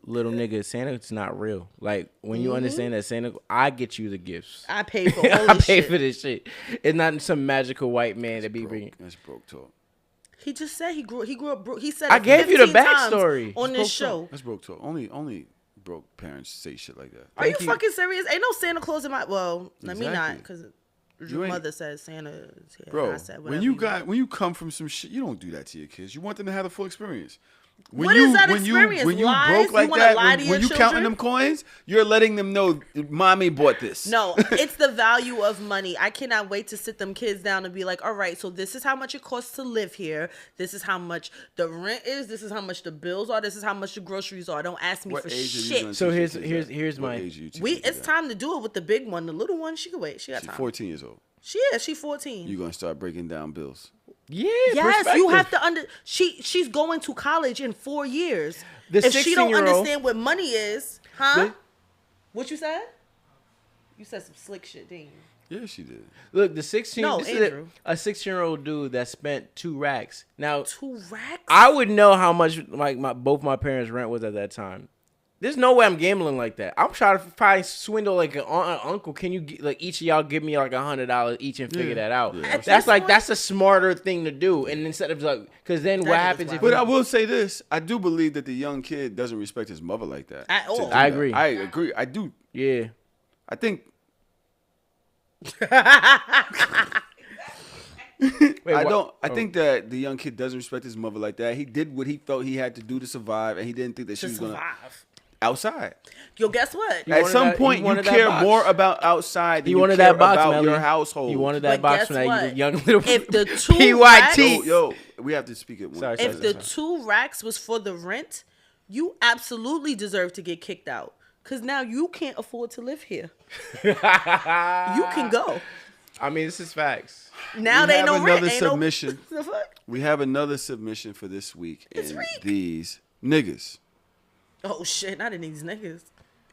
little nigga, Santa's not real. Like when you understand that Santa, I get you the gifts. I pay for all this shit. For this shit. It's not some magical white man that be bringing. That's broke talk. He just said he grew up broke. He said I gave you the backstory on this show. That's broke talk. Only broke parents say shit like that. Are you fucking serious? Ain't no Santa Claus in my. Well, let me not because your mother says Santa is here. Bro, I said, when you come from some shit, you don't do that to your kids. You want them to have the full experience. What is that experience? When you Lies? broke like you that, when you counting them coins, you're letting them know, mommy bought this. No, it's the value of money. I cannot wait to sit them kids down and be like, all right, so this is how much it costs to live here. This is how much the rent is. This is how much the bills are. This is how much the groceries are. Don't ask me for shit. So here's my. It's time to do it with the big one. The little one, she can wait. She got time. 14 years old. She's 14. You're gonna start breaking down bills. Yeah. Yes, you have to she's going to college in 4 years. If she don't understand what money is, what you said? You said some slick shit, didn't you? Yeah, she did. Look, the 16. No, this Andrew. is a 16-year-old dude that spent 2 racks. Now 2 racks. I would know how much like both my parents' rent was at that time. There's no way I'm gambling like that. I'm trying to probably swindle like an aunt or uncle. Can you like each of y'all give me like $100 each and figure that out? Yeah. That's a smarter thing to do. And instead of like, because then what happens if? But I will say this: I do believe that the young kid doesn't respect his mother like that. At all. I agree. I agree. I do. Yeah. I think. I think that the young kid doesn't respect his mother like that. He did what he felt he had to do to survive, and he didn't think that she was going to outside. Yo, guess what? At some point, you care more about outside than you care about your household. You wanted that box when you were young little. If the two PYT. Yo, we have to speak it. Sorry, if the 2 racks was for the rent, you absolutely deserve to get kicked out. Because now you can't afford to live here. You can go. I mean, this is facts. Now they know rent. Another submission. We have another submission for this week. It's and Reek. These niggas. Oh shit! Not in these niggas.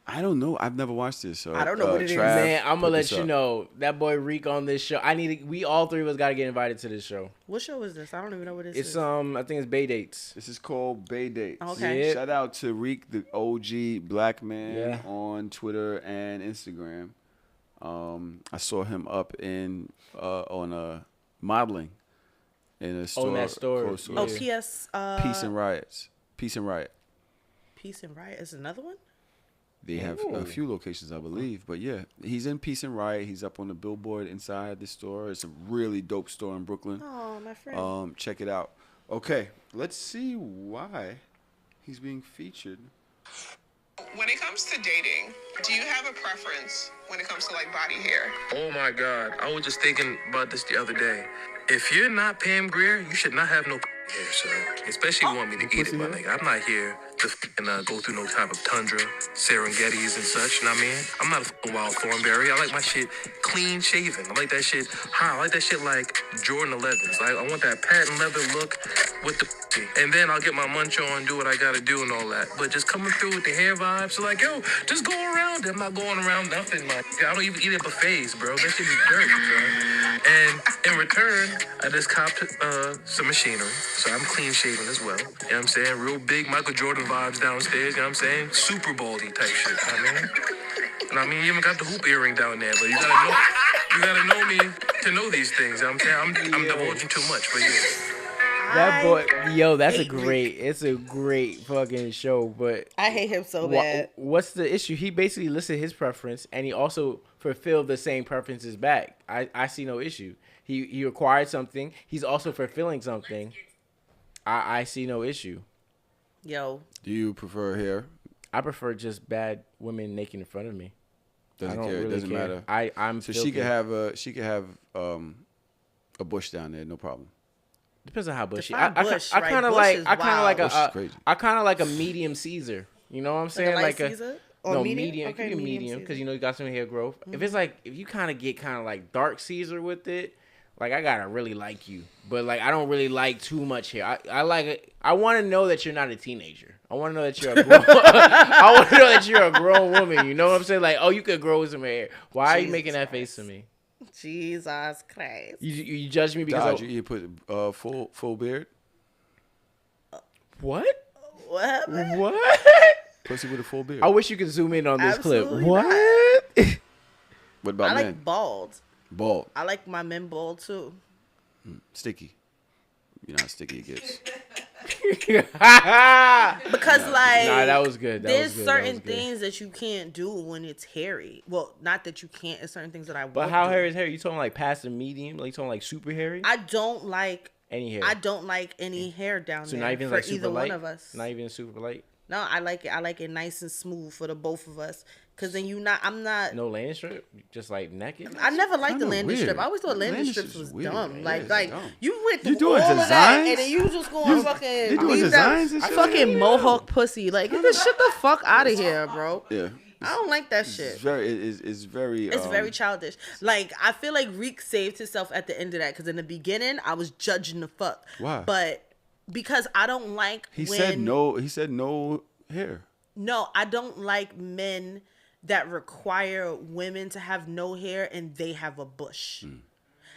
I don't know. I've never watched this. So I don't know what it is. Man, I'm gonna let you know that boy Reek on this show. We all 3 of us gotta get invited to this show. What show is this? I don't even know what it is. It's I think it's Bay Dates. This is called Bay Dates. Okay. Yeah. Shout out to Reek, the OG black man on Twitter and Instagram. I saw him up in on modeling in a store. On that store. close to Oh, here. PS. Peace and Riots. Peace and Riot. Peace and Riot is another one. They have a few locations, I believe. But yeah, he's in Peace and Riot. He's up on the billboard inside the store. It's a really dope store in Brooklyn. Oh, my friend. Check it out. Okay, let's see why he's being featured. When it comes to dating, do you have a preference when it comes to like body hair? Oh my God, I was just thinking about this the other day. If you're not Pam Grier, you should not have no hair, sir. Especially if you want me to eat it, my nigga. I'm not here to go through no type of tundra, Serengetis and such, you know what I mean? I'm not a fucking wild thornberry. I like my shit clean shaven. I like that shit hot. I like that shit like Jordan 11s. Like, I want that patent leather look with the and then I'll get my munch on, do what I gotta do and all that. But just coming through with the hair vibes, so like, yo, just go around it. I'm not going around nothing, man. I don't even eat at buffets, bro. That shit is dirty, bro. And in return, I just copped some machinery. So I'm clean shaven as well. You know what I'm saying? Real big Michael Jordan vibes downstairs, you know what I'm saying? Super Baldy type shit, you know what I mean? And I mean, you even got the hoop earring down there, but you gotta know me to know these things. You know what I'm saying? I'm divulging too much, but yeah. That boy, it's a great fucking show, but I hate him so bad. What's the issue? He basically listed his preference, and he also fulfilled the same preferences back. I see no issue. He acquired something. He's also fulfilling something. I see no issue. Yo. Do you prefer hair? I prefer just bad women naked in front of me. Doesn't care. Really It doesn't care. matter. I'm so filthy. she could have a bush down there, no problem. Depends on how bushy. Define I bush, kind right? of Bush like is I kind of wild. like Bush is crazy. I kind of like a medium Caesar. You know what I'm saying? light Caesar? Or no medium? medium. Okay, It could be medium medium because Caesar. you know you got some hair growth. If it's like if you kind of get kind of like dark Caesar with it, like I gotta really like you, but like I don't really like too much hair. I like it. I want to know that you're not a teenager. I want to know that you're a grown. I want to know that you're a grown woman. You know what I'm saying? Like, oh, you could grow some hair. Why are you making that face to me? Jesus Christ. You judge me because You put full beard. What? What happened? What? Pussy with a full beard. I wish you could zoom in on this Absolutely clip. What? What about I men? like bald. Bald. I like my men bald too. Sticky. You know how sticky it gets. Because like Nah, that was good. That there's was good. certain That was good. things that you can't do when it's hairy. Well, not that you can't. It's certain things that I. But won't how do. hairy is hair? You talking like past the medium? Like you talking like super hairy? I don't like Any hair? I don't like any hair down So there not even for like super either light. one of us. Not even super light. No, I like it. I like it nice and smooth for the both of us. Cause then I'm not. No landing strip. Just like naked. I never liked the Kinda landing weird. strip. I always thought landing Landing strips strips was is weird, dumb. man. Like, Yeah, like it's dumb. you went You through doing all of that, designs? and then you just going fucking you doing leave designs that and shit? fucking mohawk pussy. Like, get the shit the fuck out of here, bro. Yeah. I don't like that shit. It's very. It's very childish. Like, I feel like Reek saved himself at the end of that because in the beginning I was judging the fuck. Why? But because I don't like He when said no. He said no hair. No, I don't like men that require women to have no hair and they have a bush.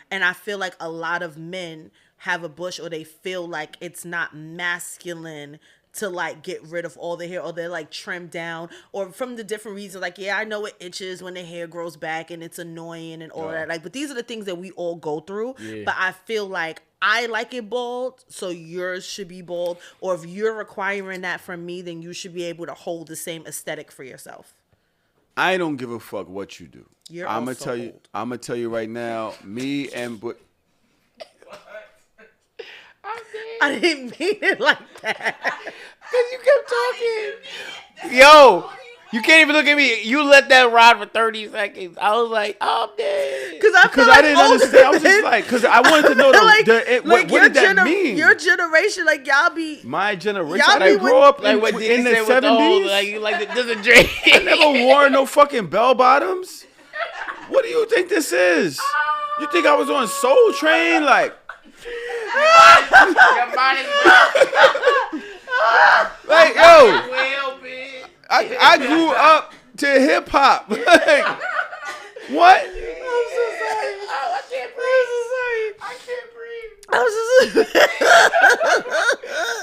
And I feel like a lot of men have a bush or they feel like it's not masculine to like get rid of all the hair or they're like trimmed down or from the different reasons. Like, yeah, I know it itches when the hair grows back and it's annoying and all that. Like, but these are the things that we all go through. Yeah. But I feel like I like it bald, so yours should be bald. Or if you're requiring that from me, then you should be able to hold the same aesthetic for yourself. I don't give a fuck what you do. You're I'm gonna also tell you. old. I'm gonna tell you right now. Me and but I didn't mean it like that. Because you kept talking. Yo, you can't even look at me. You let that ride for 30 seconds. I was like, I'm dead. Because I didn't understand. I was just like, because I wanted to know what did that mean? Your generation, like y'all be. My generation, Y'all I be grew up Like what in the Diddy said with the whole, 70s. like, you like this is Drake. I never wore no fucking bell bottoms. What do you think this is? You think I was on Soul Train? Like, Your body's like yo, well big. I grew up to hip hop. Like, what? I'm so sorry. Oh, I can't breathe. I can't breathe. I was just.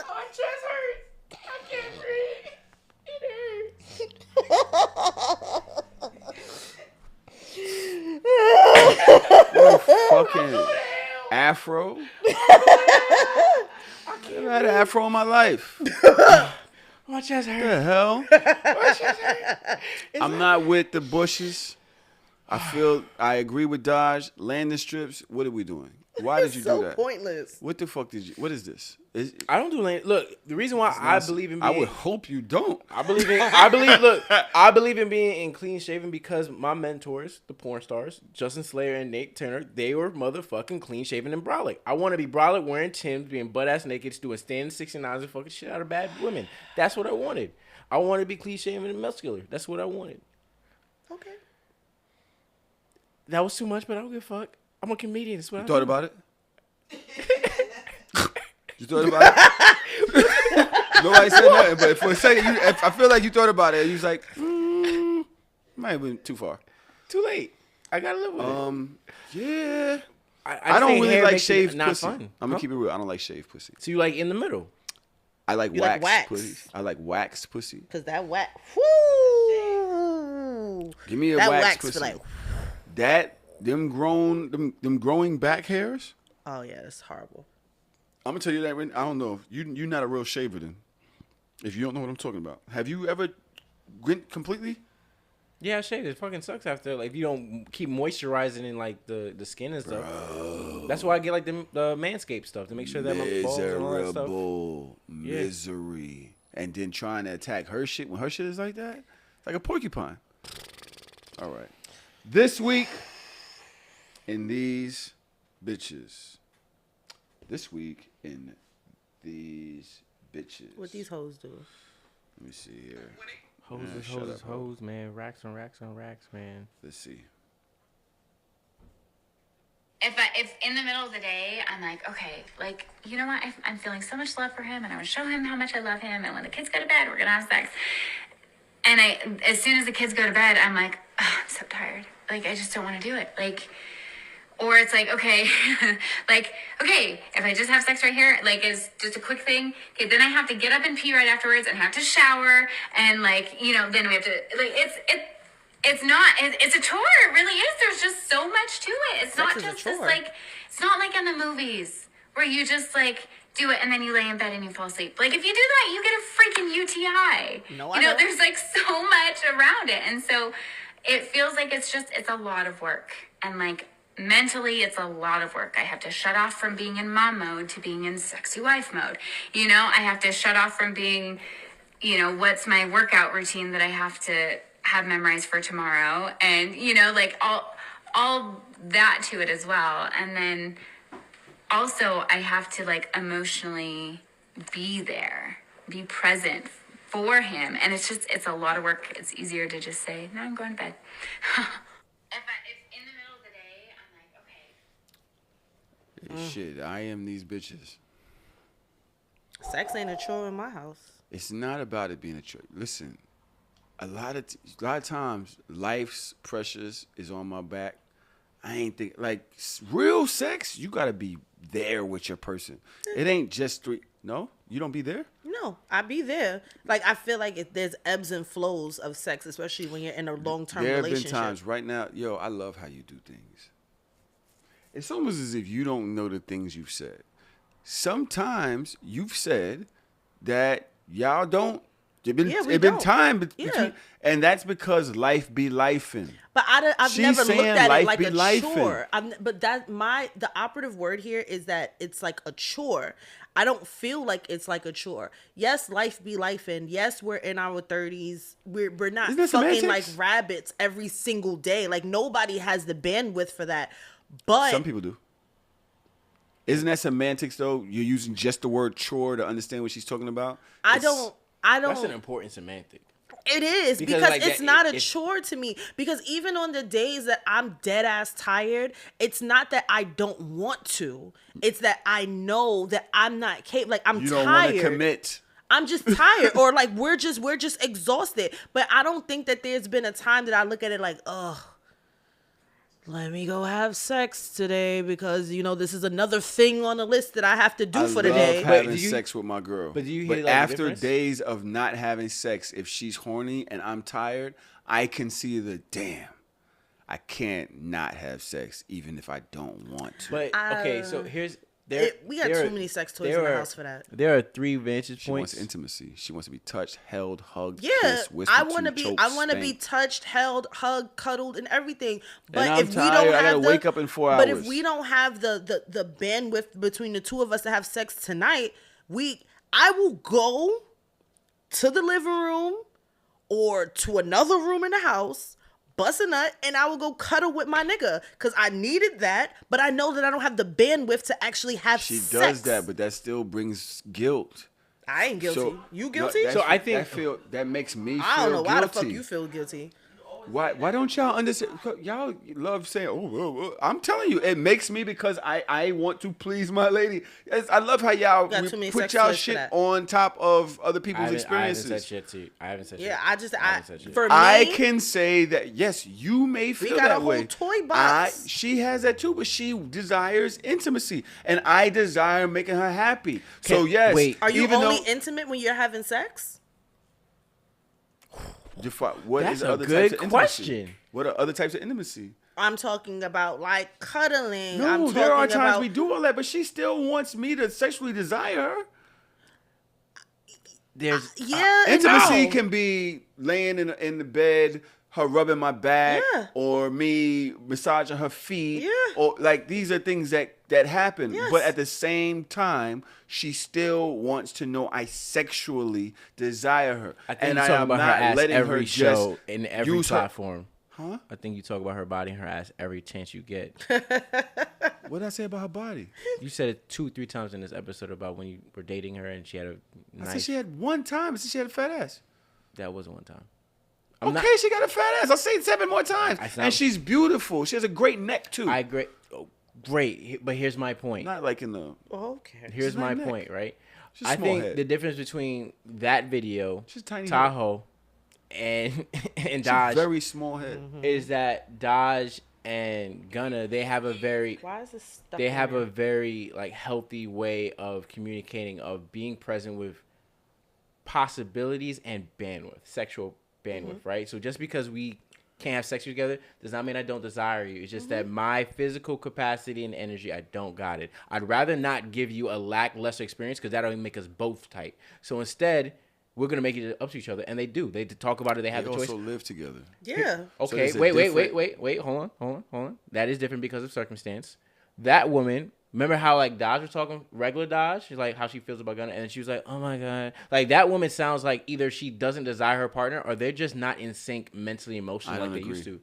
My chest hurts. I can't breathe. What a fucking afro. I've never had an afro in my life. My chest What hurts. the hell? My chest hurts. I'm not with the bushes. I agree with Dodge. Landing strips. What are we doing? Why did you so do that? Pointless. What the fuck did you? What is this? I don't do lane. Look, the reason why I believe in being, I would hope you don't. I believe in being in clean shaven because my mentors, the porn stars, Justin Slayer and Nate Turner, they were motherfucking clean shaven and brolic. I want to be brolic, wearing Timbs, being butt ass naked, doing standing 69s and fucking shit out of bad women. That's what I wanted. I wanted to be clean shaven and muscular. That's what I wanted. Okay. That was too much, but I don't give a fuck. I'm a comedian. That's what You I thought do. about it? You thought about it? Nobody said nothing, but for a second, I feel like you thought about it. You was like, might have been too far. Too late. I gotta live with it. Yeah. I just don't think really hair like makes it shaved not pussy. fun. I'm gonna keep it real. I don't like shaved pussy. So you like in the middle? I like You like waxed wax. pussy. I like waxed pussy. Cause that wax. Whoo. Give me a That waxed wax pussy. feel like. Them growing back hairs. Oh yeah, that's horrible. I'm gonna tell you that. I don't know. You're not a real shaver then. If you don't know what I'm talking about, have you ever went completely? Yeah, shave. It fucking sucks after. Like, if you don't keep moisturizing in like the skin and stuff. Bro. That's why I get like the Manscaped stuff to make sure that my balls and all that stuff. Miserable misery, and then trying to attack her shit when her shit is like that, like a porcupine. All right, this week in these bitches. This week in these bitches. What these hoes do? Let me see here. Hoes Yeah, is shut hoes is up, hoes, man. Racks on racks on racks, man. Let's see. If in the middle of the day, I'm like, okay, like, you know what? I'm feeling so much love for him, and I want to show him how much I love him. And when the kids go to bed, we're gonna have sex. And as soon as the kids go to bed, I'm like, oh, I'm so tired. Like, I just don't want to do it. Like, or it's like, okay, like, okay, if I just have sex right here, like, it's just a quick thing. Okay, then I have to get up and pee right afterwards and have to shower. And, like, you know, then we have to, like, it's a chore. It really is. There's just so much to it. It's not just this, like, it's not like in the movies where you just, like, do it and then you lay in bed and you fall asleep. Like, if you do that, you get a freaking UTI. No, I you know, don't. there's, like, so much around it. And so it feels like it's a lot of work. And, like, mentally, it's a lot of work. I have to shut off from being in mom mode to being in sexy wife mode. You know, I have to shut off from being, you know, what's my workout routine that I have to have memorized for tomorrow. And, you know, like all that to it as well. And then also I have to, like, emotionally be there, be present for him. And it's a lot of work. It's easier to just say, no, I'm going to bed. If in the middle of the day, I'm like, okay. Hey, shit, I am these bitches. Sex ain't a chore in my house. It's not about it being a chore. Listen, a lot of times, life's pressures is on my back. I ain't think like real sex. You gotta be there with your person. It ain't just three. No, you don't be there. No, I be there. Like, I feel like there's ebbs and flows of sex, especially when you're in a long-term There have relationship. been times right now, yo, I love how you do things. It's almost as if you don't know the things you've said. Sometimes you've said that y'all don't. It's been time between, and that's because life be lifing. But I've She's never looked saying at life it like be a lifing. chore. But the operative word here is that it's like a chore. I don't feel like it's like a chore. Yes, life be life, and yes, we're in our 30s. We're not Isn't that fucking like semantics? rabbits every single day. Like nobody has the bandwidth for that. But Some people do. Isn't that semantics though? You're using just the word chore to understand what she's talking about. I don't. That's an important semantic. It is because like it's that- not a chore to me. Because even on the days that I'm dead ass tired, it's not that I don't want to. It's that I know that I'm not capable. Like I'm You tired. don't want to commit. I'm just tired, or like we're just exhausted. But I don't think that there's been a time that I look at it like, ugh, let me go have sex today because this is another thing on the list that I have to do for the day. I love having But do you- sex with my girl. but do you hear, like, the after difference? days of not having sex, if she's horny and I'm tired, I can see damn. I can't not have sex even if I don't want to. But okay, so here's We got too many sex toys in the house for that. There are 3 vantage She wants points. intimacy. She wants to be touched, held, hugged, Yeah, kissed, whispered I want to to, be. choked, I want to be spanked. touched, held, hugged, cuddled, and everything. But I'm if we tired, don't I have gotta wake up in 4 But hours. if we don't have the bandwidth between the two of us to have sex tonight, I will go to the living room or to another room in the house, bust a nut, and I will go cuddle with my nigga because I needed that. But I know that I don't have the bandwidth to actually have She sex. does that, but that still brings guilt. I ain't guilty. So, You guilty? No, I think- that makes me feel I don't know why the fuck guilty. you feel guilty. Why don't y'all understand? Y'all love saying, I'm telling you, it makes me because I want to please my lady. I love how y'all Got too many put sex y'all toys for shit that. on top of other people's I haven't experiences. said shit to you. I haven't said shit. Yeah, haven't said shit. for me, I can say that yes, you may feel got that a whole way. toy box. She has that too, but she desires intimacy, and I desire making her happy. So yes, wait. are you even only though- intimate when you're having sex? What That's is a other good types of intimacy? question. What are other types of intimacy? I'm talking about like cuddling. No, I'm talking there are times about, we do all that, but she still wants me to sexually desire her. There's Yeah, and Intimacy no. can be laying in the bed, her rubbing my back, Yeah. or me massaging her feet. Yeah. Or like these are things that happen. Yes. But at the same time, she still wants to know I sexually desire her. I think and you I talk am about her not ass letting her every just show in every use her- platform. Huh? I think you talk about her body and her ass every chance you get. What did I say about her body? You said it 2-3 times in this episode about when you were dating her and she had a I said nice. she had one time. I said she had a fat ass. That wasn't one time. Okay, she got a fat ass. I'll say it 7 more times. I sound- And she's beautiful. She has a great neck too. I agree. Oh, great, but here's my point. Not like in the. Okay. Here's She's my not neck. point, right? She's I small think head. the difference between that video, She's tiny head. Tahoe, and She's Dodge very small head. is that Dodge and Gunna, they have a very Why is this stuck? they in have there? a very like healthy way of communicating, of being present with possibilities and bandwidth, sexual bandwidth, right? So just because we can't have sex together does not mean I don't desire you. It's just that my physical capacity and energy, I don't got it. I'd rather not give you a lackluster experience because that'll make us both tight. So instead, we're gonna make it up to each other, and they do. They talk about it. They have They the choice. also live together. Yeah. Okay, there's a wait. different- Hold on. That is different because of circumstance. That woman, remember how like Dodge was talking, regular Dodge? She's like how she feels about Gunna, and she was like, oh my God. Like that woman sounds like either she doesn't desire her partner or they're just not in sync mentally, emotionally I like don't they used agree. to.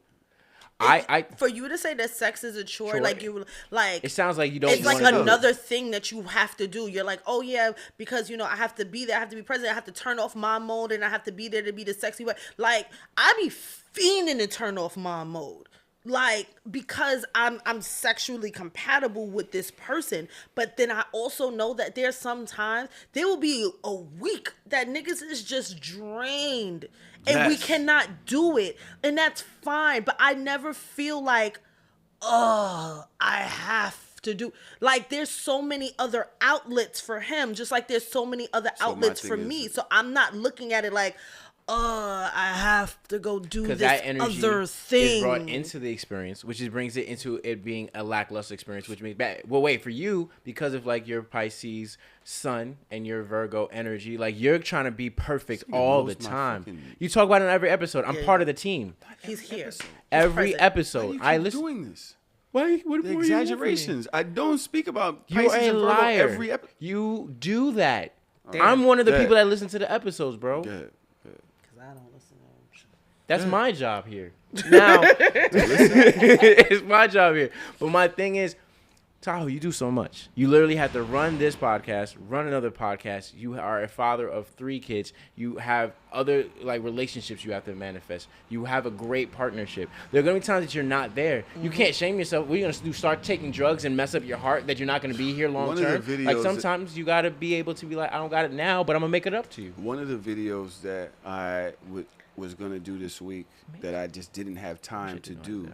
I For you to say that sex is a chore, Chore. like you like it sounds like you don't it's like want to another thing that you have to do. You're like, oh yeah, because I have to be there, I have to be present, I have to turn off mom mode, and I have to be there to be the sexy way. Like I be fiending to turn off mom mode. Like because I'm sexually compatible with this person, but then I also know that there's sometimes there will be a week that niggas is just drained and we Yes. cannot do it, and that's fine. But I never feel like, oh, I have to do. Like there's so many other outlets for him, just like there's so many other So my outlets for thing me. is- So I'm not looking at it like, I have to go do because this that energy other is thing. brought into the experience, which brings it into it being a lackluster experience, which makes bad. Well, wait, for you, because of like your Pisces sun and your Virgo energy, like you're trying to be perfect all the knows my time. fucking- You talk about it in every episode. I'm Yeah. part of the team. He's here. He's Every present. Why episode, do you I keep listen. doing this? Why? What The more you want from me? exaggerations. I don't speak about You're Pisces a and Virgo liar. every episode. You do that. Damn. I'm one of the Good. people that listen to the episodes, bro. Good. Because I don't listen to them. That's my job here. Now, it's my job here. But my thing is, Tahoe, you do so much. You literally have to run this podcast, run another podcast. You are a father of 3 kids. You have other like relationships you have to manifest. You have a great partnership. There are gonna be times that you're not there. You can't shame yourself. What are you gonna do? Start taking drugs and mess up your heart that you're not gonna be here long One of term? the Like videos sometimes you gotta be able to be like, I don't got it now, but I'm gonna make it up to you. One of the videos that I was gonna do this week that I just didn't have time to do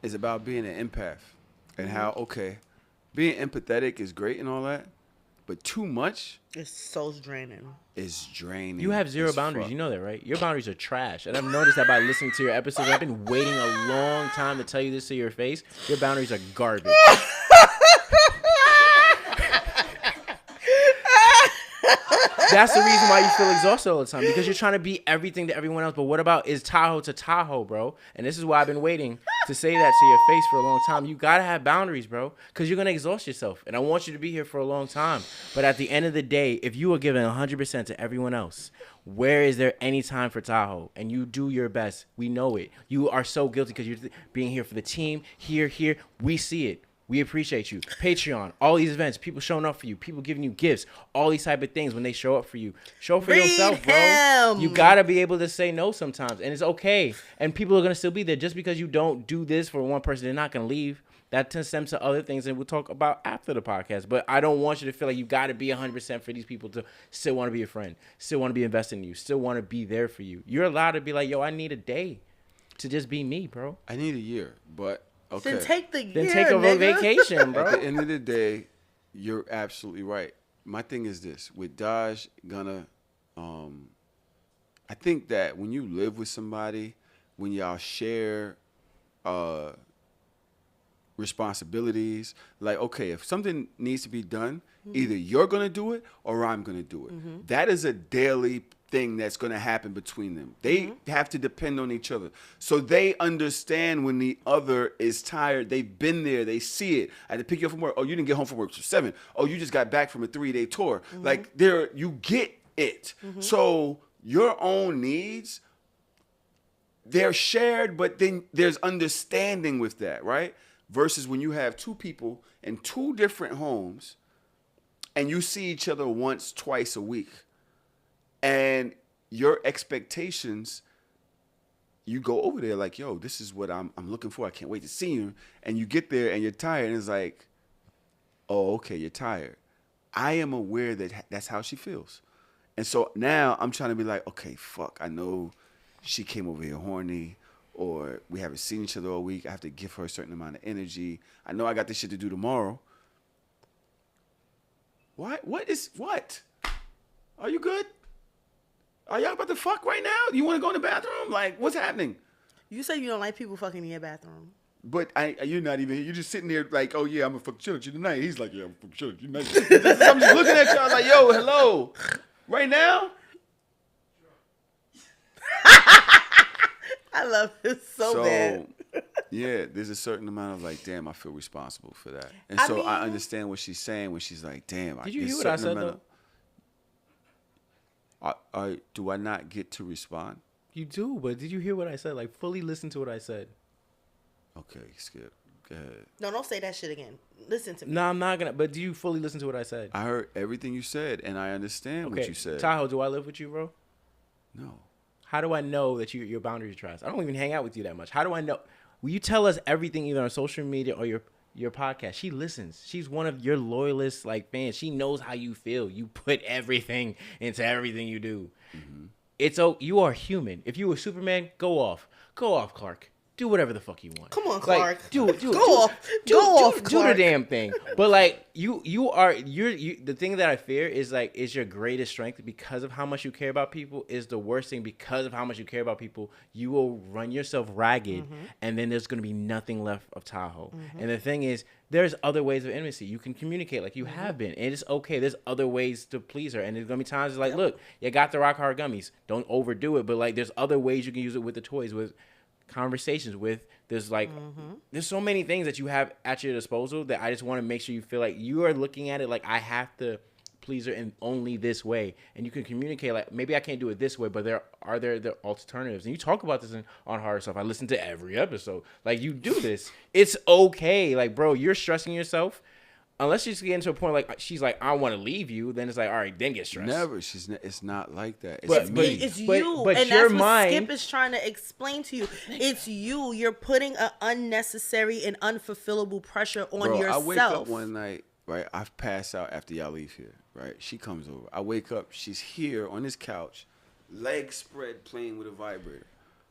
is about being an empath and how being empathetic is great and all that, but too much It's so draining. is draining. You have 0 as boundaries. fuck. You know that, right? Your boundaries are trash. And I've noticed that by listening to your episodes. I've been waiting a long time to tell you this to your face. Your boundaries are garbage. That's the reason why you feel exhausted all the time, because you're trying to be everything to everyone else. But what about is Tahoe to Tahoe, bro? And this is why I've been waiting to say that to your face for a long time. You gotta have boundaries, bro, because you're gonna exhaust yourself. And I want you to be here for a long time. But at the end of the day, if you are giving 100% to everyone else, where is there any time for Tahoe? And you do your best. We know it. You are so guilty because you're being here for the team. Here. We see it. We appreciate you. Patreon, all these events, people showing up for you, people giving you gifts, all these type of things when they show up for you. Show up for yourself, bro. him. You gotta be able to say no sometimes, and it's okay. And people are gonna still be there. Just because you don't do this for one person, they're not gonna leave. That stems to other things, and we'll talk about after the podcast. But I don't want you to feel like you gotta be 100% for these people to still want to be a friend, still want to be invested in you, still want to be there for you. You're allowed to be like, yo, I need a day to just be me, bro. I need a year, but okay. Then take the year, Then take a nigga. vacation, bro. At the end of the day, you're absolutely right. My thing is this: with Daj, I think that when you live with somebody, when y'all share responsibilities, like, okay, if something needs to be done, either you're gonna do it or I'm gonna do it. That is a daily thing that's gonna happen between them. They have to depend on each other, so they understand when the other is tired. They've been there, they see it. I had to pick you up from work. Oh, you didn't get home from work till 7. Oh, you just got back from a 3-day tour. Like, you get it. So your own needs, they're shared, but then there's understanding with that, right? Versus when you have 2 people in 2 different homes and you see each other once, twice a week, and your expectations, you go over there like, yo, this is what I'm looking for. I can't wait to see you. And you get there and you're tired, and it's like, oh, okay, you're tired. I am aware that that's how she feels. And so now I'm trying to be like, okay, fuck, I know she came over here horny, or we haven't seen each other all week. I have to give her a certain amount of energy. I know I got this shit to do tomorrow. What? What? Are you good? Are y'all about to fuck right now? You want to go in the bathroom? Like, what's happening? You say you don't like people fucking in your bathroom. But you're not even here. You're just sitting there like, oh, yeah, I'm going to fuck shit at you tonight. He's like, yeah, I'm going to fuck shit at you tonight. I'm just looking at y'all like, yo, hello. Right now? I love this so bad. Yeah, there's a certain amount of like, damn, I feel responsible for that. And I so mean, I understand what she's saying when she's like, damn. Did you hear what I said, though? Do I not get to respond? You do, but did you hear what I said? Like, fully listen to what I said. Okay, Skip. Go ahead. No, don't say that shit again. Listen to me. No, I'm not gonna. But do you fully listen to what I said? I heard everything you said, and I understand what you said. Tahoe, do I live with you, bro? No. How do I know that your boundaries are trash? I don't even hang out with you that much. How do I know? Will you tell us everything either on social media or your podcast? She listens. She's one of your loyalist like fans. She knows how you feel. You put everything into everything you do. Mm-hmm. You are human. If you were Superman, go off, Clark. Do whatever the fuck you want. Come on, Clark. Like, do the damn thing. But like you the thing that I fear is your greatest strength because of how much you care about people is the worst thing because of how much you care about people. You will run yourself ragged, and then there's gonna be nothing left of Tahoe. And the thing is, there's other ways of intimacy. You can communicate like you have been, and it's okay. There's other ways to please her, and there's gonna be times it's like, look, you got the rock hard gummies. Don't overdo it, but like there's other ways you can use it with the toys with. conversations with. There's like, there's so many things that you have at your disposal that I just want to make sure you feel like you are looking at it like I have to please her in only this way, and you can communicate like maybe I can't do it this way, but there are alternatives, and you talk about this on Harder Stuff. I listen to every episode. Like you do this, it's okay. Like bro, you're stressing yourself. Unless she's getting to a point like she's like, I want to leave you, then it's like, all right, then get stressed. Never. It's not like that. It's But me. it's you, but and your that's what mind, Skip is trying to explain to you. It's you. You're putting an unnecessary and unfulfillable pressure on yourself. I wake up one night, right? I've passed out after y'all leave here, right? She comes over. I wake up. She's here on this couch, legs spread, playing with a vibrator.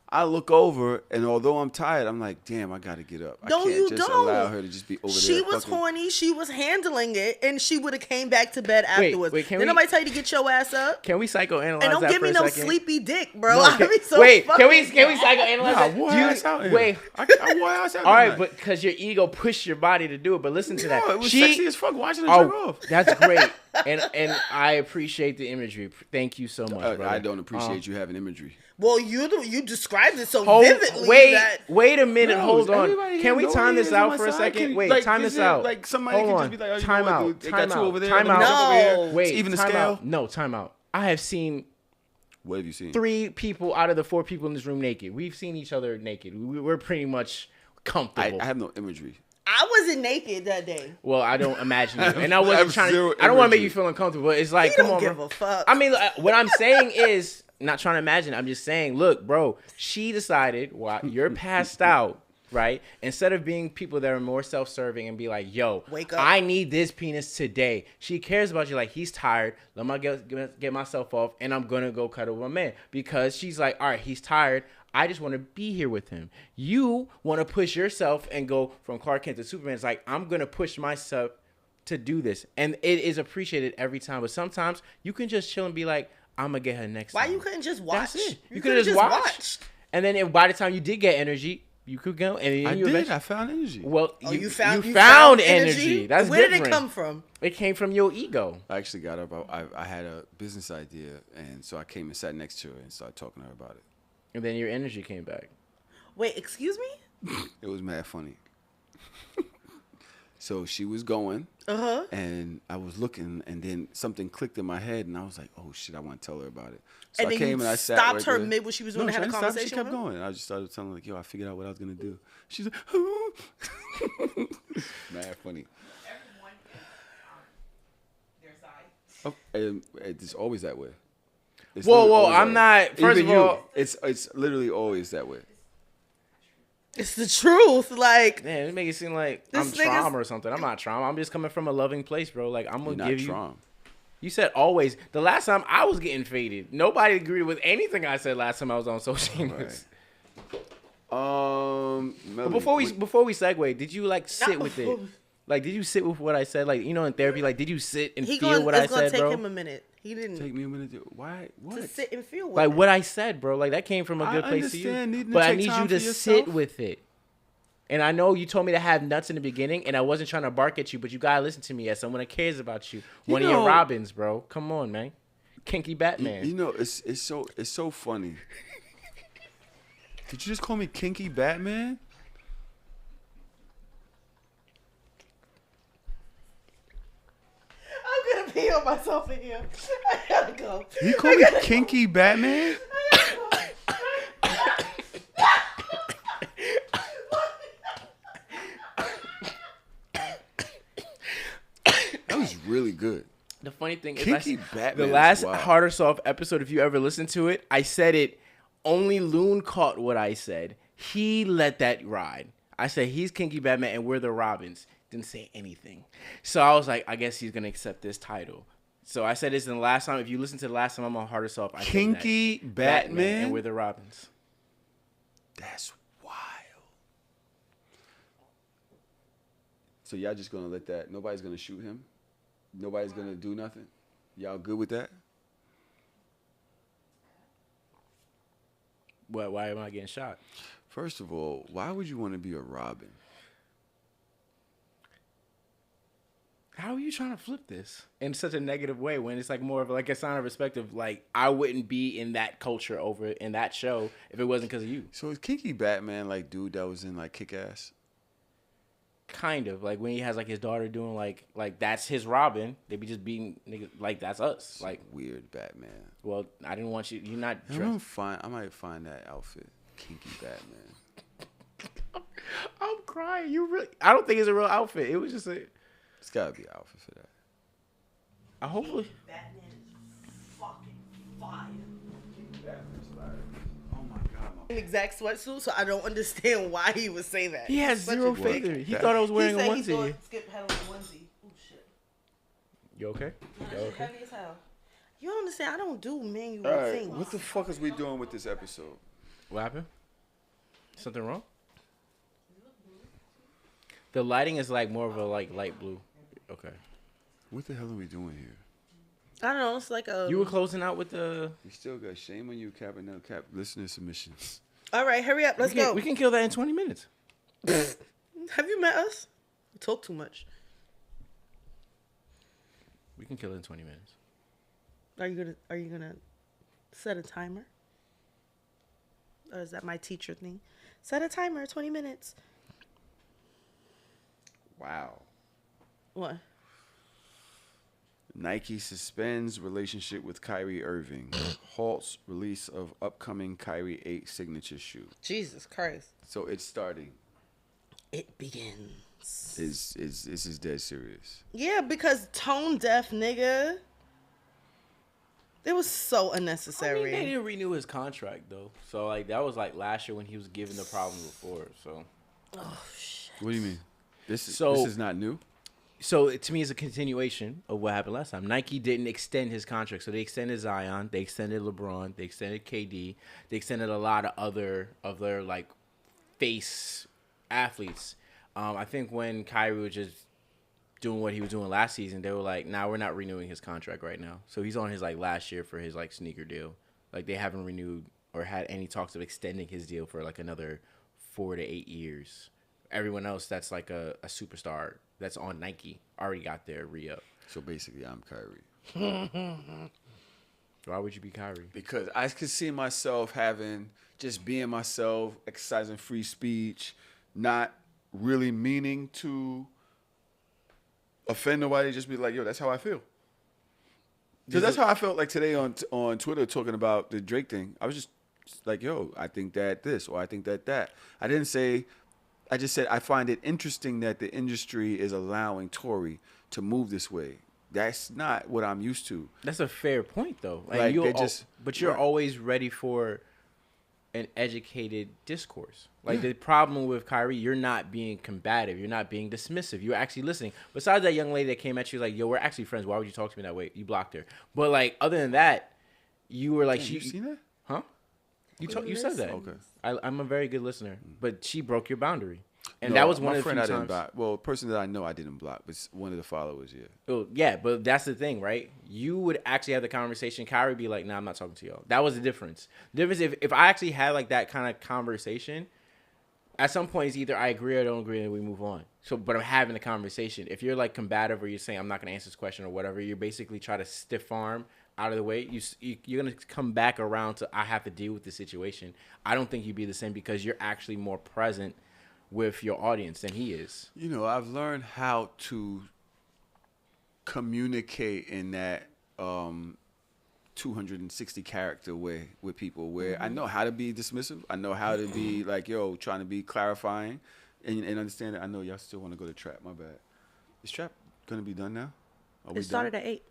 I look over, and although I'm tired, I'm like, damn, I got to get up. No, I can't you just don't. allow her to just be over there. She was horny. She was handling it, and she would have came back to bed afterwards. Did nobody tell you to get your ass up? Can we psychoanalyze and don't that give for me a no second? sleepy dick, bro. No, I'd be so wait, fucking can we psychoanalyze that? I wore ass out here. Wait. I wore ass out All right, tonight. but because your ego pushed your body to do it. But listen to that. It was sexy as fuck watching her jerk off. That's great. And I appreciate the imagery. Thank you so much, brother. I don't appreciate you having imagery. Well, you described it so vividly. Wait a minute. No, hold on. everybody Can here we time this knows out my for a side. second? Can- Wait, like, time is this it, out. like, somebody Hold can on. just be like, oh, you know time what, out. dude, they Time got two out. over there, Time let me out. jump over here. Wait. It's even the time scale. out. No, time out. I have seen What have you seen? 3 people out of the 4 people in this room naked. We've seen each other naked. We're pretty much comfortable. I have no imagery. I wasn't naked that day. Well, I don't imagine you. And I wasn't have trying zero to. I don't want to make imagery. you feel uncomfortable. It's like, You come don't on, give bro. a fuck. I mean, what I'm saying is not trying to imagine. I'm just saying, look, bro. She decided while you're passed out, right? Instead of being people that are more self-serving and be like, yo, wake up. I need this penis today. She cares about you like he's tired. Let me get myself off, and I'm gonna go cuddle with my man because she's like, all right, he's tired. I just want to be here with him. You want to push yourself and go from Clark Kent to Superman. It's like, I'm going to push myself to do this. And it is appreciated every time. But sometimes you can just chill and be like, I'm going to get her next time. Why you couldn't just watch? That's it. You could have just watched. And then by the time you did get energy, you could go. And I did. I found energy. Well, you found energy. That's Where different. did it come from? It came from your ego. I actually got up. I had a business idea, and so I came and sat next to her and started talking to her about it. And then your energy came back. Wait, excuse me? It was mad funny. So she was going, and I was looking, and then something clicked in my head, and I was like, "Oh shit, I want to tell her about it." So And I then came you and I sat stopped right her there. mid when she was doing No, to have she a didn't stop. conversation She kept with him? going. I just started telling her like, "Yo, I figured out what I was gonna do." She's like, mad funny. Everyone their side. Oh, and it's always that way. It's Whoa, literally whoa! always I'm that way. not. First Even of all, you, it's literally always that way. It's the truth. Like, man, it make it seem like This I'm nigga's- trauma or something. I'm not trauma. I'm just coming from a loving place, bro. Like I'm You're gonna not give you. Trump. You said always. The last time I was getting faded, nobody agreed with anything I said last time I was on So Shameless. Melody, But before we segue, did you like sit with it? Like, did you sit with what I said? Like, you know, in therapy, like, did you sit and feel what I it's gonna said, take bro? him a minute. He didn't take me a minute. Why? What? to sit and feel with Like it. what I said, bro. Like that came from a I good place to you. understand needing to But I take need time you to for sit yourself. with it. And I know you told me to have nuts in the beginning, and I wasn't trying to bark at you, but you gotta listen to me as someone that cares about you. One of your know- Robins, bro. Come on, man. Kinky Batman. You know, it's so funny. Did you just call me Kinky Batman? I'm gonna pee on myself in here. I gotta go. You call me Kinky Batman? That was really good. The funny thing Kinky is, Batman the is last wild. Harder Soft episode, if you ever listen to it, I said it. Only Loon caught what I said. He let that ride. I said he's Kinky Batman and we're the Robins. Didn't say anything. So I was like, I guess he's gonna accept this title. So I said this in the last time. If you listen to the last time I'm on Harder Soft, I said that. Kinky Batman? and we're the Robins. That's wild. So y'all just gonna let that? Nobody's gonna shoot him? Nobody's gonna do nothing? Y'all good with that? What? Why am I getting shot? First of all, why would you want to be a Robin? How are you trying to flip this in such a negative way when it's like more of like a sign of respect of like I wouldn't be in that culture over in that show if it wasn't because of you. So is Kinky Batman like dude that was in like Kick-Ass? Kind of like when he has like his daughter doing like that's his Robin. They be just being niggas like that's us. Like weird Batman. Well, I didn't want you. You're not. I might find that outfit. Kinky Batman. I'm crying. You really? I don't think it's a real outfit. It was just a. It's gotta be an outfit for that. I hopefully. Batman is fucking fire. Oh my god. Exact sweatsuit, so I don't understand why he would say that. He has zero faith. He thought I was wearing a onesie. He thought Skip had on a onesie. Oh shit. You okay? You okay? Heavy as hell. You don't understand. I don't do manual All right, things. what the fuck is we doing with this episode? What happened? Something wrong? The lighting is like more of a like light blue. Okay. What the hell are we doing here? I don't know. It's like a. You were closing out with the. We still got shame on you, Cap and no Cap listener submissions. All right, hurry up. Let's go. We can kill that in 20 minutes. Have you met us? We talk too much. We can kill it in 20 minutes. Are you gonna set a timer? Or is that my teacher thing? Set a timer, 20 minutes. Wow. What? Nike suspends relationship with Kyrie Irving. Halts release of upcoming Kyrie Aight signature shoe. Jesus Christ. So it's starting. It begins. This is dead serious. Yeah, because tone deaf, nigga. It was so unnecessary. I mean, they didn't renew his contract though, so like that was like last year when he was given the problem before. So. Oh shit. What do you mean? This is not new. So to me, it's a continuation of what happened last time. Nike didn't extend his contract, so they extended Zion, they extended LeBron, they extended KD, they extended a lot of other like face athletes. I think when Kyrie was just doing what he was doing last season, they were like, "Nah, we're not renewing his contract right now." So he's on his like last year for his like sneaker deal. Like they haven't renewed or had any talks of extending his deal for like another 4 to 8 years. Everyone else that's like a superstar that's on Nike already got their re-up. So basically, I'm Kyrie. Why would you be Kyrie? Because I could see myself just being myself, exercising free speech, not really meaning to offend nobody, just be like, yo, that's how I feel. Because that's how I felt like today on Twitter talking about the Drake thing. I was just like, yo, I think that this, or I think that. I just said I find it interesting that the industry is allowing Tory to move this way. That's not what I'm used to. That's a fair point, though. Like But you're always ready for an educated discourse. Like the problem with Kyrie, you're not being combative. You're not being dismissive. You're actually listening. Besides that young lady that came at you like, yo, we're actually friends. Why would you talk to me that way? You blocked her. But like, other than that, you were like, you seen that? Huh? You said that. Okay. I'm a very good listener, but she broke your boundary. And that was one of the few times. Didn't block. Well, a person that I know I didn't block, but one of the followers, yeah. Oh, yeah, but that's the thing, right? You would actually have the conversation. Kyrie be like, nah, I'm not talking to y'all. That was the difference. The difference if I actually had like that kind of conversation, at some point it's either I agree or I don't agree and we move on. So, but I'm having a conversation. If you're like combative or you're saying I'm not going to answer this question or whatever, you're basically trying to stiff arm out of the way. You're going to come back around to I have to deal with the situation. I don't think you'd be the same because you're actually more present with your audience than he is. You know, I've learned how to communicate in that 260 character way with people where I know how to be dismissive. I know how to be like, yo, trying to be clarifying and understand that I know y'all still want to go to trap. My bad. Is trap going to be done now? It started at 8.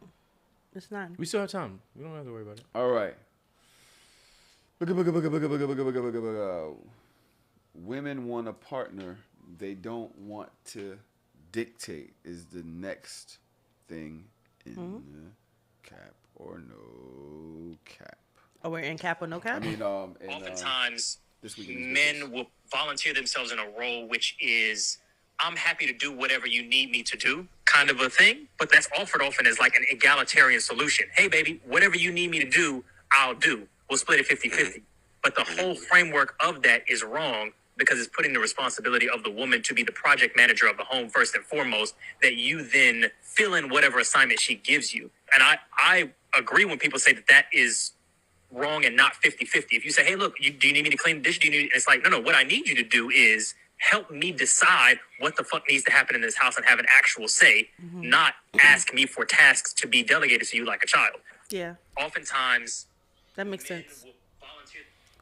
It's 9. We still have time. We don't have to worry about it. All right. Women want a partner they don't want to dictate is the next thing in the cap or no cap. Oh, we're in cap or no cap? I mean, oftentimes this men will volunteer themselves in a role which is, I'm happy to do whatever you need me to do kind of a thing, but that's offered often as like an egalitarian solution. Hey, baby, whatever you need me to do, I'll do. We'll split it 50-50. But the whole framework of that is wrong because it's putting the responsibility of the woman to be the project manager of the home first and foremost, that you then fill in whatever assignment she gives you. And I agree when people say that that is wrong and not 50-50. If you say, hey, look, do you need me to clean the dish? Do you need? It's like, no, what I need you to do is help me decide what the fuck needs to happen in this house and have an actual say, not ask me for tasks to be delegated to you like a child. Yeah. Oftentimes, that makes sense.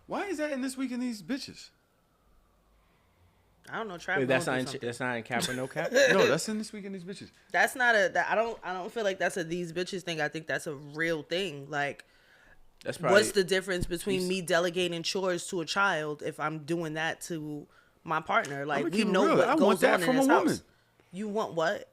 Why is that in This Week in These Bitches? I don't know. Wait, that's not in Cap or No Cap. No, that's in This Week in These Bitches. That's not I don't feel like that's a these bitches thing. I think that's a real thing. Like, that's probably, what's the difference between me delegating chores to a child if I'm doing that to my partner? Like, we know real. What goes on in this house. You want what?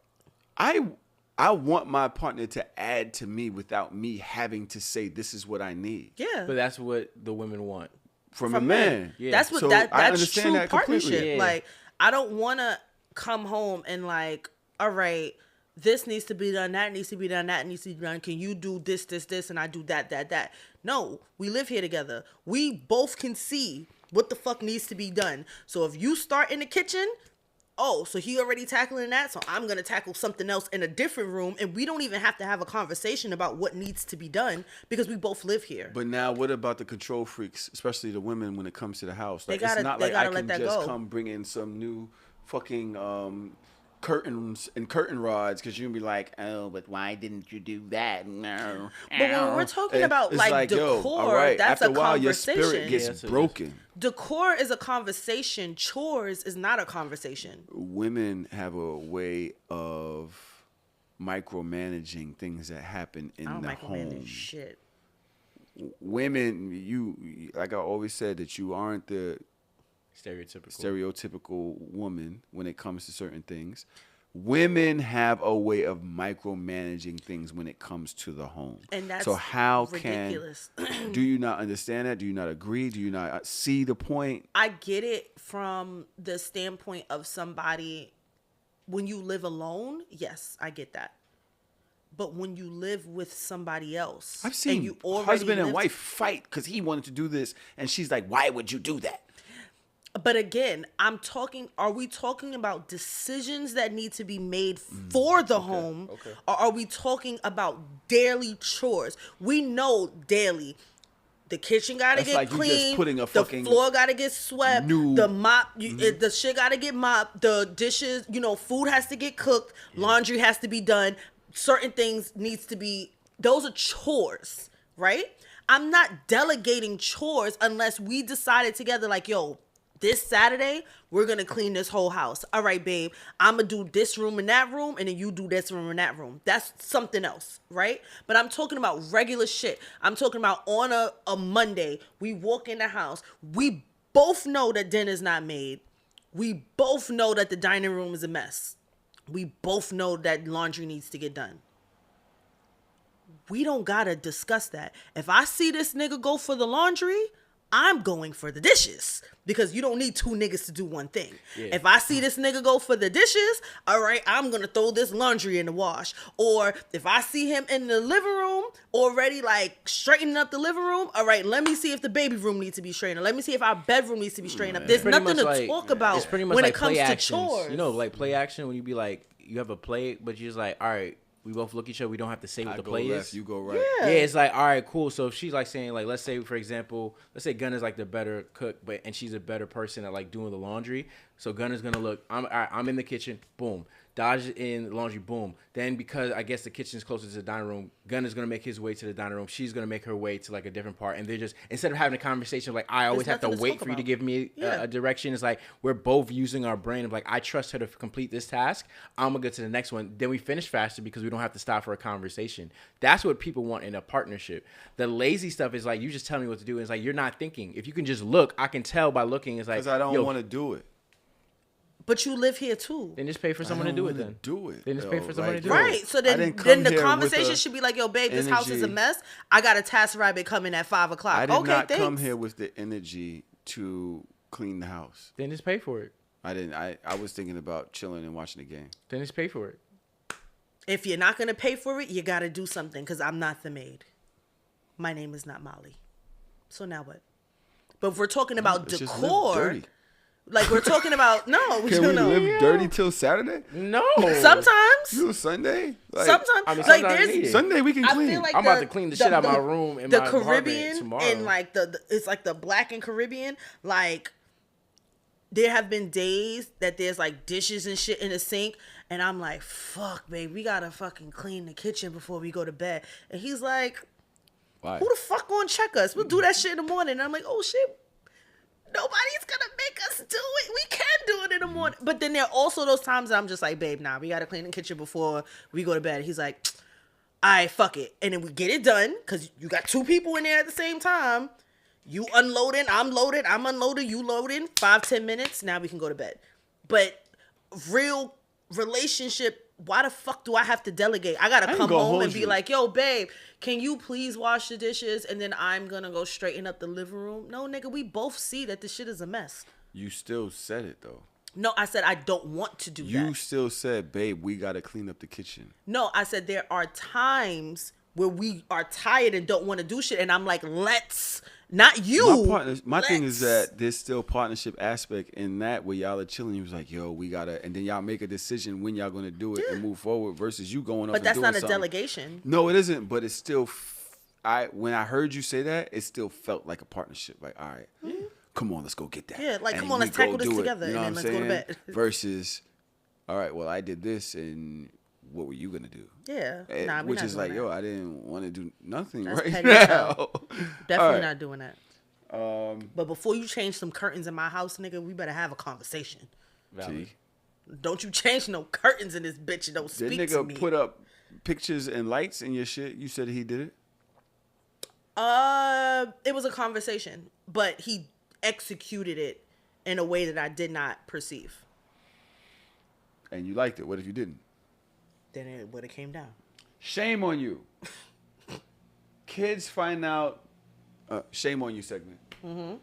I want my partner to add to me without me having to say this is what I need. Yeah, but that's what the women want from a man. Yeah. That's what that's true that partnership. Yeah. Like, I don't want to come home and like, all right, this needs to be done, that needs to be done, that needs to be done. Can you do this, and I do that? No, we live here together. We both can see what the fuck needs to be done. So if you start in the kitchen, so he already tackling that, so I'm going to tackle something else in a different room, and we don't even have to have a conversation about what needs to be done because we both live here. But now what about the control freaks, especially the women when it comes to the house? Like, it's not like I can just come bring in some new fucking curtains and curtain rods because you'll be like, oh, but why didn't you do that? No. But when we're talking about like decor, that's a conversation. Your spirit gets broken. Decor is a conversation. Chores is not a conversation. Women have a way of micromanaging things that happen in the home. Shit. Women, you like I always said that you aren't the stereotypical woman when it comes to certain things. Women have a way of micromanaging things when it comes to the home. And that's so how ridiculous. Do you not understand that? Do you not agree? Do you not see the point? I get it from the standpoint of somebody, when you live alone, yes, I get that. But when you live with somebody else, I've seen husband and wife fight because he wanted to do this, and she's like, why would you do that? But again, are we talking about decisions that need to be made for the home? Okay. Or are we talking about daily chores? We know daily. The kitchen gotta get clean. The floor gotta get swept. The mop, the shit gotta get mopped. The dishes, food has to get cooked. Yeah. Laundry has to be done. Certain things needs to be. Those are chores, right? I'm not delegating chores unless we decided together, like, yo, this Saturday, we're going to clean this whole house. All right, babe, I'm going to do this room and that room, and then you do this room and that room. That's something else, right? But I'm talking about regular shit. I'm talking about on a Monday, we walk in the house. We both know that dinner's not made. We both know that the dining room is a mess. We both know that laundry needs to get done. We don't got to discuss that. If I see this nigga go for the laundry, I'm going for the dishes because you don't need two niggas to do one thing. Yeah. If I see this nigga go for the dishes, all right, I'm going to throw this laundry in the wash. Or if I see him in the living room already like straightening up the living room, all right, let me see if the baby room needs to be straightened. Let me see if our bedroom needs to be straightened up. There's nothing to talk about when it comes to chores. You know, like play action when you be like, you have a play, but you're just like, all right, we both look at each other. We don't have to say what the play is. You go right. Yeah, it's like, all right, cool. So if she's like saying, like, let's say, for example, let's say Gunna's like the better cook, and she's a better person at like doing the laundry. So Gunna's gonna look. I'm in the kitchen. Boom. Dodge in the laundry. Boom. Then because I guess the kitchen's closer to the dining room, Gunna's gonna make his way to the dining room. She's gonna make her way to like a different part, and they're just instead of having a conversation of like I always have to wait for you to give me a direction. It's like we're both using our brain of like I trust her to complete this task. I'm gonna go to the next one. Then we finish faster because we don't have to stop for a conversation. That's what people want in a partnership. The lazy stuff is like you just tell me what to do. And it's like you're not thinking. If you can just look, I can tell by looking. It's like because I don't want to do it. But you live here too. Then just pay for someone to do it. Then do it. Then just pay for someone to do it. Right. So then the conversation should be like, "Yo, babe, this house is a mess. I got a task rabbit coming at 5 o'clock." I did not come here with the energy to clean the house. Then just pay for it. I didn't. I was thinking about chilling and watching the game. Then just pay for it. If you're not gonna pay for it, you gotta do something. Because I'm not the maid. My name is not Molly. So now what? But if we're talking about decor. Like we're talking about Can we live dirty till Saturday? No. Sometimes. You Sunday? Like, Sometimes. I mean, like sometimes there's needed. Sunday we can I clean. feel like I'm about to clean the shit out of my room in the my apartment Caribbean tomorrow. and like it's like the Black and Caribbean. Like there have been days that there's like dishes and shit in the sink, and I'm like, fuck, babe, we gotta fucking clean the kitchen before we go to bed. And he's like, Why? who the fuck gonna check us? We'll do that shit in the morning. And I'm like, oh shit. Nobody's gonna make us do it. We can do it in the morning. But then there are also those times that I'm just like, babe, nah, we gotta clean the kitchen before we go to bed. He's like, all right, fuck it. And then we get it done because you got two people in there at the same time. You unloading, I'm loaded, I'm unloaded, you loading. 5-10 minutes, now we can go to bed. But real relationship, why the fuck do I have to delegate? I gotta come home and be like, yo, babe, can you please wash the dishes? And then I'm gonna go straighten up the living room. No, nigga, we both see that this shit is a mess. You still said it though. No, I said I don't want to do that. You still said, babe, we gotta clean up the kitchen. No, I said there are times where we are tired and don't want to do shit. And I'm like, let's, not you. My thing is that there's still partnership aspect in that where y'all are chilling. You was like, yo, we gotta, and then y'all make a decision when y'all gonna do it and move forward versus you going up and doing something. But that's not a delegation. No, it isn't. But it's still, when I heard you say that, it still felt like a partnership. Like, all right, come on, let's go get that. Yeah, like, and come on, we let's tackle go this do it. together You know and what then I'm let's go to saying? bed. Versus, all right, well, I did this and what were you gonna do? Yeah, nah, we're which not is doing like, that. yo, I didn't want to do nothing That's right petty now. Definitely not doing that. But before you change some curtains in my house, nigga, we better have a conversation. Don't you change no curtains in this bitch and don't speak to me. Did nigga put up pictures and lights in your shit? You said he did it? It was a conversation, but he executed it in a way that I did not perceive. And you liked it. What if you didn't? Then it would have came down. Shame on you. Kids find out. Shame on you segment. Mm-hmm.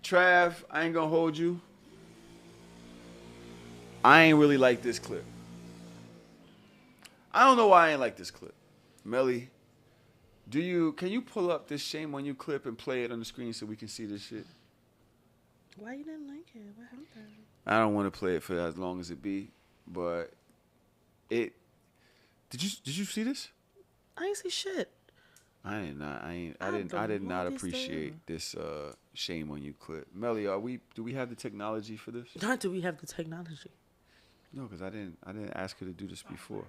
Trav, I ain't gonna hold you. I ain't really like this clip. I don't know why I ain't like this clip. Melly, can you pull up this shame on you clip and play it on the screen so we can see this shit? Why you didn't like it? What happened? I don't want to play it for as long as it be, but it. Did you see this? I ain't see shit. I did not appreciate this shame on you clip. Melly, do we have the technology for this? Not do we have the technology? No, because I didn't ask her to do this before.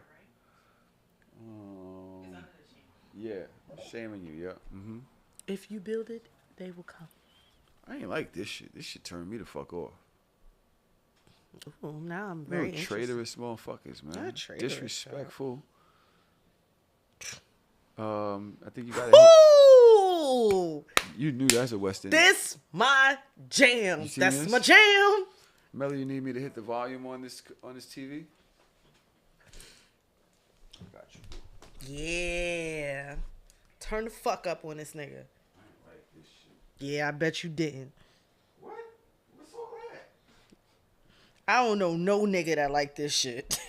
Yeah, shame on you. Yeah. Mm-hmm. If you build it, they will come. I ain't like this shit. This shit turned me the fuck off. Ooh, now I'm very interested. Traitorous motherfuckers, man. Not traitorous, disrespectful. I think you got it. Ooh! You knew that's a West Indian. This my jam. That's this? my jam. Melly, you need me to hit the volume on this TV? I got you. Yeah. Turn the fuck up on this nigga. I ain't like this shit. Yeah, I bet you didn't. What? What's all that? I don't know no nigga that like this shit.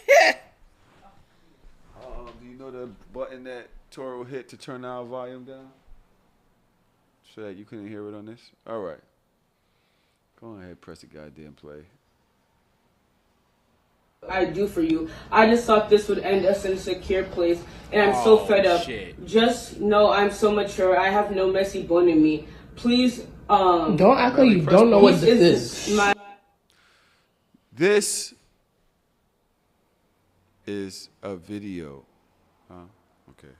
Do you know the button that Tory will hit to turn our volume down? So that you couldn't hear it on this? All right. Go ahead, press the goddamn play. I do for you. I just thought this would end us in a secure place, and I'm so fed up. Shit. Just know I'm so mature. I have no messy bone in me. Please, don't act like you don't know what this is. This is a video. Okay.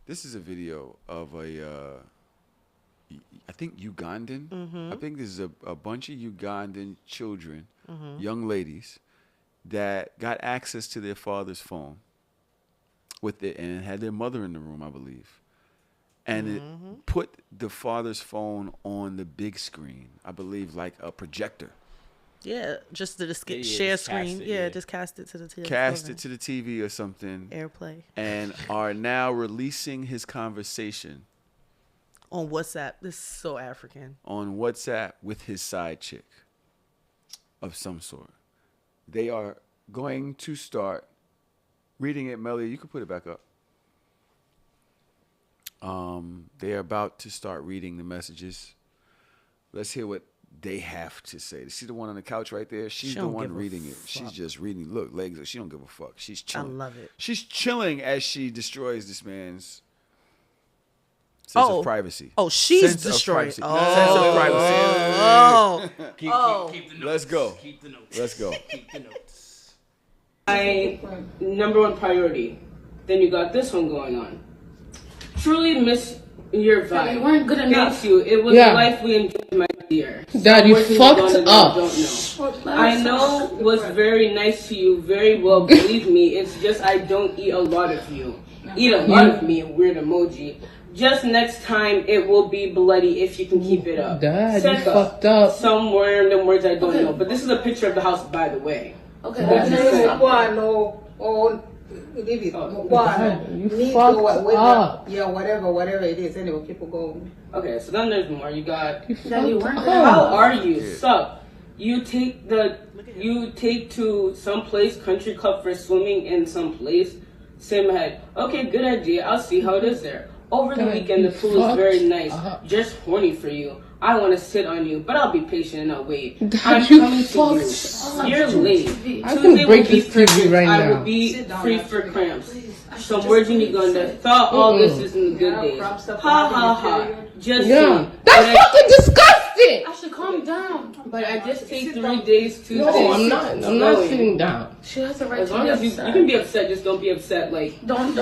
This is a video of I think Ugandan. Mm-hmm. I think this is a bunch of Ugandan children, young ladies, that got access to their father's phone with it and had their mother in the room, I believe. And it put the father's phone on the big screen, I believe, like a projector. Yeah, just to Yeah, share just cast screen. it, Just cast it to the TV. Cast it to the TV or something. Airplay. And are now releasing his conversation On WhatsApp. This is so African. on WhatsApp with his side chick of some sort. They are going to start reading it. Melly, you can put it back up. They are about to start reading the messages. Let's hear what they have to say. See the one on the couch right there? She's the one reading it. She's just reading. Look, legs. She don't give a fuck. She's chilling. I love it. She's chilling as she destroys this man's sense of privacy. Oh, she's destroying. Sense of privacy. Keep the notes. Let's go. Keep the notes. Let's go. Keep the notes. My number one priority. Then you got this one going on. Truly miss your vibe. You weren't good enough. Thank you. It was a life we enjoyed, my dear. Dad, you fucked up. I know was very nice to you, very well, believe me. It's just I don't eat a lot of you. Eat a lot of me, weird emoji. Just next time it will be bloody if you can keep it up. Dad, you fucked up. Some random words I don't know. But this is a picture of the house, by the way. Okay. Leave it. You fucked up. Yeah, whatever it is. Anyway, people go. Okay, so then there's more. You got. How are you? Sup? You take to some place, country club for swimming in some place. Same head. Okay, good idea. I'll see how it is there. Over the weekend, the pool is very nice. Just horny for you. I want to sit on you, but I'll be patient and I'll wait. I'm coming to you. You're late. I can break this TV right I now. will be free for cramps. Some words in Uganda. Thought all this is in the good days. Ha ha ha. Just saying. That's fucking disgusting. I should calm down. But I just take 3 days, 2 days. No, I'm not sitting down. She has a right as to long be as you upset. can be upset, just don't be upset like Don't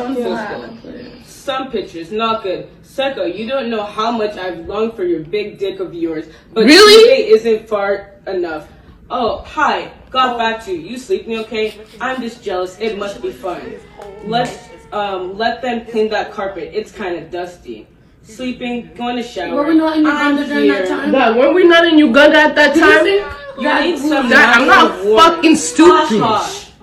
some pictures, not good. Seko, you don't know how much I've longed for your big dick of yours, but really today isn't far enough. Oh, hi, got back to you. You sleeping okay? I'm just jealous. It must be fun. Let them clean that carpet. It's kind of dusty. Sleeping, going to shower. Were we not in Uganda during that time? Dad, were we not in Uganda at that time? You need some. Dad, I'm not fucking stupid.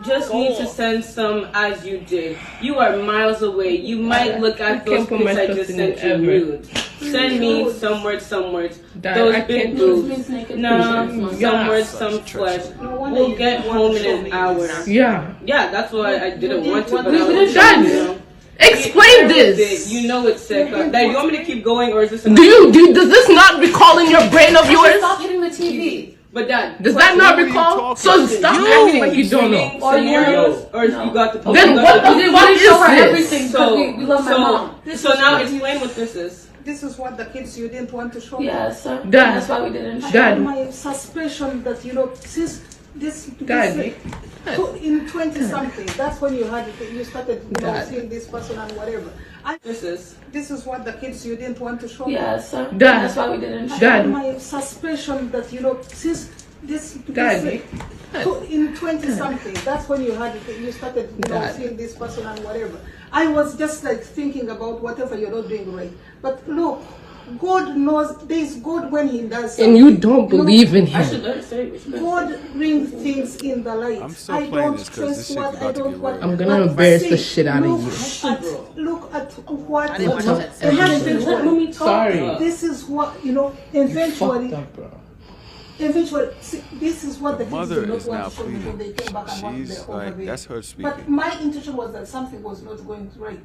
Just need to send some as you did. You are miles away. You might look at those pics I just sent you rude. Send me some words. Those big boobs. Nah, some words, some flesh. We'll get home in an hour. Yeah, that's why I didn't want to, but I was Dad, explain this. You know it's sick. Dad, you want me to keep going or is this? Does this not recall in your brain of yours? Stop hitting the TV. But Dad, does that not recall? So stop acting like you don't know. Or you got the. Then what is this? Everything. So we love my mom. So now explain what this is. This is what the kids you didn't want to show. Yes, sir. Dad, that's why we didn't. Dad, my suspicion that since this Dad, in 20 something, that's when you had you started seeing this person and whatever. This is what the kids you didn't want to show. Yes, sir. Dad, that's why we didn't. Dad, my suspicion that since this in 20 something, that's when you had you started seeing this person and whatever. I was just like thinking about whatever you're not doing right. But look, God knows there's God when He does something. And you don't believe in Him. God brings things in the light. I'm still playing this because this shit's about to get real. I'm gonna embarrass the shit out of you. Look at what. Let me talk. Sorry. This is what eventually. Eventually, this is what the mother kids is now want to show me when they came back and She's they're like, over that's her speaking. But my intention was that something was not going right.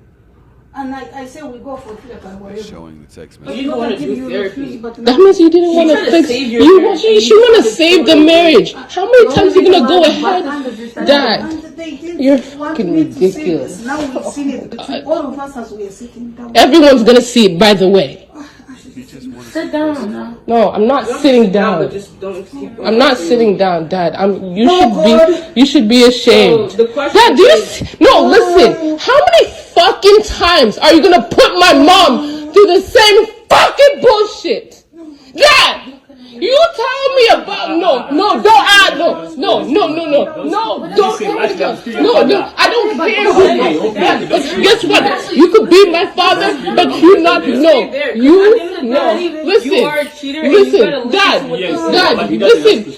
And I say we go for therapy and whatever. Showing the text message. You want to do therapy. That means you didn't want to fix. She want to save the marriage. How many times are you gonna go ahead, Dad? You're fucking ridiculous. Now we've seen it between all of us as we are sitting down. Everyone's gonna see it, by the way. Sit down now. No, I'm not sitting down. I'm not sitting down, Dad. You should be ashamed. Dad, listen. How many fucking times are you gonna put my mom through the same fucking bullshit? Dad, you tell me about don't add don't I don't care who you are. But guess what? You could be my father, but you not know.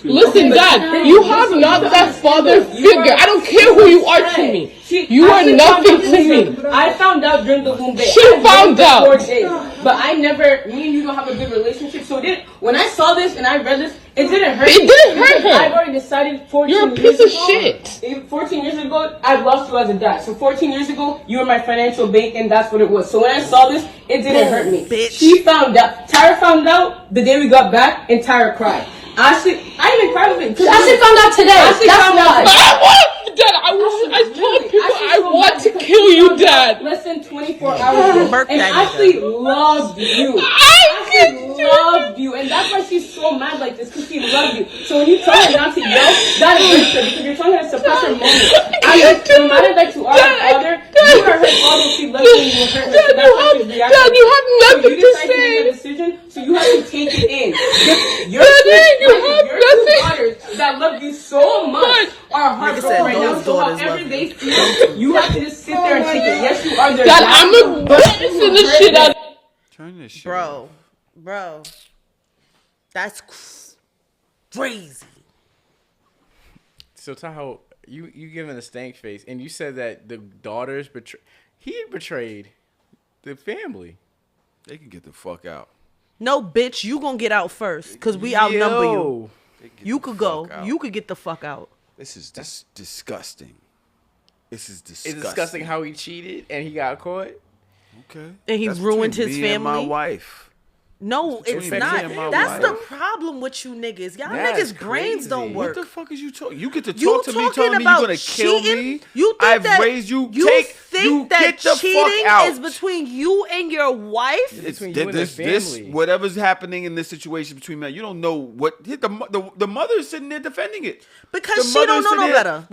Listen, Dad. You have not that father figure. I don't care who you are to me. You are nothing to me. I found out during the womb day. She found out. 4 days, but I never. Me and you don't have a good relationship. So when I saw this and I read this, it didn't hurt. It didn't hurt her. I've already decided 14 You're a years piece of ago. shit. 14 years ago, I lost you as a dad. So 14 years ago, you were my financial bank, and that's what it was. So when I saw this, it didn't hurt me. Bitch. She found out. Tyra found out the day we got back, and Tyra cried. Ashley, I didn't cry with it. Ashley found out today. Ashley That's found out. Dad, I told people I want to kill you, Dad. Less than 24 hours ago. And Ashley loved you. Ashley loved you. And that's why she's so mad like this, because she loved you. So when you tell her not to yell, that hurts her, because you're telling her to suppress her moment. No matter that you are her father, you are her father. She loves you and you hurt her. So that's why she's reacting. Dad, you have nothing to say. You make a decision, so you have to take it in. Your two daughters that love you so much are heartbroken right now. So however they feel, you have to just sit there and take it. Yes, you are their Dad, I'm embarrassing the shit out. Turn this shit Bro, that's crazy. So Tahoe, you giving a stank face, and you said that the daughters betrayed the family. They can get the fuck out. No, bitch, you gonna get out first, because we outnumber you. You could go. You could get the fuck out. This is disgusting. This is disgusting. It's disgusting how he cheated and he got caught. Okay. And he ruined his family. And my wife. No, it's not. That's the problem with you niggas. Y'all niggas' brains don't work. What the fuck is you talking? You get to talk to me telling me you're gonna kill me? You think I've raised you. You think that get the cheating fuck out. is between you and your wife? It's between you and the family. Whatever's happening in this situation between me, you don't know what the mother is sitting there defending it because she don't know no better.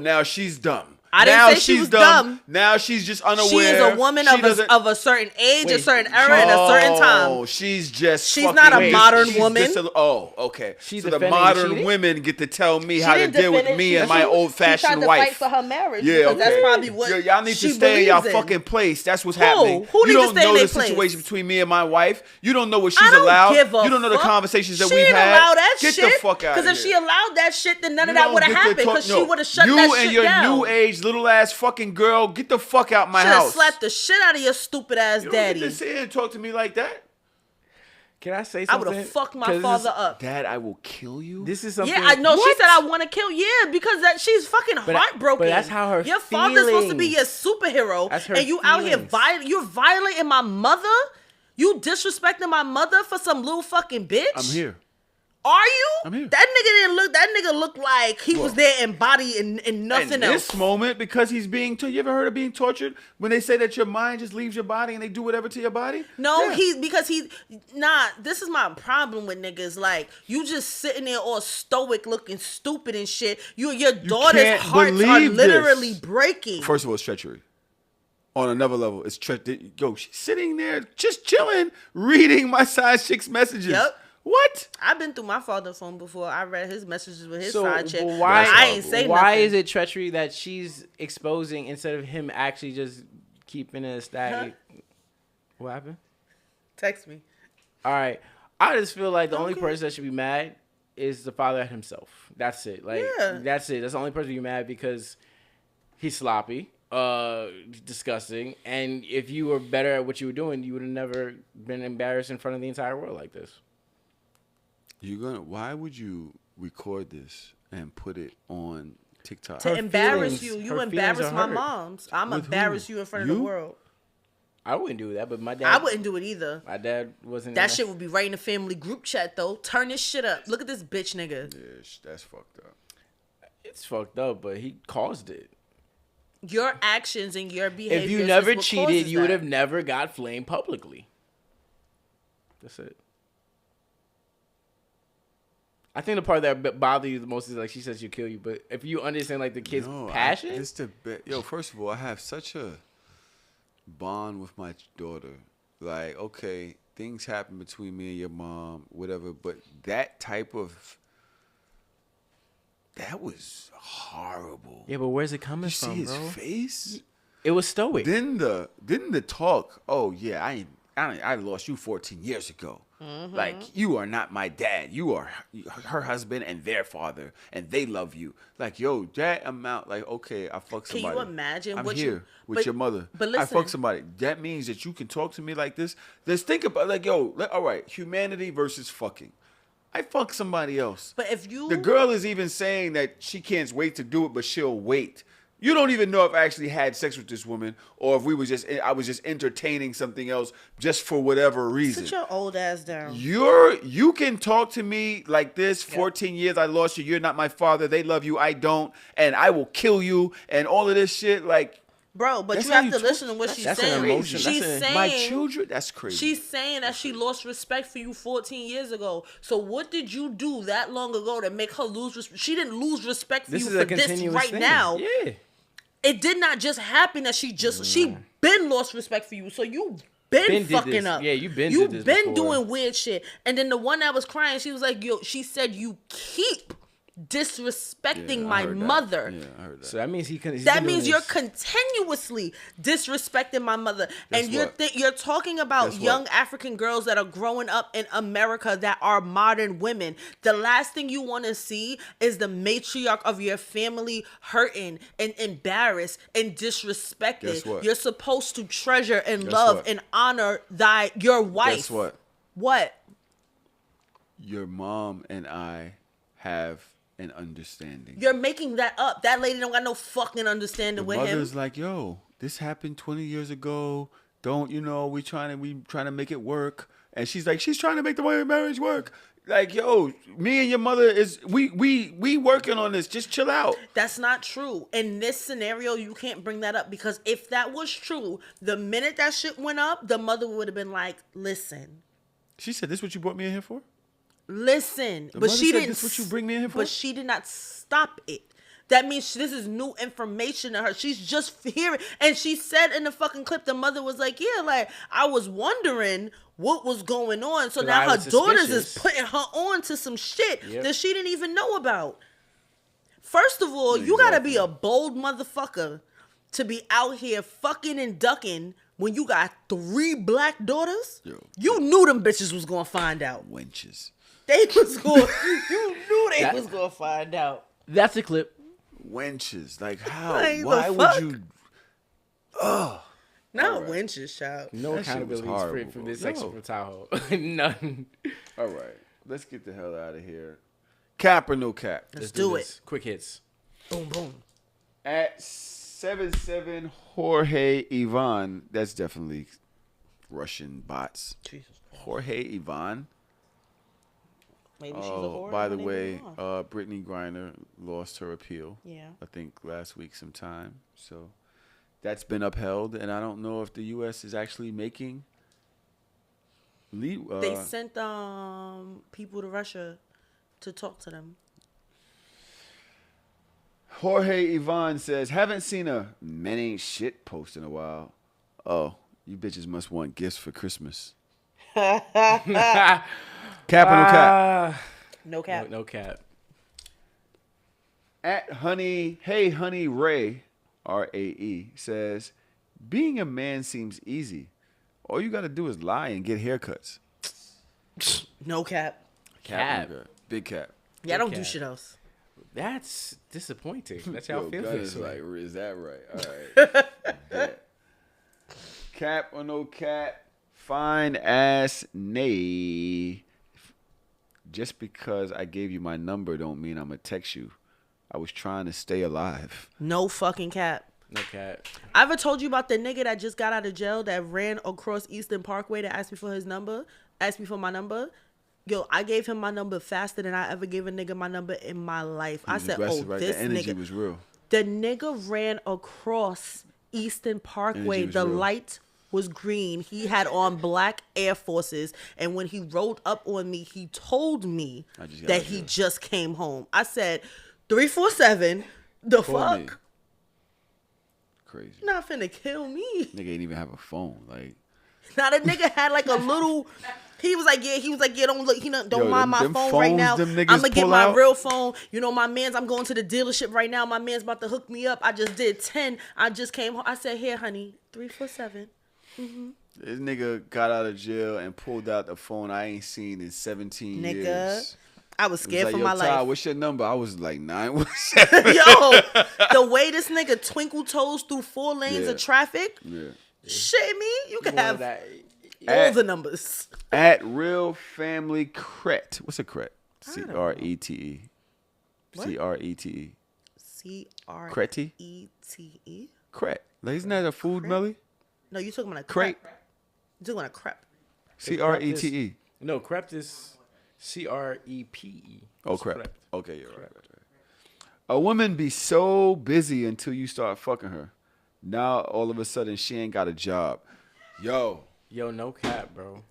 Now she's dumb. I didn't say she was dumb. Now she's just unaware. She is a woman of a certain age, a certain era, and a certain time. Oh, she's not a modern woman. Okay. So the modern women get to tell me how to deal with me and my old-fashioned wife. She tried to fight for her marriage. Yeah, okay. That's probably what y'all need to stay in y'all fucking place. That's what's happening. Who you don't to stay know in the place? situation between me and my wife. You don't know what she's allowed. You don't know the conversations that we've had. She didn't allow that shit. Get the fuck out of here. Because if she allowed that shit, then none of that would have happened. Because she would have shut that shit down. You and your new age little ass fucking girl, get the fuck out my house. Should have slapped the shit out of your stupid ass daddy. You don't get to sit here and talk to me like that. Can I say something? I would have fucked my father up. Dad, I will kill you. This is something. Yeah, I know. She said I want to kill. Yeah, because she's fucking heartbroken. But that's how her. Your father's supposed to be your superhero, and you out here You're violating my mother. You disrespecting my mother for some little fucking bitch. I'm here. Are you? I'm here. That nigga looked like he was there in body and nothing else. In this moment, because he's being you ever heard of being tortured? When they say that your mind just leaves your body and they do whatever to your body? No, this is my problem with niggas. Like, you just sitting there all stoic looking stupid and shit. Your daughter's hearts are literally breaking. First of all, it's treachery. On another level, it's treachery. Yo, she's sitting there just chilling, reading my side chick's messages. Yep. What? I've been through my father's phone before. I read his messages with his So, side chick. I ain't say why nothing. is it treachery that she's exposing instead of him actually just keeping it static? Huh? What happened? Text me. All right. I just feel like the only person that should be mad is the father himself. That's it. Like, that's it. That's the only person to be mad because he's sloppy, disgusting, and if you were better at what you were doing, you would have never been embarrassed in front of the entire world like this. Why would you record this and put it on TikTok? To embarrass you. You embarrass my moms. I'm embarrass you in front of the world. I wouldn't do that, but my dad. I wouldn't do it either. My dad wasn't. That shit would be right in the family group chat though. Turn this shit up. Look at this bitch nigga. Yeah, that's fucked up. It's fucked up, but he caused it. Your actions and your behavior. If you never cheated, you would have never got flamed publicly. That's it. I think the part that bothers you the most is like she says she'll kill you, but if you understand like the kid's passion, first of all, I have such a bond with my daughter. Like, okay, things happen between me and your mom, whatever, but that was horrible. Yeah, but where's it coming from, see his bro? face? It was stoic. Then the talk. Oh yeah, I lost you 14 years ago. Like, you are not my dad. You are her husband and their father, and they love you. Like, yo, that amount, like, okay, I fuck somebody. Can you imagine I'm what here with your mother. But listen, I fuck somebody. That means that you can talk to me like this. Let's think about, like, yo, all right, humanity versus fucking. I fuck somebody else. But if you... The girl is even saying that she can't wait to do it, but she'll wait. You don't even know if I actually had sex with this woman or if I was just entertaining something else just for whatever reason. Sit your old ass down. You can talk to me like this. 14 years I lost you. You're not my father. They love you. I don't. And I will kill you and all of this shit. Like, bro, but you have to listen to what she's saying. Emotion. She's saying my children. That's crazy. She's saying that she lost respect for you 14 years ago. So what did you do that long ago to make her lose respect? She didn't lose respect for you for this right now. Yeah. It did not just happen that she been lost respect for you. So you been fucking up. Yeah, you been doing weird shit. And then the one that was crying, she was like, yo, she said you keep disrespecting my mother. Yeah, I heard that. So that means that means you're continuously disrespecting my mother. And you're talking about young African girls that are growing up in America that are modern women. The last thing you want to see is the matriarch of your family hurting and embarrassed and disrespected. You're supposed to treasure and love and honor your wife. Guess what? What? Your mom and I have an understanding. You're making that up. That lady don't got no fucking understanding with him. Mother's like, yo, this happened 20 years ago. Don't, we trying to make it work. And she's like, she's trying to make the marriage work. Like, yo, me and your mother we working on this. Just chill out. That's not true. In this scenario, you can't bring that up because if that was true, the minute that shit went up, the mother would have been like, listen. She said, this is what you brought me in here for? Listen, but she didn't. This what you bring me in here for? But she did not stop it. That means this is new information to her. She's just hearing, and she said in the fucking clip, the mother was like, "Yeah, like I was wondering what was going on." So now her daughters is putting her on to some shit that she didn't even know about. First of all, you gotta be a bold motherfucker to be out here fucking and ducking. When you got 3 black daughters, you knew them bitches was gonna find out. Wenches. They was going. You knew they was gonna find out. That's a clip. Wenches, like how? Why would you? Not wenches, child. No accountability for this section from Tahoe. None. All right, let's get the hell out of here. Cap or no cap? Let's do it. Quick hits. Boom boom. At 77 Jorge Ivan. That's definitely Russian bots. Jesus. Jorge Ivan. Maybe she's a whore. By the way, Brittany Griner lost her appeal. Yeah. I think last week sometime. So that's been upheld, and I don't know if the U.S. is actually making. They sent people to Russia to talk to them. Jorge Ivan says, haven't seen a men ain't shit post in a while. Oh, you bitches must want gifts for Christmas. Cap or no cap? No cap. No cap. At Hey Honey Ray, R-A-E, says, being a man seems easy. All you got to do is lie and get haircuts. No cap. Cap. Big cap. Yeah, I don't do shit else. That's disappointing. That's how I feel. Like, is that right? All right. Cap or no cap? Fine ass nay. Just because I gave you my number don't mean I'm gonna text you. I was trying to stay alive. No fucking cap. No cap. I ever told you about the nigga that just got out of jail that ran across Eastern Parkway to ask me for his number? Asked me for my number? Yo, I gave him my number faster than I ever gave a nigga my number in my life. I said, oh, right? this the energy nigga was real. The nigga ran across Eastern Parkway. The light was green. He had on black Air Forces, and when he rolled up on me, he told me that he just came home. I said, 347, the fuck? Me. Crazy. You're not finna kill me. Nigga ain't even have a phone. Like, now the nigga had like a little. He was like, yeah, don't look, don't mind my phone right now. I'm gonna get my real phone. You know, I'm going to the dealership right now. My man's about to hook me up. I just did 10. I just came home. I said, here, honey, 347. Mm-hmm. This nigga got out of jail and pulled out the phone I ain't seen in 17 years. I was scared for my life. Ty, what's your number? I was like Yo, 917. the way this nigga twinkle toes through 4 lanes of traffic. Yeah. Shit me, you can have all the numbers. At Real Family Cret. What's a Cret? C-R-E-T-E. C-R-E-T-E. C-R-E-T-E? Cret. Like, isn't that a food, Melly? No, you talking about a crepe. You talking about a crepe. C-R-E-T-E. No, crepe is C-R-E-P-E. Oh, crepe. Okay, you're right. A woman be so busy until you start fucking her. Now, all of a sudden, she ain't got a job. Yo, no cap, bro.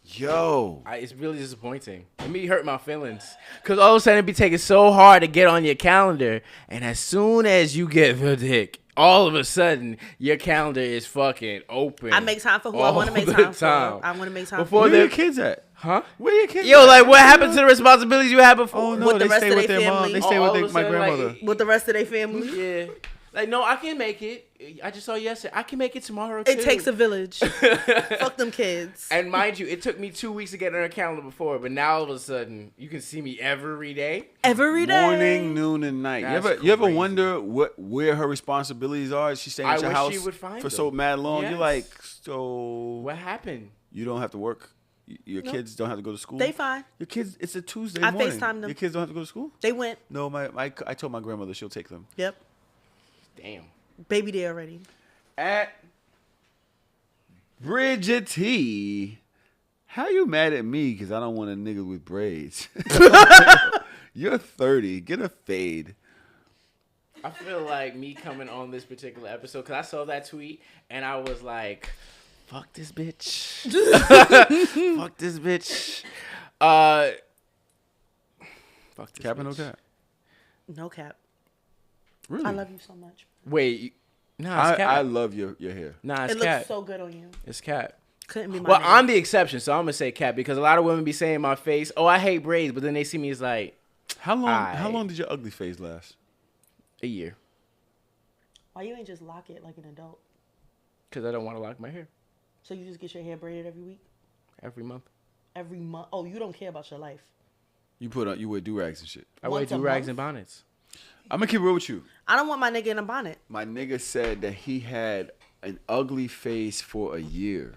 It's really disappointing. It me hurt my feelings. Because all of a sudden, it be taking so hard to get on your calendar. And as soon as you get the dick, all of a sudden, your calendar is fucking open. I make time for who I want to make time for. I want to make time for. Where your kids at? Huh? Where your kids at? Like, what happened to the responsibilities you had before? Oh, no, they stay with their mom. They stay with my grandmother. With the rest of their family? Yeah. Like, no, I can make it. I just saw yesterday. I can make it tomorrow, too. It takes a village. Fuck them kids. And mind you, it took me 2 weeks to get on a calendar before, but now all of a sudden, you can see me every day. Every day. Morning, noon, and night. You ever wonder where her responsibilities are? Is she staying at your house she would find for them. so mad long? Yes. You're like, so... What happened? You don't have to work? Your kids don't have to go to school? They fine. Your kids, it's a Tuesday I morning. FaceTime them. Your kids don't have to go to school? They went. No, I told my grandmother she'll take them. Yep. Damn. Baby there already. At Bridget T. How you mad at me because I don't want a nigga with braids? You're 30. Get a fade. I feel like me coming on this particular episode, because I saw that tweet and I was like, fuck this bitch. Fuck this bitch. Fuck this Cap bitch. or no cap? No cap. Really? I love you so much. Wait. Nah, it's cap. I love your hair. Nah, it's it cap. looks so good on you. It's cap. Couldn't be my Well, name. I'm the exception, so I'm going to say cap, because a lot of women be saying in my face, oh, I hate braids, but then they see me as like, How long did your ugly phase last? A year. Why you ain't just lock it like an adult? Because I don't want to lock my hair. So you just get your hair braided every week? Every month. Every month? Oh, you don't care about your life. You wear do-rags and shit. I wear do-rags and bonnets. I'm going to keep it real with you. I don't want my nigga in a bonnet. My nigga said that he had an ugly face for a year.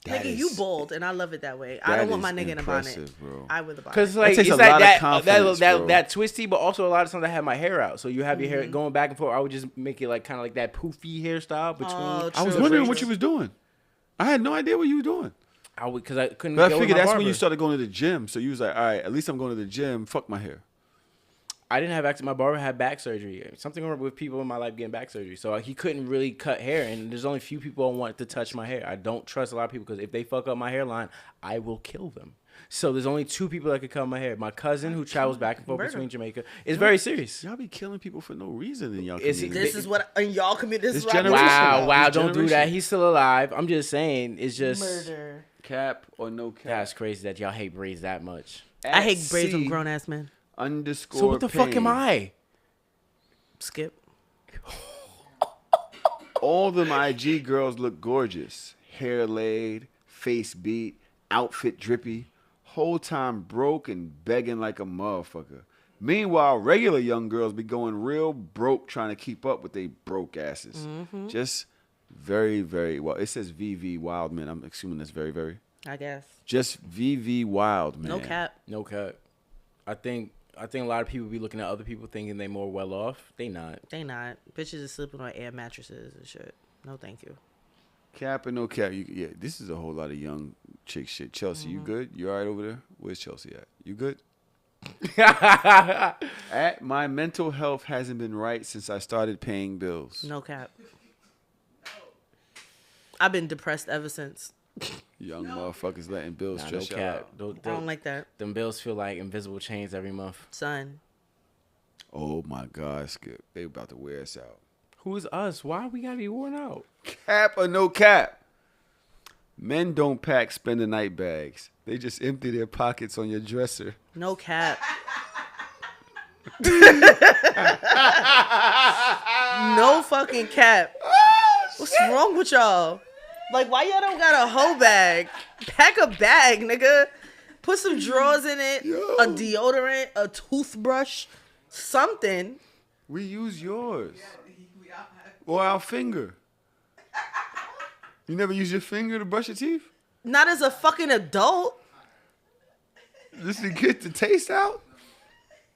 Nigga, you bald, and I love it that way. I don't want my nigga in a bonnet. Bro. I wear the bonnet. Because like, takes it's a like lot that, of confidence, that twisty, but also a lot of times I have my hair out. So you have your hair going back and forth. I would just make it like kind of like that poofy hairstyle between. I was wondering what you was doing. I had no idea what you were doing. Because I couldn't. But I figured that's when you started going to the gym. So you was like, all right, at least I'm going to the gym. Fuck my hair. I didn't have access. My barber had back surgery. Something wrong with people in my life getting back surgery. So he couldn't really cut hair. And there's only a few people I want to touch my hair. I don't trust a lot of people because if they fuck up my hairline, I will kill them. So there's only 2 people that could cut my hair. My cousin who travels back and forth between Jamaica. It's very serious. Y'all be killing people for no reason in y'all community. This is what in y'all community. This is what Wow, don't do that. He's still alive. I'm just saying, it's just murder. Cap or no cap. That's crazy that y'all hate braids that much. I hate braids on grown ass men. _ So what the fuck am I? Skip. All them IG girls look gorgeous. Hair laid, face beat, outfit drippy. Whole time broke and begging like a motherfucker. Meanwhile, regular young girls be going real broke trying to keep up with they broke asses. Mm-hmm. Just very, very well. It says VV Wildman. I'm assuming that's very, very. I guess. Just VV Wildman. No cap. No cap. I think a lot of people be looking at other people thinking they more well off. They not. They not. Bitches is sleeping on air mattresses and shit. No, thank you. Cap or no cap? Yeah, this is a whole lot of young chick shit. Chelsea, you good? You all right over there? Where's Chelsea at? You good? My mental health hasn't been right since I started paying bills. No cap. I've been depressed ever since. Young motherfuckers letting bills stress you out. I don't like that. Them bills feel like invisible chains every month. Son. Oh my God, Skip. They about to wear us out. Who's us? Why we gotta be worn out? Cap or no cap? Men don't pack spend the night bags. They just empty their pockets on your dresser. No cap. No fucking cap. Oh What's wrong with y'all? Like, why y'all don't got a hoe bag? Pack a bag, nigga. Put some drawers in it, a deodorant, a toothbrush, something. We use yours. Or our finger. You never use your finger to brush your teeth? Not as a fucking adult. Just to get the taste out?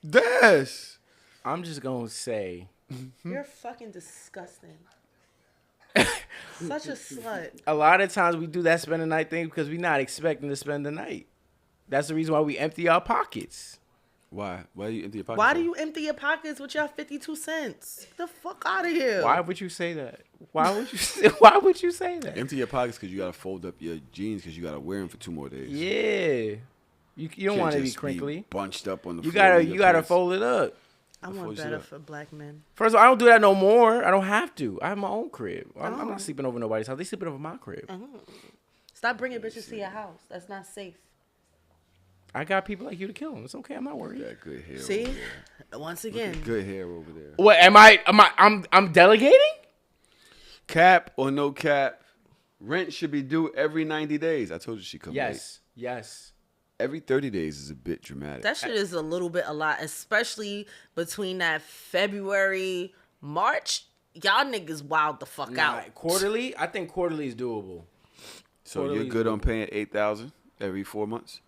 Yes. I'm just going to say. You're fucking disgusting. Such a slut. A lot of times we do that spend the night thing because we're not expecting to spend the night. That's the reason why we empty our pockets. Why? Why do you empty your pockets? Why do you empty your pockets with your 52 cents? Get the fuck out of here. Why would you say that? Why would you say that? Empty your pockets because you got to fold up your jeans because you got to wear them for 2 more days. Yeah. You don't want to be crinkly. Bunched up on the floor. You gotta fold it up. I want better for black men. First of all, I don't do that no more. I don't have to. I have my own crib. I'm not sleeping over nobody's house. They sleeping over my crib. Stop bringing bitches to your house. That's not safe. I got people like you to kill them. It's okay. I'm not worried. That good hair. See, once again, good hair over there. What I'm delegating? Cap or no cap? Rent should be due every 90 days. I told you she come late. Yes. Every 30 days is a bit dramatic. That shit is a lot, especially between that February, March. Y'all niggas wild the fuck out. Quarterly? I think quarterly is doable. So you're good on paying $8,000 every 4 months?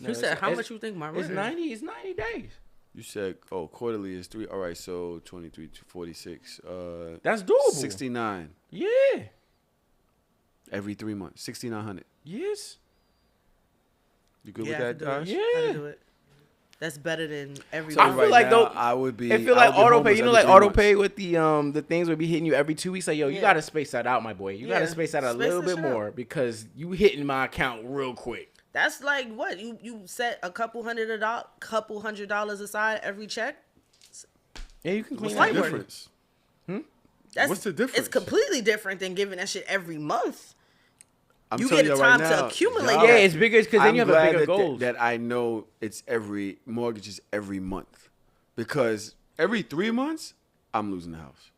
You said how much you think my rent? It's 90 days. You said quarterly is 3. All right, so 23 to 46. That's doable. 69. Yeah. Every 3 months, 6,900. Yes. You good with that, Josh? Yeah. I can do it. That's better than every. So I feel like though I would be. It feel like auto pay. You know, like auto pay with with the things would be hitting you every 2 weeks. Like, yo, you gotta space that out, my boy. You gotta space that out a little bit more because you hitting my account real quick. That's like what you set a couple $100 aside every check. Yeah, you can clean What's the difference? What's the difference? It's completely different than giving that shit every month. I'm you telling get a you right time now, to accumulate. Yeah, it's bigger because then you have a bigger goal. That I know it's mortgages every month because every 3 months I'm losing the house.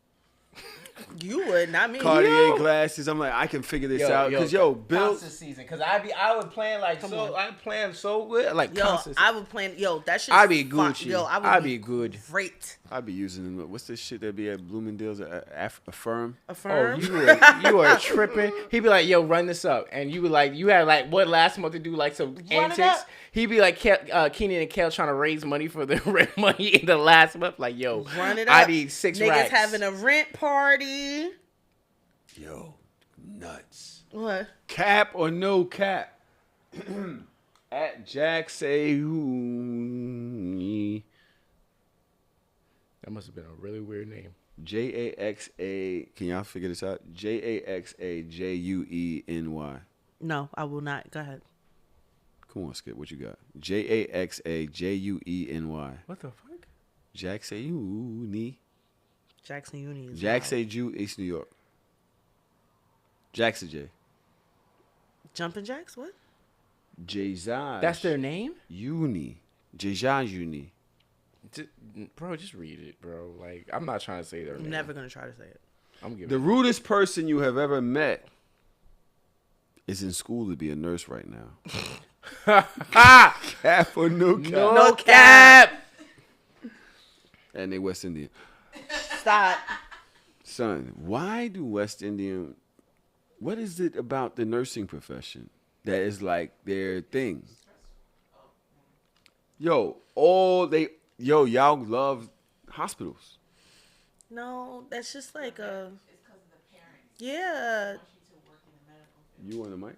You would, not me. Cartier glasses. I'm like, I can figure this out because Bill. Season because I would plan I'm playing so good like constant. I would plan that shit. I'd be Gucci. I'd be good. Great. I'd be using them. What's this shit that be at Bloomingdale's? Affirm. Affirm. Oh, you are tripping. He'd be like, yo, run this up, and you would like, you had like what last month to do like some antics. He'd be like, Keenan and Kel trying to raise money for the rent money in the last month. Like, yo, run it up. I need 6 Niggas racks. having a rent party. Yo, nuts. What? Cap or no cap? At Jack say That must have been a really weird name. JAXA. Can y'all figure this out? JAXAJUENY. No, I will not. Go ahead. Come on, Skip. What you got? JAXAJUENY. What the fuck? Jackson Uni. Jackson Uni is Jackson Jew, East New York. Jackson J. Jumpin' Jacks? What? Jazaj. That's their name? Uni. Jazaj Uni. Bro, just read it, bro. Like, I'm not trying to say their name. I'm never going to try to say it. I'm giving the rudest person you have ever met is in school to be a nurse right now. Cap or no cap? No cap. And they West Indian. Stop. Son, why do West Indian... What is it about the nursing profession that is like their thing? Y'all love hospitals. No, that's just like a... It's because of the parents. Yeah. You on the mics?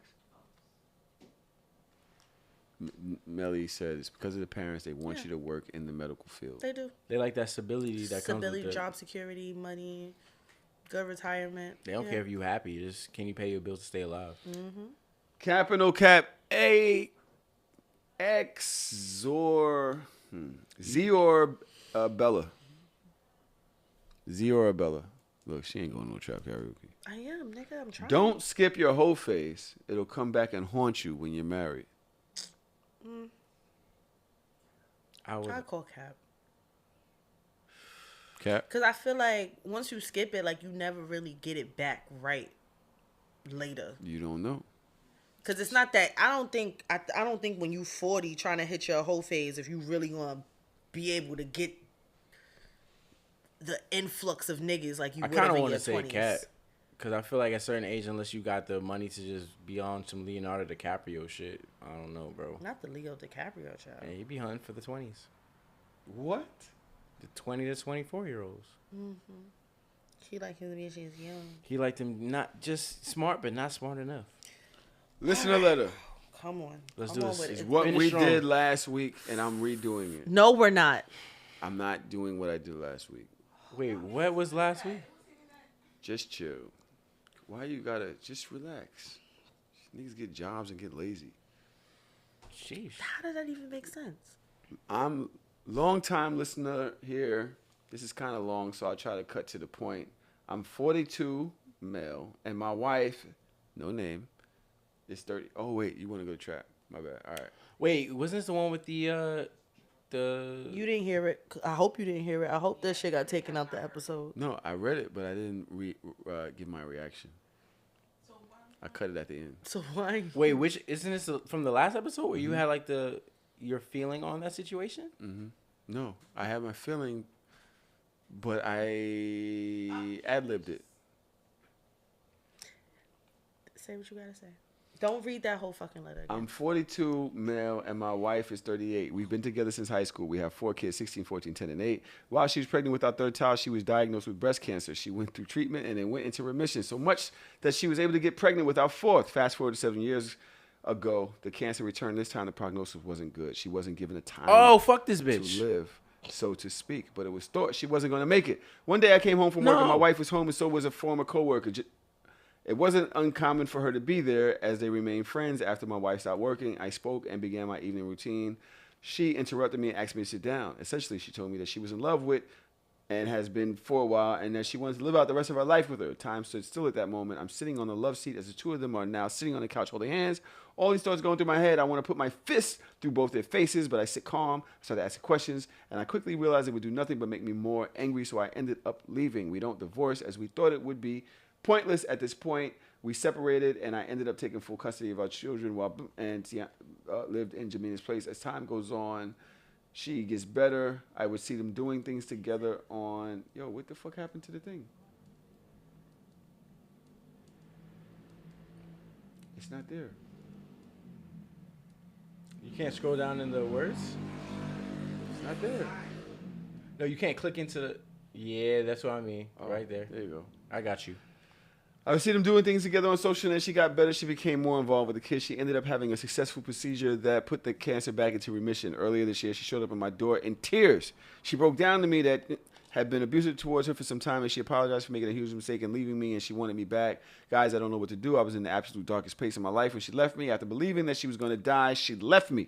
Melly said it's because of the parents. They want you to work in the medical field. They do. They like that stability that comes with it. Job security, money, good retirement. They don't care if you happy. Just can you pay your bills to stay alive? Mm-hmm. Cap or no cap? Zior Bella. Zior Bella. Look, she ain't going no trap karaoke. I am, nigga. I'm trying. Don't skip your whole phase. It'll come back and haunt you when you're married. I'd call Cap. Cap. Because I feel like once you skip it, like you never really get it back right later. You don't know. Because it's not that I don't think when you 40 trying to hit your whole phase, if you really gonna be able to get the influx of niggas like you would in your 20s. I kind of want to say Cat. Because I feel like at a certain age, unless you got the money to just be on some Leonardo DiCaprio shit, I don't know, bro. Not the Leo DiCaprio child. Yeah, he be hunting for the 20s. What? The 20 to 24-year-olds. Mm-hmm. He like his bitches young. He like them not just smart, but not smart enough. Listener letter. Come on. Let's do this. It's what we did last week, and I'm redoing it. No, we're not. I'm not doing what I did last week. Wait, what was last week? Just chill. Why you gotta just relax? Niggas get jobs and get lazy. Sheesh. How does that even make sense? I'm long time listener here. This is kind of long, so I'll try to cut to the point. I'm 42, male, and my wife, no name, is 30. Oh wait, you want to go to trap? My bad. All right. Wait, wasn't this the one with the? You didn't hear it. I hope you didn't hear it. I hope that shit got taken out the episode. No, I read it, but I didn't give my reaction. I cut it at the end. So why? Wait, which isn't this from the last episode where you had like your feeling on that situation? Mm-hmm. No, I had my feeling, but I ad-libbed it. Say what you gotta say. Don't read that whole fucking letter again. I'm 42, male, and my wife is 38. We've been together since high school. We have 4 kids, 16, 14, 10, and 8. While she was pregnant with our third child, she was diagnosed with breast cancer. She went through treatment and then went into remission, so much that she was able to get pregnant with our fourth. Fast forward to 7 years ago, the cancer returned. This time, the prognosis wasn't good. She wasn't given a time fuck this bitch. to live, so to speak. But it was thought she wasn't going to make it. One day, I came home from work, and my wife was home, and so was a former coworker. It wasn't uncommon for her to be there as they remained friends. After my wife stopped working, I spoke and began my evening routine. She interrupted me and asked me to sit down. Essentially, she told me that she was in love with and has been for a while and that she wanted to live out the rest of her life with her. Time stood still at that moment. I'm sitting on the love seat as the two of them are now sitting on the couch holding hands. All these thoughts going through my head. I want to put my fists through both their faces, but I sit calm. I started asking questions, and I quickly realized it would do nothing but make me more angry, so I ended up leaving. We don't divorce as we thought it would be. Pointless at this point. We separated, and I ended up taking full custody of our children and lived in Jamina's place. As time goes on, she gets better. I would see them doing things together on... Yo, what the fuck happened to the thing? It's not there. You can't scroll down in the words? It's not there. No, you can't click into the... Yeah, that's what I mean. Oh, right there. There you go. I got you. I would see them doing things together on social, and as she got better, she became more involved with the kids. She ended up having a successful procedure that put the cancer back into remission. Earlier this year, she showed up at my door in tears. She broke down to me that had been abusive towards her for some time, and she apologized for making a huge mistake and leaving me, and she wanted me back. Guys, I don't know what to do. I was in the absolute darkest place in my life when she left me. After believing that she was going to die, she left me.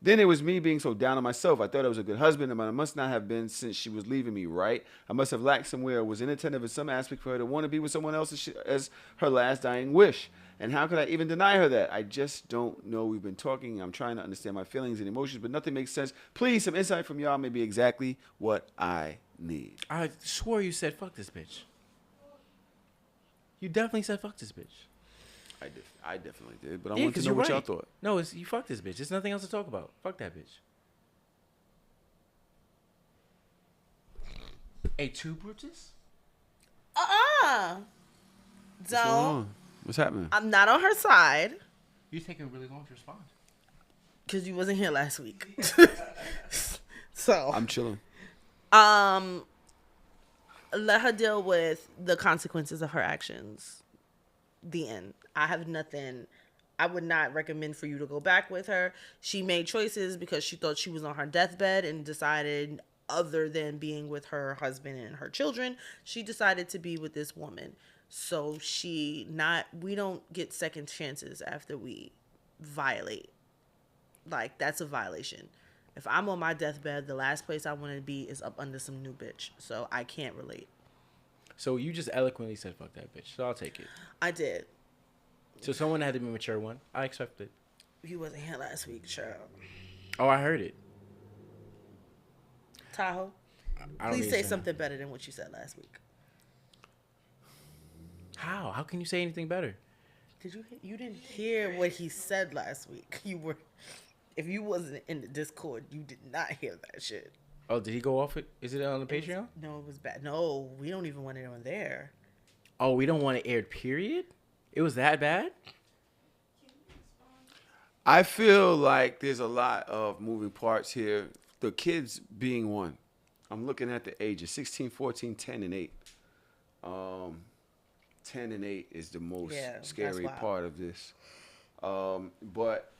Then it was me being so down on myself. I thought I was a good husband, but I must not have been since she was leaving me, right? I must have lacked somewhere, was inattentive in some aspect for her to want to be with someone else as her last dying wish. And how could I even deny her that? I just don't know. We've been talking. I'm trying to understand my feelings and emotions, but nothing makes sense. Please, some insight from y'all may be exactly what I need. I swore you said fuck this bitch. You definitely said fuck this bitch. I definitely did, but I want to know what y'all thought. No, you fuck this bitch. There's nothing else to talk about. Fuck that bitch. A two Brutus? Don't. What's happening? I'm not on her side. You're taking really long to respond. Because you wasn't here last week. So. I'm chilling. Let her deal with the consequences of her actions. The end. I have nothing. I would not recommend for you to go back with her. She made choices because she thought she was on her deathbed and decided, other than being with her husband and her children, she decided to be with this woman. So we don't get second chances after we violate. Like, that's a violation. If I'm on my deathbed, the last place I want to be is up under some new bitch. So I can't relate. So you just eloquently said fuck that bitch. So I'll take it. I did. So someone had to be a mature one. I accept it. He wasn't here last week, child. Oh, I heard it. Tahoe? Please say something better than what you said last week. How? How can you say anything better? You didn't hear what he said last week. If you wasn't in the Discord, you did not hear that shit. Oh, did he go off it? Is it on the Patreon? No, it was bad. No, we don't even want it on there. Oh, we don't want it aired, period? It was that bad? I feel like there's a lot of moving parts here. The kids being one. I'm looking at the ages, 16, 14, 10, and 8. 10 and 8 is the most scary part of this. But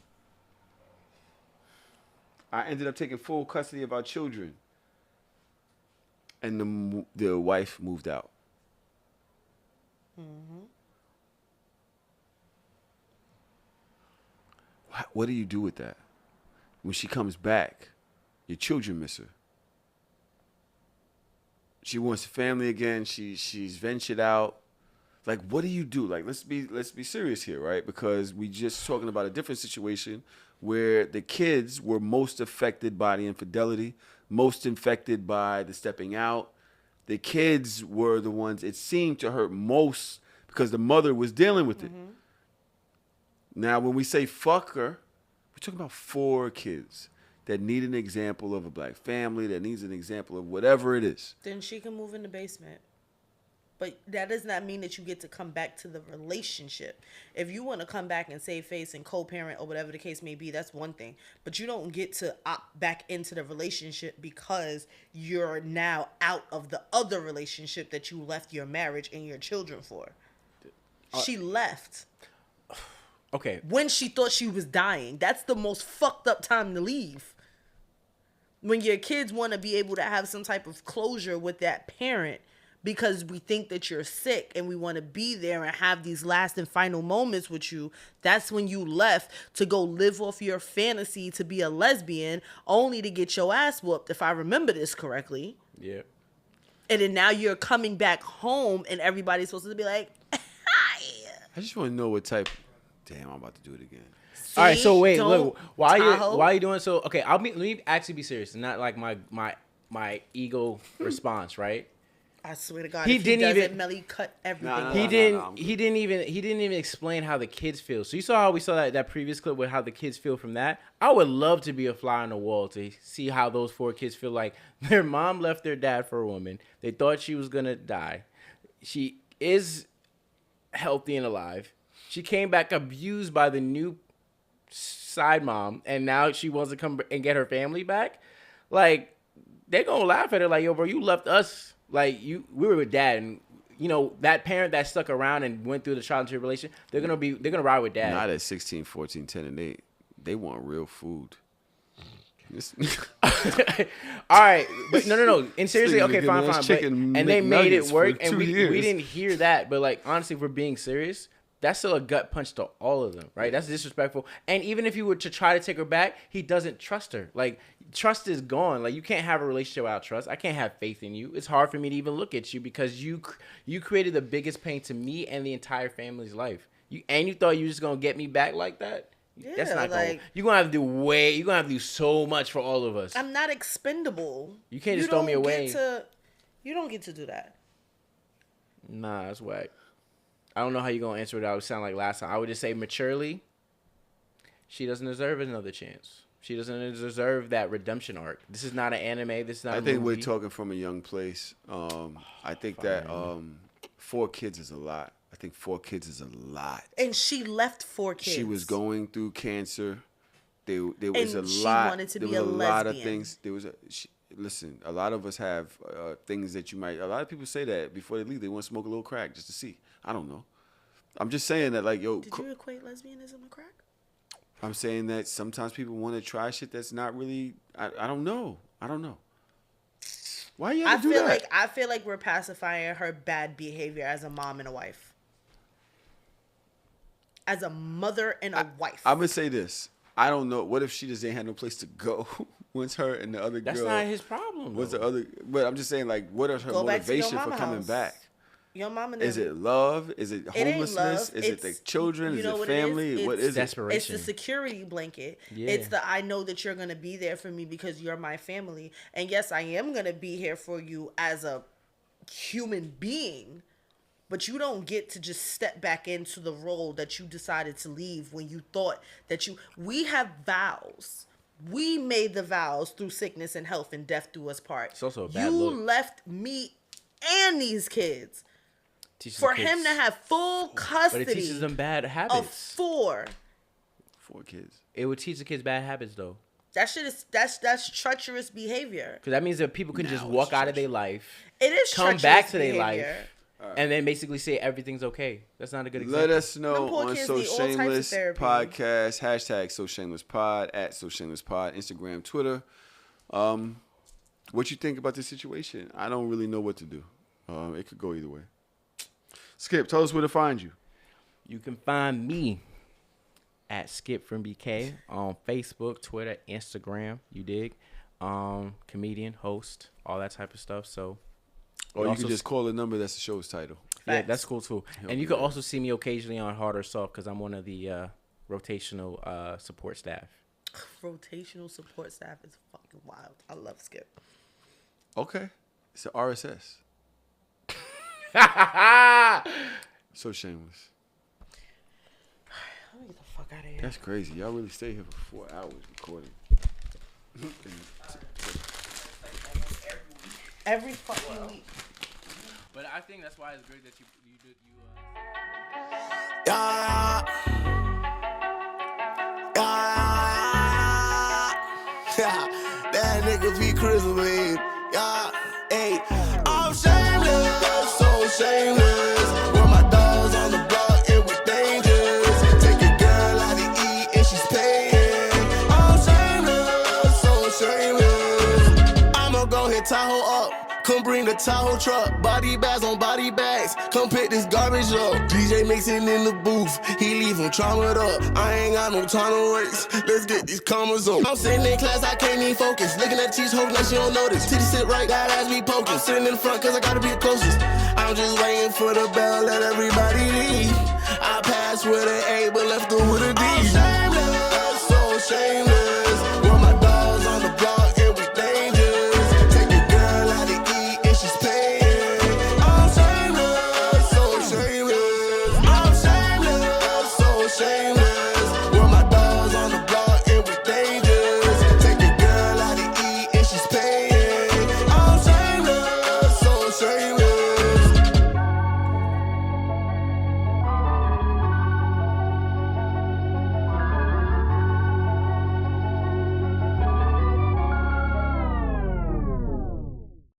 I ended up taking full custody of our children. And the wife moved out. Mm-hmm. What do you do with that? When she comes back, your children miss her. She wants a family again. She's ventured out. Like, what do you do? Like, let's be serious here, right? Because we just talking about a different situation where the kids were most affected by the infidelity, most infected by the stepping out. The kids were the ones it seemed to hurt most because the mother was dealing with it. Now, when we say fuck her, we're talking about 4 kids that need an example of a black family, that needs an example of whatever it is. Then she can move in the basement. But that does not mean that you get to come back to the relationship. If you want to come back and save face and co-parent or whatever the case may be, that's one thing. But you don't get to opt back into the relationship because you're now out of the other relationship that you left your marriage and your children for. She left. Okay. When she thought she was dying. That's the most fucked up time to leave. When your kids want to be able to have some type of closure with that parent because we think that you're sick and we want to be there and have these last and final moments with you, that's when you left to go live off your fantasy to be a lesbian only to get your ass whooped, if I remember this correctly. Yeah. And then now you're coming back home and everybody's supposed to be like, hi. I just want to know what type. Damn, I'm about to do it again. See, all right, so wait, look, why Tahoe? are you doing so? Okay, let me actually be serious, not like my ego response, right? I swear to God, He if didn't doesn't, even- Melly cut everything. No, He didn't even explain how the kids feel. So you saw how we saw that previous clip with how the kids feel from that. I would love to be a fly on the wall to see how those 4 kids feel. Like their mom left their dad for a woman. They thought she was gonna die. She is healthy and alive. She came back abused by the new side mom, and now she wants to come and get her family back. Like they're gonna laugh at her. Like, yo, bro, you left us. Like we were with dad, and you know that parent that stuck around and went through the child and tribulation. They're gonna ride with dad. Not at 16, 14, 10, and 8. They want real food. All right, but no. And seriously, okay, fine. But, and they made it work, and we didn't hear that. But like honestly, if we're being serious, that's still a gut punch to all of them, right? That's disrespectful. And even if you were to try to take her back, he doesn't trust her. Like, trust is gone. Like, you can't have a relationship without trust. I can't have faith in you. It's hard for me to even look at you because you created the biggest pain to me and the entire family's life. You thought you were just gonna get me back like that? Yeah, that's not like, you're gonna have to do so much for all of us. I'm not expendable. You can't just throw me away. You don't get to do that. Nah, that's whack. I don't know how you're going to answer it. I would sound like last time. I would just say maturely, she doesn't deserve another chance. She doesn't deserve that redemption arc. This is not an anime. This is not a movie. I think we're talking from a young place. I think that 4 kids is a lot. I think 4 kids is a lot. And she left 4 kids. She was going through cancer. There was and a she lot. wanted to there be was a lot of lesbian. things. Listen, a lot of us have things that you might. A lot of people say that before they leave, they want to smoke a little crack just to see. I don't know. I'm just saying that, like, yo. Did you equate lesbianism to crack? I'm saying that sometimes people want to try shit that's not really. I don't know. Why you have to do that? I feel like we're pacifying her bad behavior as a mom and a wife. As a mother and a wife. I'm gonna say this. I don't know. What if she just ain't had no place to go? Once her and the other girl. That's not his problem. What's the other? But I'm just saying, like, what is her motivation for coming back? Your mama. Is it love? Is it homelessness? Is it the children? Is it family? What is it? Desperation. It's the security blanket. Yeah. It's the I know that you're gonna be there for me because you're my family, and yes, I am gonna be here for you as a human being. But you don't get to just step back into the role that you decided to leave when you thought that we have vows. We made the vows through sickness and health and death do us part. It's also a bad you look. left me and these kids for him to have full custody. But it teaches them bad habits. Of four kids. It would teach the kids bad habits though. That shit is that's treacherous behavior. Because that means that people can just walk out of their life. It is come back to their life. And then basically say everything's okay. That's not a good example. Let us know on So Shameless Podcast, hashtag So Shameless Pod, at So Shameless Pod, Instagram, Twitter. What you think about this situation? I don't really know what to do. It could go either way. Skip, tell us where to find you. You can find me at Skip from BK on Facebook, Twitter, Instagram. You dig? Comedian, host, all that type of stuff. So. Or you can just call the number that's the show's title. Yeah, that's cool too. And you can also see me occasionally on Hard or Soft because I'm one of the rotational support staff. Rotational support staff is fucking wild. I love Skip. Okay. It's an RSS. So shameless. Let me get the fuck out of here. That's crazy. Y'all really stay here for 4 hours recording. Every fucking week. But I think that's why it's great that you That nigga be crispy. Aight. I'm shameless, so shameless. With my dogs on the block, it was dangerous. Take a girl out to eat and she's paying. I'm shameless, so shameless. I'ma go hit Tahoe up. Come bring the Tahoe truck, body bags on body bags. Come pick this garbage up. DJ mixing in the booth, he leave him traumatized up. I ain't got no time to waste. Let's get these commas up. I'm sitting in class, I can't even focus. Looking at teach, hoping that she don't notice. Titty sit right, got ass be poking. Sitting in front, cause I gotta be the closest. I'm just waiting for the bell, let everybody leave. I passed with an A, but left her with a D. I'm shameless, so shameless.